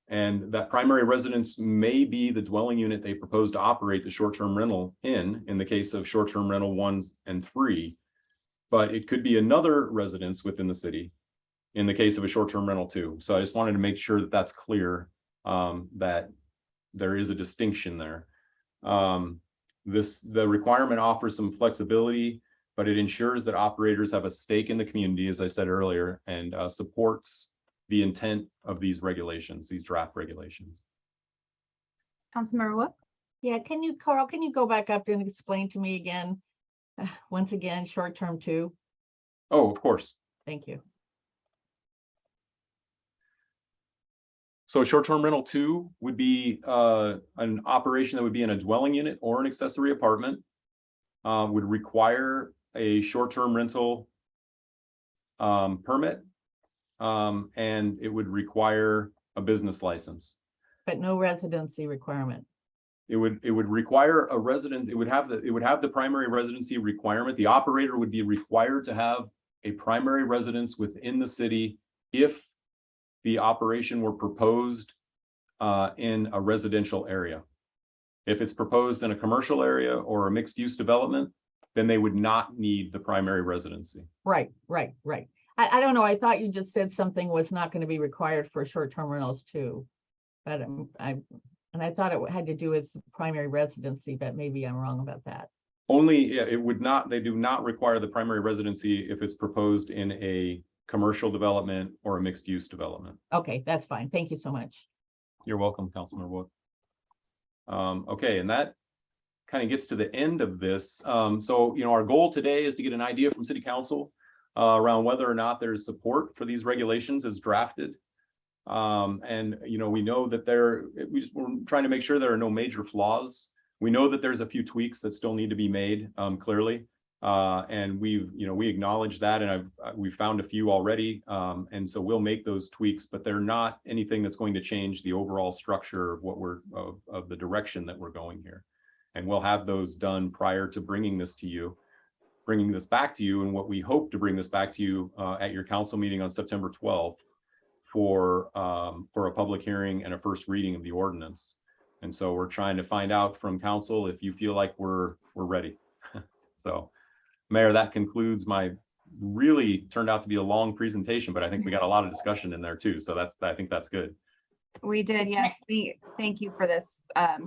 And that primary residence may be the dwelling unit they propose to operate the short-term rental in the case of short-term rental 1 and 3, but it could be another residence within the city in the case of a short-term rental 2. So I just wanted to make sure that that's clear, that there is a distinction there. The requirement offers some flexibility, but it ensures that operators have a stake in the community, as I said earlier, and supports the intent of these regulations, these draft regulations. Councilmember Wood? Yeah, Carl, can you go back up and explain to me again, once again, short-term 2? Oh, of course. Thank you. So short-term rental 2 would be an operation that would be in a dwelling unit or an accessory apartment, would require a short-term rental permit, and it would require a business license. But no residency requirement. It would require a resident. It would have the primary residency requirement. The operator would be required to have a primary residence within the city if the operation were proposed in a residential area. If it's proposed in a commercial area or a mixed-use development, then they would not need the primary residency. Right. I don't know. I thought you just said something was not going to be required for short-term rentals too. But I thought it had to do with primary residency, but maybe I'm wrong about that. Only it would not. They do not require the primary residency if it's proposed in a commercial development or a mixed-use development. Okay, that's fine. Thank you so much. You're welcome, Councilman Wood. Okay, and that kind of gets to the end of this. So, our goal today is to get an idea from City Council around whether or not there's support for these regulations as drafted. And, we know that we're trying to make sure there are no major flaws. We know that there's a few tweaks that still need to be made, clearly. And we acknowledge that, and we've found a few already. And so we'll make those tweaks, but they're not anything that's going to change the overall structure of of the direction that we're going here. And we'll have those done prior to bringing this back to you, and what we hope to bring this back to you at your council meeting on September 12th for a public hearing and a first reading of the ordinance. And so we're trying to find out from council if you feel like we're ready. So, Mayor, that concludes my really turned out to be a long presentation, but I think we got a lot of discussion in there too. So I think that's good. We did, yes. Thank you for this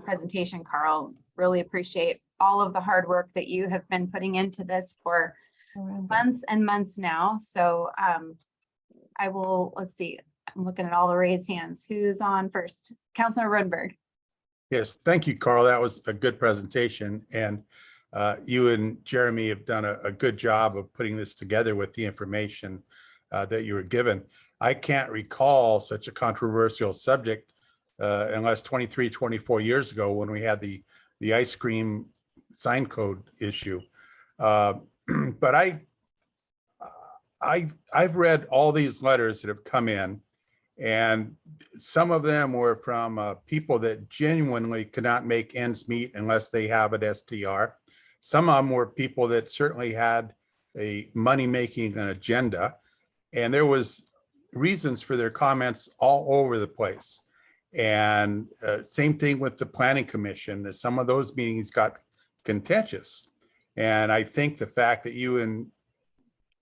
presentation, Carl. Really appreciate all of the hard work that you have been putting into this for months and months now. So let's see, I'm looking at all the raised hands. Who's on first? Councilor Rundberg. Yes, thank you, Carl. That was a good presentation. And you and Jeremy have done a good job of putting this together with the information that you were given. I can't recall such a controversial subject unless 23, 24 years ago when we had the ice cream sign code issue. But I've read all these letters that have come in, and some of them were from people that genuinely could not make ends meet unless they have an STR. Some of them were people that certainly had a money-making agenda, and there was reasons for their comments all over the place. And same thing with the Planning Commission. Some of those meetings got contentious. And I think the fact that you and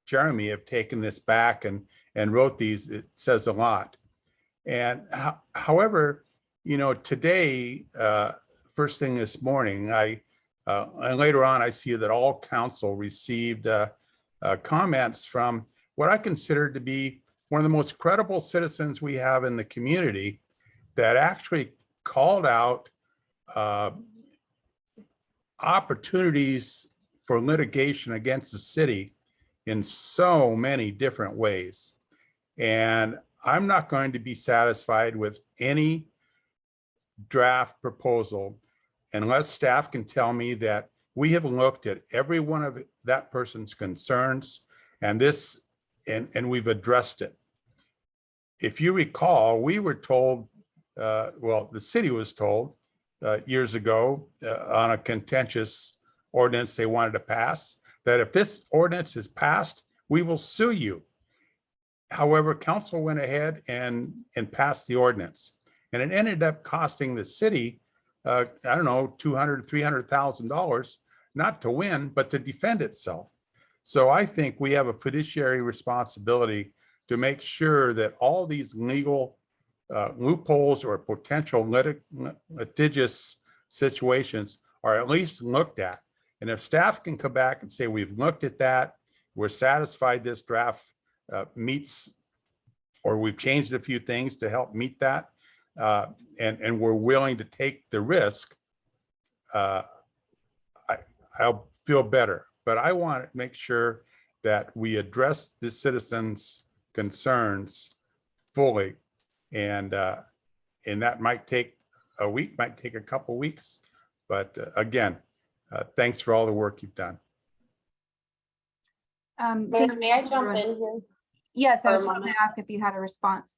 Jeremy have taken this back and wrote these, it says a lot. And however, today, first thing this morning, and later on, I see that all council received comments from what I consider to be one of the most credible citizens we have in the community that actually called out opportunities for litigation against the city in so many different ways. And I'm not going to be satisfied with any draft proposal unless staff can tell me that we have looked at every one of that person's concerns and we've addressed it. If you recall, we were told, the city was told years ago on a contentious ordinance they wanted to pass, that if this ordinance is passed, we will sue you. However, council went ahead and passed the ordinance, and it ended up costing the city, I don't know, $200,000, $300,000, not to win, but to defend itself. So I think we have a fiduciary responsibility to make sure that all these legal loopholes or potential litigious situations are at least looked at. And if staff can come back and say, we've looked at that, we're satisfied this draft meets, or we've changed a few things to help meet that, and we're willing to take the risk, I'll feel better. But I want to make sure that we address the citizens' concerns fully. And that might take a week, might take a couple weeks. But again, thanks for all the work you've done. May I jump in here? Yes, I for a was just going moment? to ask if you had a response.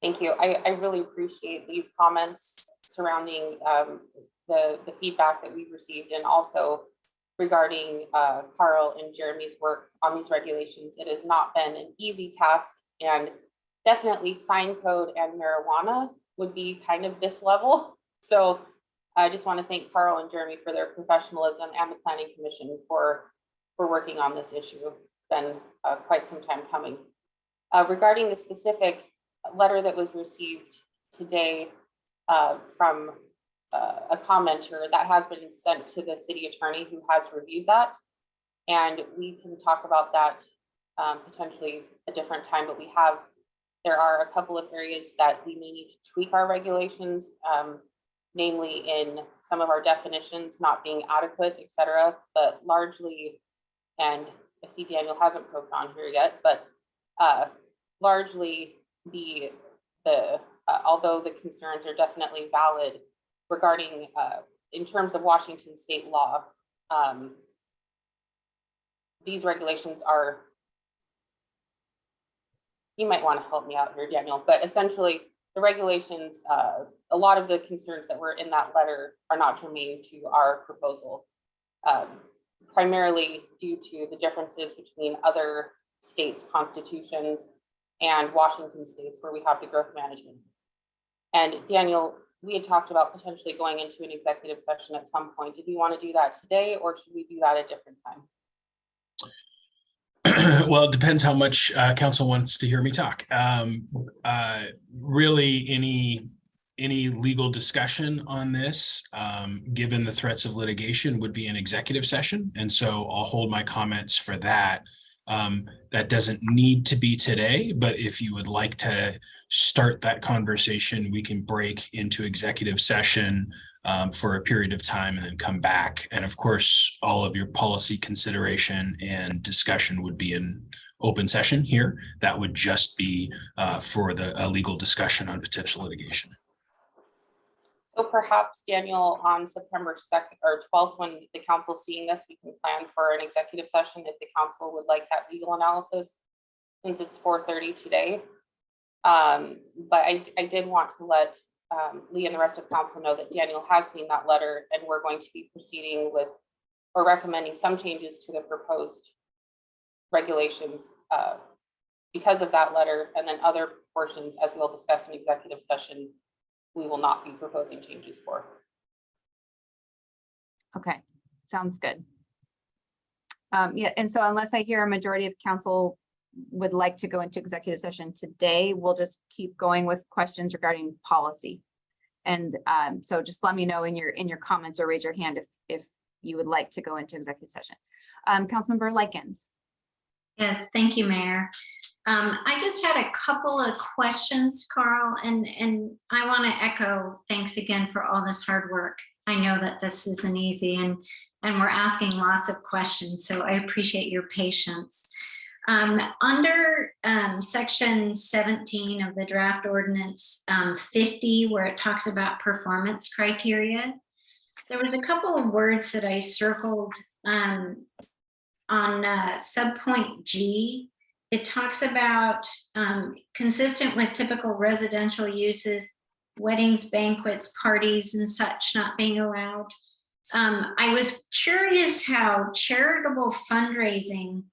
Thank you. I really appreciate these comments surrounding the feedback that we've received, and also regarding Carl and Jeremy's work on these regulations. It has not been an easy task, and definitely sign code and marijuana would be kind of this level. So I just want to thank Carl and Jeremy for their professionalism, and the Planning Commission for working on this issue. It's been quite some time coming. Regarding the specific letter that was received today from a commenter, that has been sent to the city attorney, who has reviewed that. And we can talk about that potentially a different time, but there are a couple of areas that we may need to tweak our regulations, namely in some of our definitions not being adequate, et cetera, but largely, and I see Daniel hasn't poked on here yet, but largely although the concerns are definitely valid regarding in terms of Washington state law, these regulations are, you might want to help me out here, Daniel, but essentially the regulations, a lot of the concerns that were in that letter are not germane to our proposal, primarily due to the differences between other states' constitutions and Washington state's, where we have the growth management. And Daniel, we had talked about potentially going into an executive session at some point. Did you want to do that today, or should we do that at a different time? Well, it depends how much council wants to hear me talk. Really, any legal discussion on this, given the threats of litigation, would be an executive session. And so I'll hold my comments for that. That doesn't need to be today, but if you would like to start that conversation, we can break into executive session for a period of time and then come back. And of course, all of your policy consideration and discussion would be in open session here. That would just be for a legal discussion on potential litigation. So perhaps, Daniel, on September 2nd or 12th, when the council's seeing this, we can plan for an executive session if the council would like that legal analysis, since it's 4:30 today. But I did want to let Lee and the rest of council know that Daniel has seen that letter, and we're going to be proceeding with or recommending some changes to the proposed regulations because of that letter, and then other portions, as we'll discuss in executive session, we will not be proposing changes for. Okay, sounds good. Yeah, and so unless I hear a majority of council would like to go into executive session today, we'll just keep going with questions regarding policy. And so just let me know in your comments, or raise your hand if you would like to go into executive session. Councilmember Likens. Yes, thank you, Mayor. I just had a couple of questions, Carl, and I want to echo thanks again for all this hard work. I know that this isn't easy, and we're asking lots of questions, so I appreciate your patience. Under section 17 of the draft ordinance 50, where it talks about performance criteria, there was a couple of words that I circled on subpoint G. It talks about consistent with typical residential uses, weddings, banquets, parties, and such not being allowed. I was curious how charitable fundraising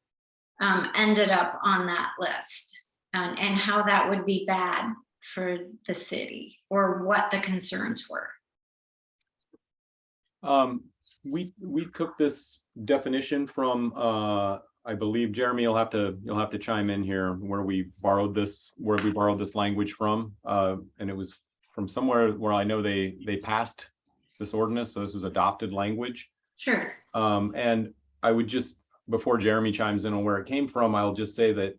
ended up on that list, and how that would be bad for the city, or what the concerns were. We took this definition from I believe, Jeremy, you'll have to chime in here where we borrowed this language from, and it was from somewhere where I know they passed this ordinance, so this was adopted language. Sure. And I would just, before Jeremy chimes in on where it came from, I'll just say that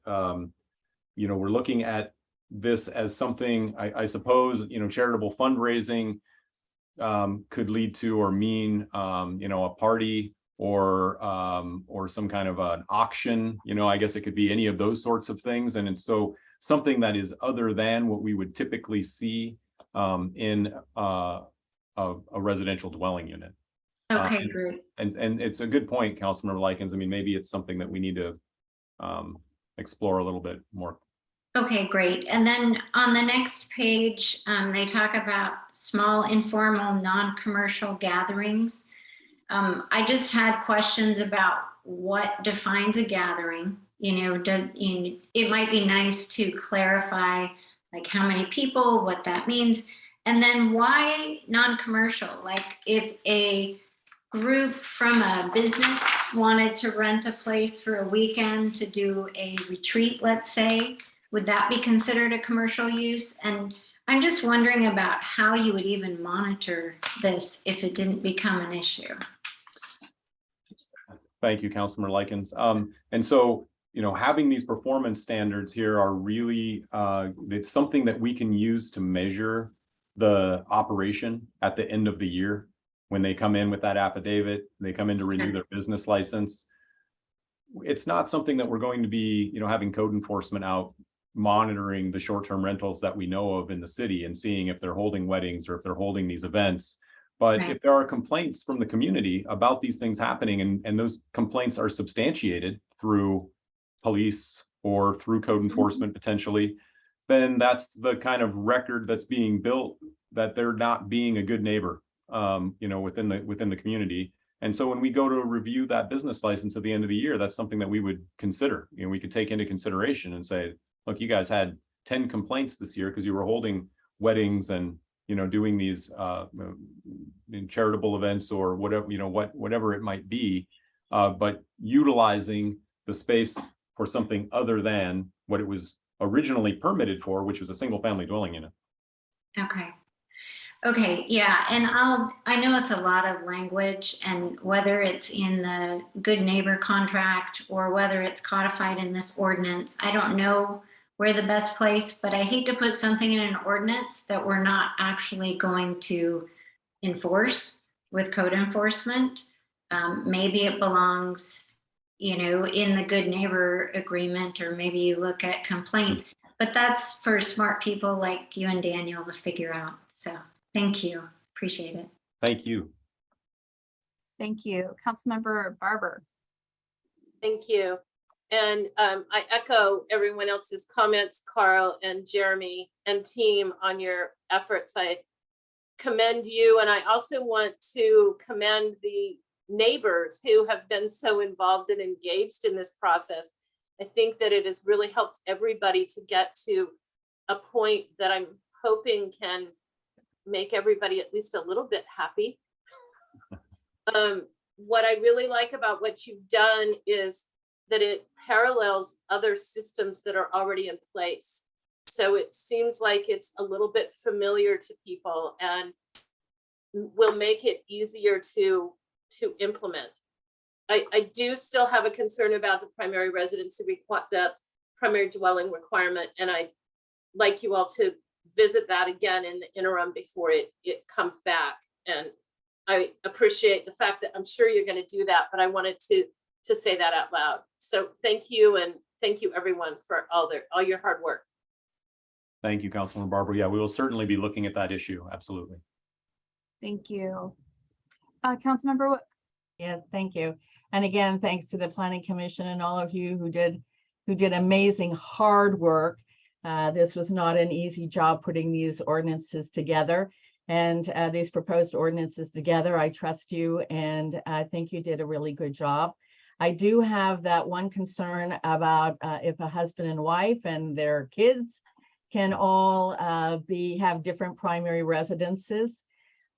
we're looking at this as something, I suppose, charitable fundraising could lead to or mean a party or some kind of an auction. You know, I guess it could be any of those sorts of things. And it's so something that is other than what we would typically see in a residential dwelling unit. Okay, great. And it's a good point, Councilmember Likens. I mean, maybe it's something that we need to explore a little bit more. Okay, great. And then on the next page, they talk about small, informal, non-commercial gatherings. I just had questions about what defines a gathering. It might be nice to clarify like how many people, what that means, and then why non-commercial? Like if a group from a business wanted to rent a place for a weekend to do a retreat, let's say, would that be considered a commercial use? And I'm just wondering about how you would even monitor this if it didn't become an issue. Thank you, Councilmember Likens. And so, you know, having these performance standards here are really, it's something that we can use to measure the operation at the end of the year. When they come in with that affidavit, they come in to renew their business license. It's not something that we're going to be, you know, having code enforcement out monitoring the short-term rentals that we know of in the city and seeing if they're holding weddings or if they're holding these events. But if there are complaints from the community about these things happening, and those complaints are substantiated through police or through code enforcement potentially, then that's the kind of record that's being built that they're not being a good neighbor, you know, within the community. And so when we go to review that business license at the end of the year, that's something that we would consider. You know, we could take into consideration and say, look, you guys had 10 complaints this year because you were holding weddings and, you know, doing these charitable events or whatever, you know, whatever it might be, but utilizing the space for something other than what it was originally permitted for, which was a single family dwelling unit. Okay. Okay, yeah, and I know it's a lot of language, and whether it's in the good neighbor contract or whether it's codified in this ordinance, I don't know where the best place, but I hate to put something in an ordinance that we're not actually going to enforce with code enforcement. Maybe it belongs, you know, in the good neighbor agreement, or maybe you look at complaints, but that's for smart people like you and Daniel to figure out. So thank you, appreciate it. Thank you. Thank you. Councilmember Barber. Thank you. And I echo everyone else's comments, Carl and Jeremy and team, on your efforts. I commend you. And I also want to commend the neighbors who have been so involved and engaged in this process. I think that it has really helped everybody to get to a point that I'm hoping can make everybody at least a little bit happy. What I really like about what you've done is that it parallels other systems that are already in place. So it seems like it's a little bit familiar to people and will make it easier to implement. I do still have a concern about the primary residency, the primary dwelling requirement, and I'd like you all to visit that again in the interim before it comes back. And I appreciate the fact that I'm sure you're going to do that, but I wanted to say that out loud. So thank you, and thank you everyone for all your hard work. Thank you, Councilman Barber. Yeah, we will certainly be looking at that issue. Absolutely. Thank you. Councilmember Wood. Yeah, thank you. And again, thanks to the Planning Commission and all of you who did amazing hard work. This was not an easy job putting these ordinances together, and these proposed ordinances together. I trust you, and I think you did a really good job. I do have that one concern about if a husband and wife and their kids can all have different primary residences.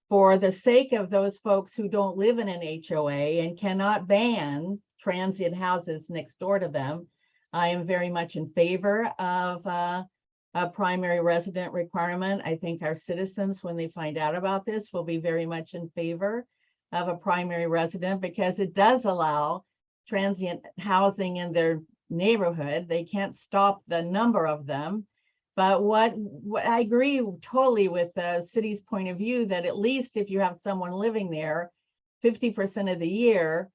For the sake of those folks who don't live in an HOA and cannot ban transient houses next door to them, I am very much in favor of a primary resident requirement. I think our citizens, when they find out about this, will be very much in favor of a primary resident, because it does allow transient housing in their neighborhood. They can't stop the number of them. But what I agree totally with the city's point of view, that at least if you have someone living there 50% of the year,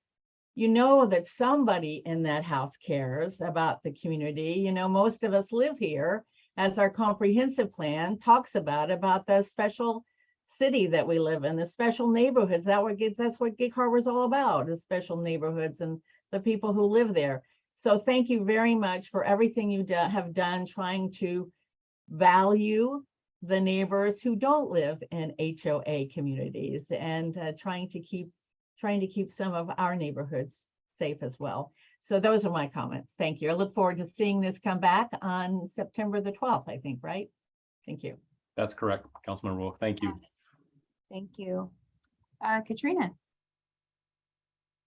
you know that somebody in that house cares about the community. You know, most of us live here, as our comprehensive plan talks about the special city that we live in, the special neighborhoods. That's what Gig Harbor is all about, is special neighborhoods and the people who live there. So thank you very much for everything you have done trying to value the neighbors who don't live in HOA communities, and trying to keep some of our neighborhoods safe as well. So those are my comments. Thank you. I look forward to seeing this come back on September the 12th, I think, right? Thank you. That's correct, Councilmember Wolf. Thank you. Yes. Thank you. Katrina.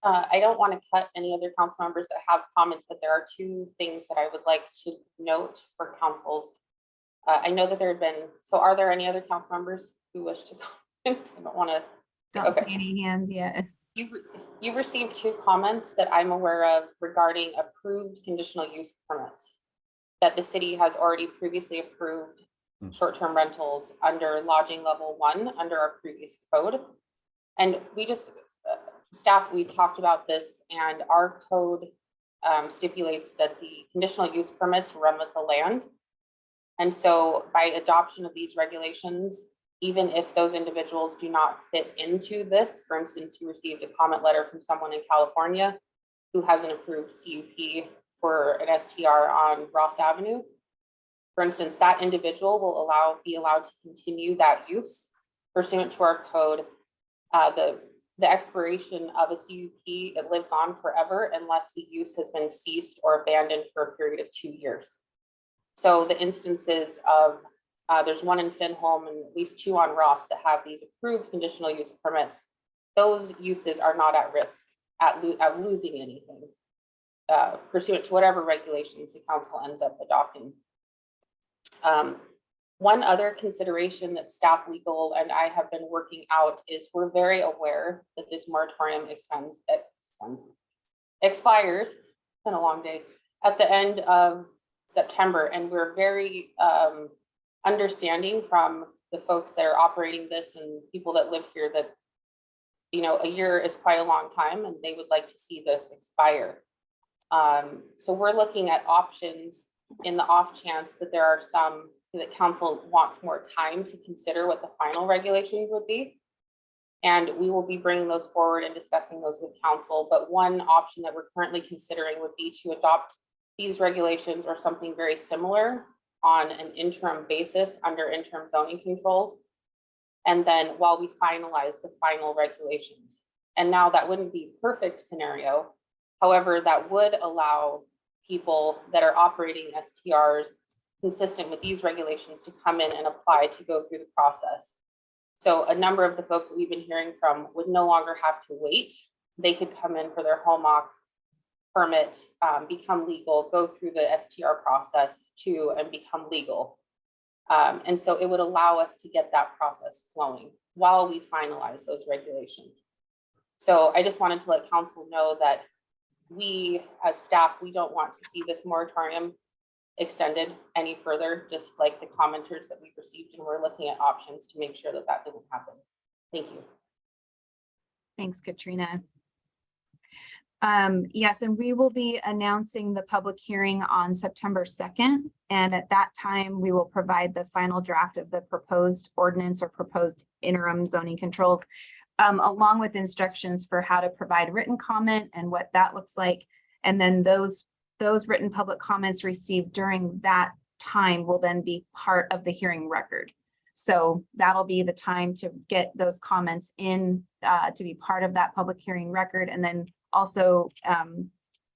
I don't want to cut any other council members that have comments, but there are two things that I would like to note for councils. I know that there have been, so are there any other council members who wish to comment? I don't want to. Don't see any hands yet. You've received two comments that I'm aware of regarding approved conditional use permits that the city has already previously approved short-term rentals under lodging level 1 under our previous code. And we just, staff, we talked about this, and our code stipulates that the conditional use permits run with the land. And so by adoption of these regulations, even if those individuals do not fit into this, for instance, you received a comment letter from someone in California who has an approved CUP for an STR on Ross Avenue. For instance, that individual will be allowed to continue that use pursuant to our code. The expiration of a CUP, it lives on forever unless the use has been ceased or abandoned for a period of 2 years. So the instances of, there's one in Finholm and at least 2 on Ross that have these approved conditional use permits. Those uses are not at risk at losing anything pursuant to whatever regulations the council ends up adopting. One other consideration that staff, legal, and I have been working out is we're very aware that this moratorium expires, it's been a long day, at the end of September, and we're very understanding from the folks that are operating this and people that live here that, you know, a year is quite a long time and they would like to see this expire. So we're looking at options in the off chance that there are some that council wants more time to consider what the final regulations would be. And we will be bringing those forward and discussing those with council. But one option that we're currently considering would be to adopt these regulations or something very similar on an interim basis under interim zoning controls. And then while we finalize the final regulations. And now that wouldn't be a perfect scenario. However, that would allow people that are operating STRs consistent with these regulations to come in and apply to go through the process. So a number of the folks that we've been hearing from would no longer have to wait. They could come in for their home occupancy permit, become legal, go through the STR process too, and become legal. And so it would allow us to get that process flowing while we finalize those regulations. So I just wanted to let council know that we as staff, we don't want to see this moratorium extended any further, just like the commenters that we've received, and we're looking at options to make sure that that doesn't happen. Thank you. Thanks, Katrina. Yes, and we will be announcing the public hearing on September 2nd. And at that time, we will provide the final draft of the proposed ordinance or proposed interim zoning controls, along with instructions for how to provide written comment and what that looks like. And then those written public comments received during that time will then be part of the hearing record. So that'll be the time to get those comments in to be part of that public hearing record. And then also,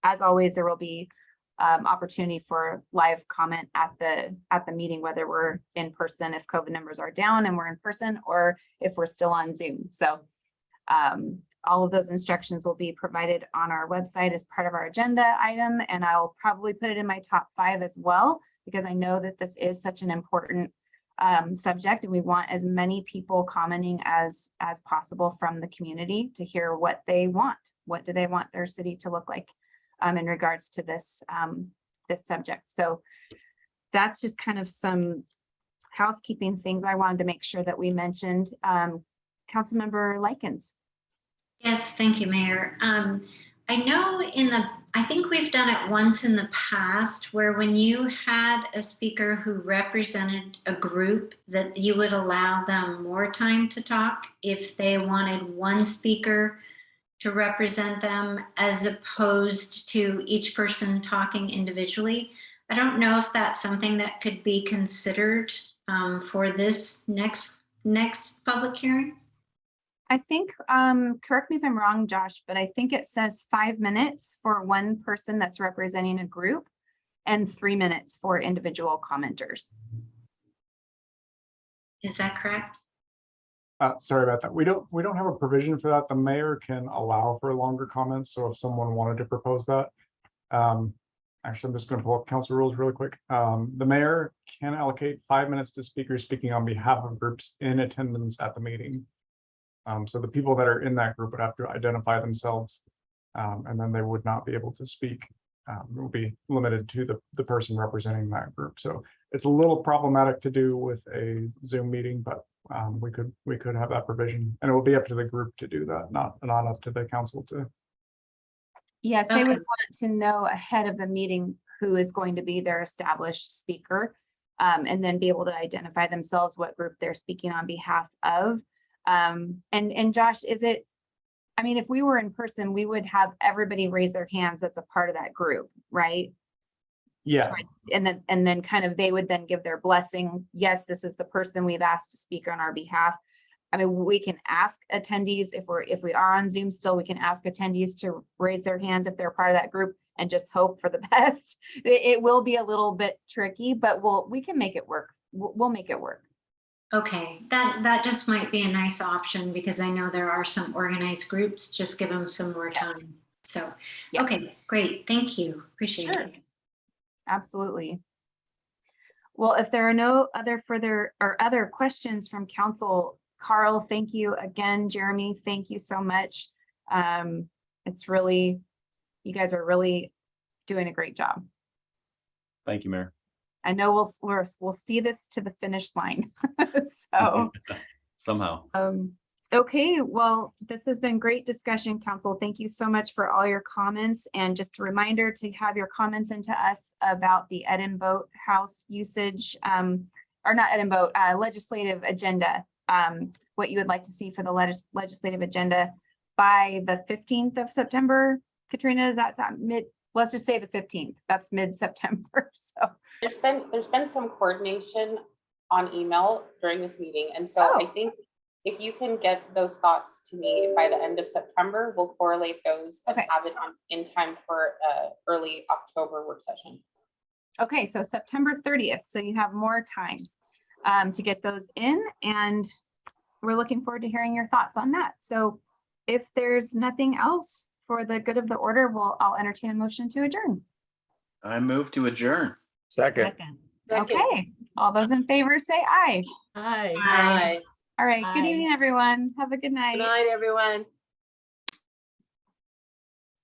as always, there will be opportunity for live comment at the meeting, whether we're in person, if COVID numbers are down and we're in person, or if we're still on Zoom. So all of those instructions will be provided on our website as part of our agenda item, and I'll probably put it in my top 5 as well, because I know that this is such an important subject, and we want as many people commenting as possible from the community to hear what they want. What do they want their city to look like in regards to this this subject? So that's just kind of some housekeeping things I wanted to make sure that we mentioned. Councilmember Likens. Yes, thank you, Mayor. I know I think we've done it once in the past where when you had a speaker who represented a group, that you would allow them more time to talk if they wanted one speaker to represent them as opposed to each person talking individually. I don't know if that's something that could be considered for this next public hearing. I think, correct me if I'm wrong, Josh, but I think it says 5 minutes for one person that's representing a group and 3 minutes for individual commenters. Is that correct? Sorry about that. We don't have a provision for that. The mayor can allow for longer comments. So if someone wanted to propose that, actually, I'm just going to pull up council rules really quick. The mayor can allocate 5 minutes to speakers speaking on behalf of groups in attendance at the meeting. So the people that are in that group would have to identify themselves, and then they would not be able to speak. It will be limited to the person representing that group. So it's a little problematic to do with a Zoom meeting, but we could have that provision, and it will be up to the group to do that, not up to the council to. Yes, they would want to know ahead of the meeting who is going to be their established speaker, and then be able to identify themselves, what group they're speaking on behalf of. And Josh, I mean, if we were in person, we would have everybody raise their hands that's a part of that group, right? Yeah. And then kind of, they would then give their blessing. Yes, this is the person we've asked to speak on our behalf. I mean, we can ask attendees if we are on Zoom still, we can ask attendees to raise their hands if they're part of that group and just hope for the best. It will be a little bit tricky, but we can make it work. We'll make it work. Okay, that just might be a nice option because I know there are some organized groups. Just give them some more time. So, okay, great. Thank you. Appreciate it. Absolutely. Well, if there are no other questions from council, Carl, thank you again. Jeremy, thank you so much. It's really, you guys are really doing a great job. Thank you, Mayor. I know we'll see this to the finish line. So somehow. Okay, well, this has been great discussion, council. Thank you so much for all your comments. And just a reminder to have your comments into us about the Ed and Boat House usage, or not Ed and Boat, legislative agenda, what you would like to see for the legislative agenda by the 15th of September. Katrina, is that mid? Let's just say the 15th. That's mid-September. So there's been some coordination on email during this meeting, and so I think if you can get those thoughts to me by the end of September, we'll correlate those and have it in time for early October work session. Okay, so September 30th. So you have more time to get those in, and we're looking forward to hearing your thoughts on that. So if there's nothing else for the good of the order, I'll entertain a motion to adjourn. I move to adjourn. Second. Okay, all those in favor say aye. Aye. Aye. All right, good Aye. evening, everyone. Have a good night. Good night, everyone.